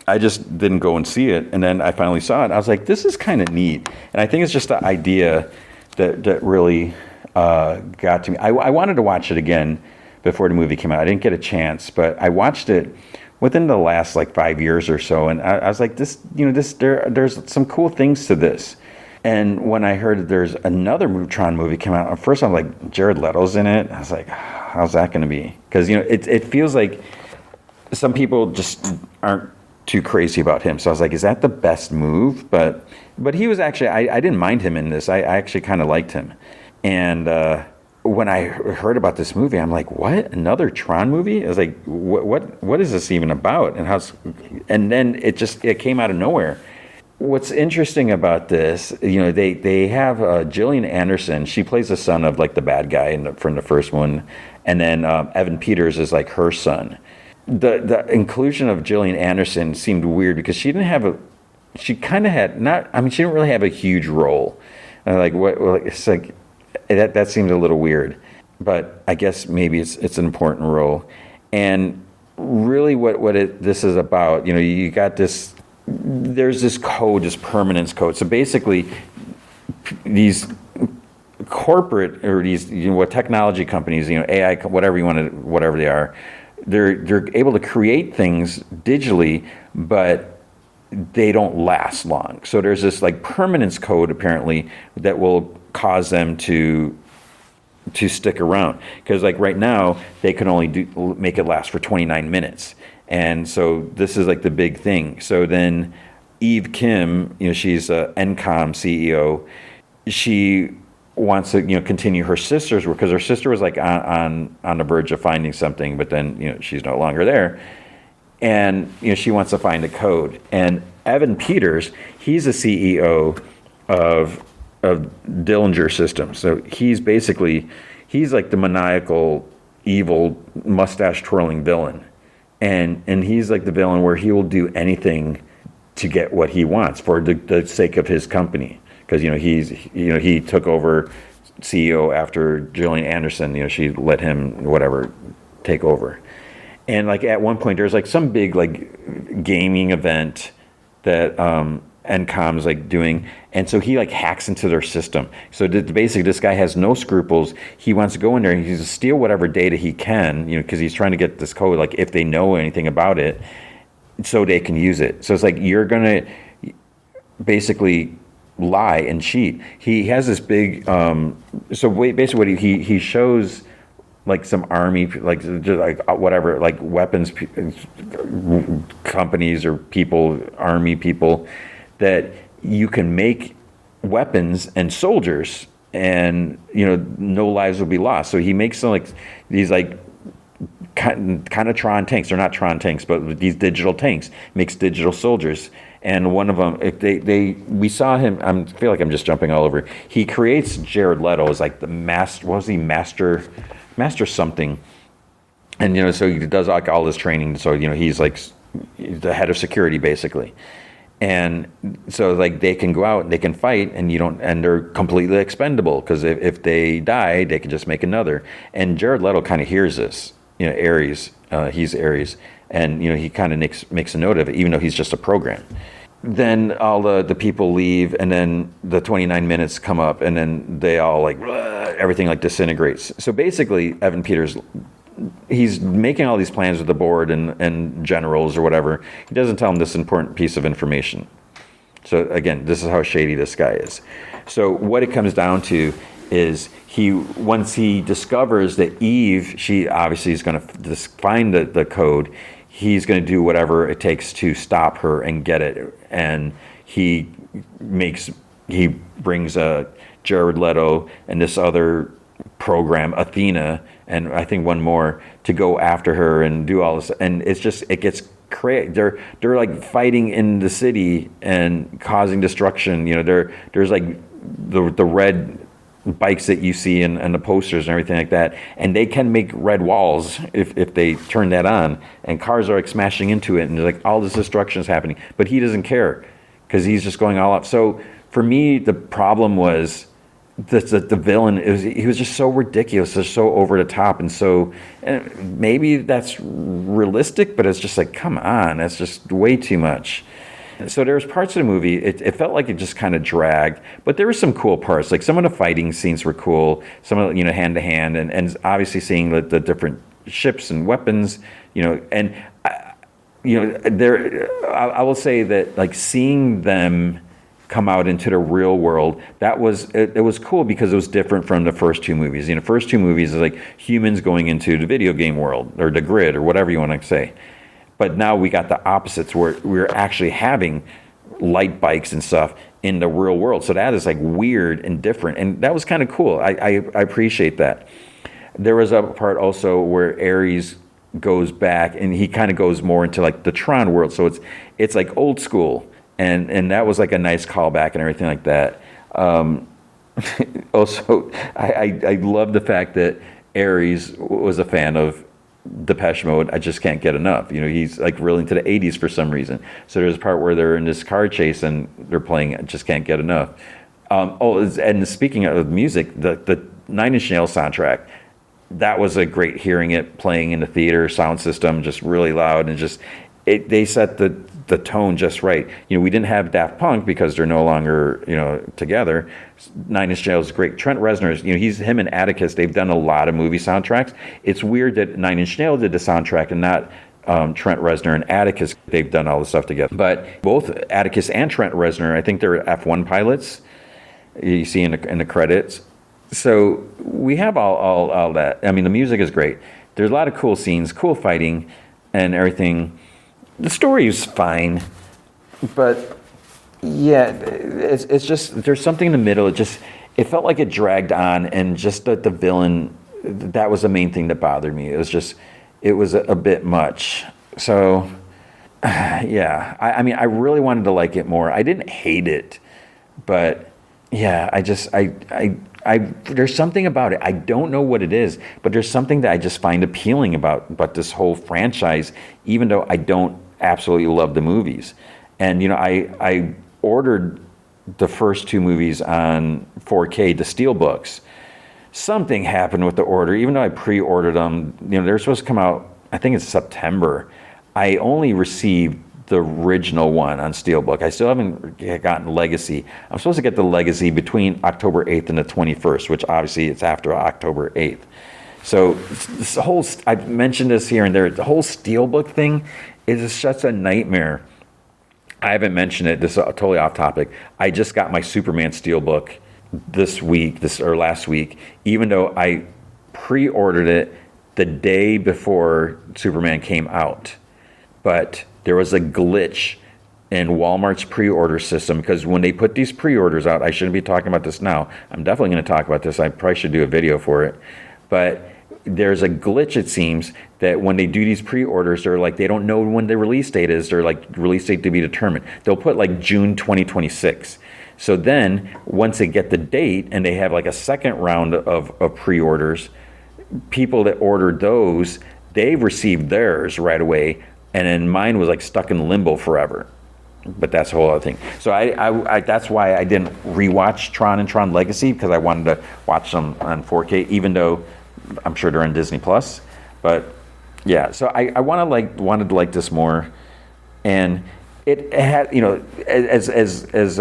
I just didn't go and see it. And then I finally saw it. I was like, this is kind of neat. And I think it's just the idea that really got to me. I wanted to watch it again before the movie came out. I didn't get a chance, but I watched it within the last like 5 years or so. And I was like, there's some cool things to this. And when I heard that there's another Tron movie come out, at first I'm like, Jared Leto's in it. I was like, how's that going to be? Because, you know, it feels like some people just aren't too crazy about him. So I was like, is that the best move? But he was actually, I didn't mind him in this. I actually kind of liked him. And when I heard about this movie, I'm like, what? Another Tron movie? I was like, what is this even about? And then it came out of nowhere. What's interesting about this, you know, they have Gillian Anderson. She plays the son of like the bad guy from the first one, and then Evan Peters is like her son. The inclusion of Gillian Anderson seemed weird because she didn't really have a huge role. It's like that seems a little weird, but I guess maybe it's an important role. And really, this is about, you know, you got this. There's this code, this permanence code. So basically, these corporate or these, you know, what technology companies, you know, AI, whatever they are, they're able to create things digitally, but they don't last long. So there's this like permanence code apparently that will cause them to stick around. Because like right now they can only make it last for 29 minutes. And so this is like the big thing. So then Eve Kim, you know, she's a NCOM CEO. She wants to, you know, continue her sister's work because her sister was like on the verge of finding something, but then, you know, she's no longer there. And, you know, she wants to find a code. And Evan Peters, he's a CEO of Dillinger Systems. So he's like the maniacal evil mustache twirling villain, and he's like the villain where he will do anything to get what he wants for the sake of his company, because he took over CEO after Gillian Anderson. She let him whatever take over. And like at one point, there's like some big like gaming event that NCOM's like doing, and so he like hacks into their system. So basically, this guy has no scruples. He wants to go in there and he's to steal whatever data he can, because he's trying to get this code. Like if they know anything about it, so they can use it. So it's like you're gonna basically lie and cheat. He has this big. Basically, what he shows. Like some army, like just like whatever, like weapons companies or people, army people, that you can make weapons and soldiers, and no lives will be lost. So he makes some like these like kind of Tron tanks. They're not Tron tanks, but these digital tanks. Makes digital soldiers. And one of them, we saw him. I feel like I'm just jumping all over. He creates Jared Leto as like the master. What was he, master something? And so he does like all this training. So he's like the head of security basically. And so like they can go out and they can fight, and they're completely expendable, because if they die, they can just make another. And Jared Leto kind of hears this. Ares. He's Ares, and he kind of makes a note of it, even though he's just a program. Then all the people leave, and then the 29 minutes come up, and then they all like everything like disintegrates. So basically, Evan Peters, he's making all these plans with the board and generals or whatever. He doesn't tell them this important piece of information. So again, this is how shady this guy is. So what it comes down to is once he discovers that Eve, she obviously is going to find the code. He's going to do whatever it takes to stop her and get it. And he brings Jared Leto and this other program, Athena, and I think one more, to go after her and do all this. And it gets crazy. They're like fighting in the city and causing destruction. There's like the red bikes that you see and the posters and everything like that, and they can make red walls if they turn that on, and cars are like smashing into it, and there's like all this destruction is happening, but he doesn't care because he's just going all out. So for me, the problem was that the villain, he was just so ridiculous, just so over the top, and maybe that's realistic, but it's just like, come on, that's just way too much. So there's parts of the movie, it felt like it just kind of dragged, but there were some cool parts. Like some of the fighting scenes were cool, some of hand to hand, and obviously seeing the different ships and weapons, and I will say that like seeing them come out into the real world, it was cool because it was different from the first two movies. The first two movies is like humans going into the video game world or the grid or whatever you want to say. But now we got the opposites, where we're actually having light bikes and stuff in the real world. So that is like weird and different. And that was kind of cool. I appreciate that. There was a part also where Ares goes back and he kind of goes more into like the Tron world. So it's like old school. And that was like a nice callback and everything like that. Also, I love the fact that Ares was a fan of Depeche Mode. I just can't get enough. He's like really into the 80s for some reason. So there's a part where they're in this car chase and they're playing I Just Can't Get Enough. And speaking of music, the Nine Inch Nails soundtrack, that was a great hearing it playing in the theater sound system, just really loud, and they set the tone just right. We didn't have Daft Punk because they're no longer, together. Nine Inch Nails is great. Trent Reznor, him and Atticus, they've done a lot of movie soundtracks. It's weird that Nine Inch Nails did the soundtrack and not Trent Reznor and Atticus. They've done all this stuff together. But both Atticus and Trent Reznor, I think they're F1 pilots. You see in the credits. So we have all that. I mean, the music is great. There's a lot of cool scenes, cool fighting, and everything. The story is fine, but yeah, it's just there's something in the middle. It felt like it dragged on, and just the villain, that was the main thing that bothered me. It was a bit much. So yeah, I mean, I really wanted to like it more. I didn't hate it, but Yeah, there's something about it. I don't know what it is, but there's something that I just find appealing about this whole franchise, even though I don't absolutely love the movies. And I ordered the first two movies on 4K, the Steelbooks. Something happened with the order, even though I pre-ordered them. They're supposed to come out, I think it's September. I only received the original one on Steelbook. I still haven't gotten Legacy. I'm supposed to get the Legacy between October 8th and the 21st, which obviously it's after October 8th. So this whole, I've mentioned this here and there, the whole Steelbook thing is such a nightmare. I haven't mentioned it, this is totally off topic. I just got my Superman Steelbook last week, even though I pre-ordered it the day before Superman came out. But there was a glitch in Walmart's pre-order system, because when they put these pre-orders out, I shouldn't be talking about this now. I'm definitely going to talk about this. I probably should do a video for it. But there's a glitch, it seems, that when they do these pre-orders, they're like, they don't know when the release date is. They're like, release date to be determined. They'll put like June 2026. So then once they get the date and they have like a second round of pre-orders, people that ordered those, they've received theirs right away. And then mine was like stuck in limbo forever. But that's a whole other thing. So I that's why I didn't rewatch Tron and Tron Legacy, because I wanted to watch them on 4K, even though I'm sure they're on Disney Plus. But yeah, so I wanted to like this more. And it had, as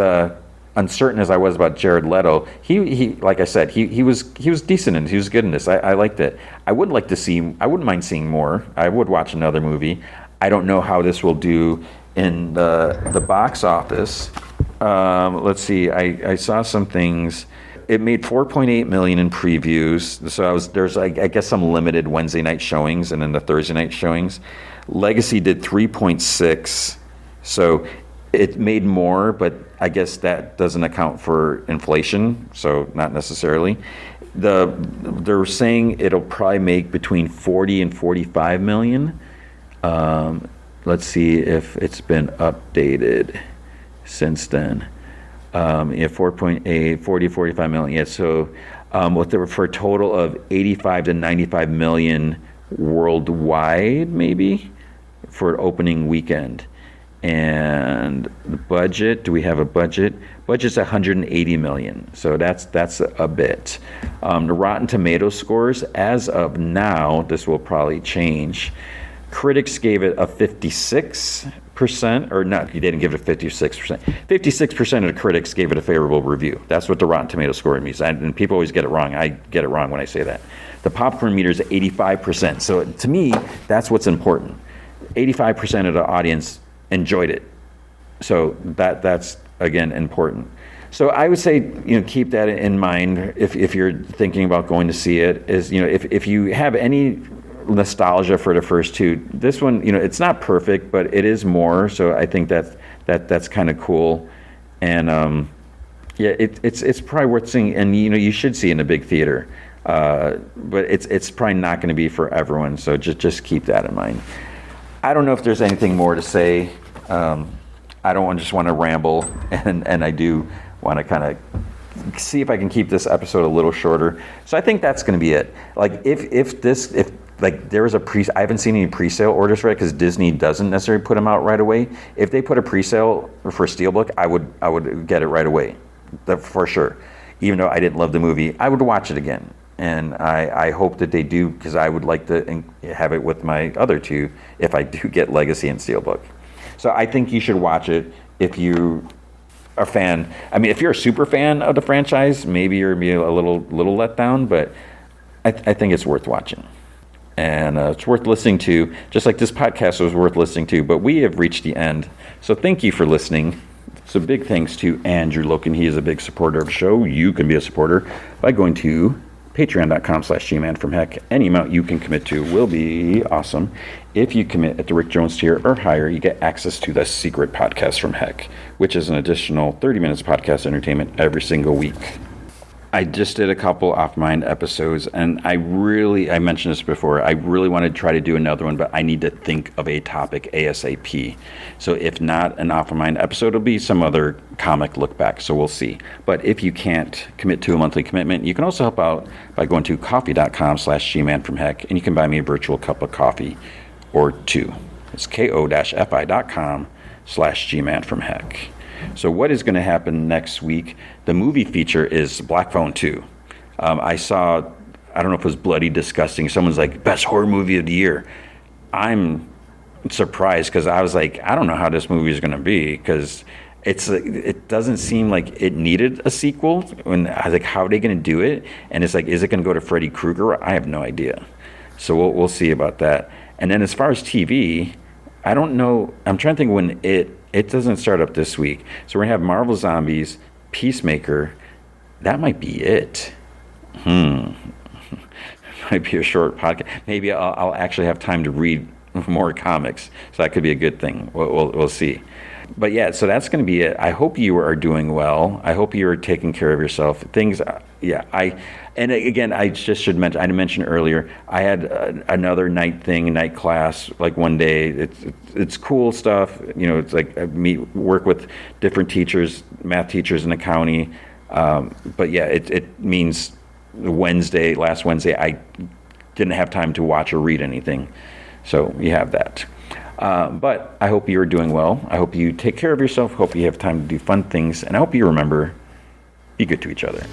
uncertain as I was about Jared Leto, he like I said, he was decent and he was good in this. I liked it. I wouldn't mind seeing more. I would watch another movie. I don't know how this will do in the box office. Let's see. I saw some things. It made 4.8 million in previews. So there's I guess some limited Wednesday night showings and then the Thursday night showings. Legacy did 3.6. So it made more, but I guess that doesn't account for inflation. So not necessarily. They're saying it'll probably make between 40 and 45 million. Let's see if it's been updated since then. 4.8, 40, 45 million. Yeah, so for a total of 85 to 95 million worldwide, maybe, for opening weekend. And the budget, do we have a budget? Budget's 180 million, so that's a bit. The Rotten Tomatoes scores, as of now, this will probably change. Critics gave it a 56%, or not, you didn't give it a 56%. 56% of the critics gave it a favorable review. That's what the Rotten Tomatoes score means. And people always get it wrong. I get it wrong when I say that. The popcorn meter is 85%. So to me, that's what's important. 85% of the audience enjoyed it. So that's, again, important. So I would say, keep that in mind if you're thinking about going to see it, is, if you have any nostalgia for the first two, this one, it's not perfect, but it is more. So I think that's kind of cool. And yeah, it's probably worth seeing, and you should see in a big theater. But it's probably not going to be for everyone. So just keep that in mind. I don't know if there's anything more to say. I don't just want to ramble, and I do want to kind of see if I can keep this episode a little shorter. So I think that's going to be it. Like if there was I haven't seen any pre-sale orders for it, because Disney doesn't necessarily put them out right away. If they put a pre-sale for Steelbook, I would get it right away, for sure. Even though I didn't love the movie, I would watch it again. And I hope that they do, because I would like to have it with my other two if I do get Legacy and Steelbook. So I think you should watch it if you are a fan. I mean, if you're a super fan of the franchise, maybe you're a little let down, but I think it's worth watching. And it's worth listening to, just like this podcast was worth listening to. But we have reached the end. So thank you for listening. So big thanks to Andrew Loken. He is a big supporter of the show. You can be a supporter by going to patreon.com/gmanfromheck. Any amount you can commit to will be awesome. If you commit at the Rick Jones tier or higher, you get access to the Secret Podcast from Heck, which is an additional 30 minutes of podcast entertainment every single week. I just did a couple Off Mind episodes, and I mentioned this before, I really want to try to do another one, but I need to think of a topic ASAP. So if not an Off Mind episode, it'll be some other comic look back, so we'll see. But if you can't commit to a monthly commitment, you can also help out by going to coffee.com/gmanfromheck, and you can buy me a virtual cup of coffee or two. It's ko-fi.com/gmanfromheck. So what is going to happen next week? The movie feature is Black Phone 2. I saw, I don't know if it was Bloody Disgusting. Someone's like, best horror movie of the year. I'm surprised because I was like, I don't know how this movie is going to be because it doesn't seem like it needed a sequel. When I was like, how are they going to do it? And it's like, is it going to go to Freddy Krueger? I have no idea. So we'll see about that. And then as far as TV, I don't know. I'm trying to think when it doesn't start up this week. So we're going to have Marvel Zombies, Peacemaker. That might be it. Might be a short podcast. Maybe I'll actually have time to read more comics. So that could be a good thing. We'll see. But yeah, so that's going to be it. I hope you are doing well. I hope you are taking care of yourself. And again, I just should mention, I mentioned earlier, I had another night class, like one day. It's cool stuff. It's like I work with different teachers, math teachers in the county. But yeah, it means last Wednesday, I didn't have time to watch or read anything. So you have that. But I hope you're doing well. I hope you take care of yourself. Hope you have time to do fun things. And I hope you remember, be good to each other.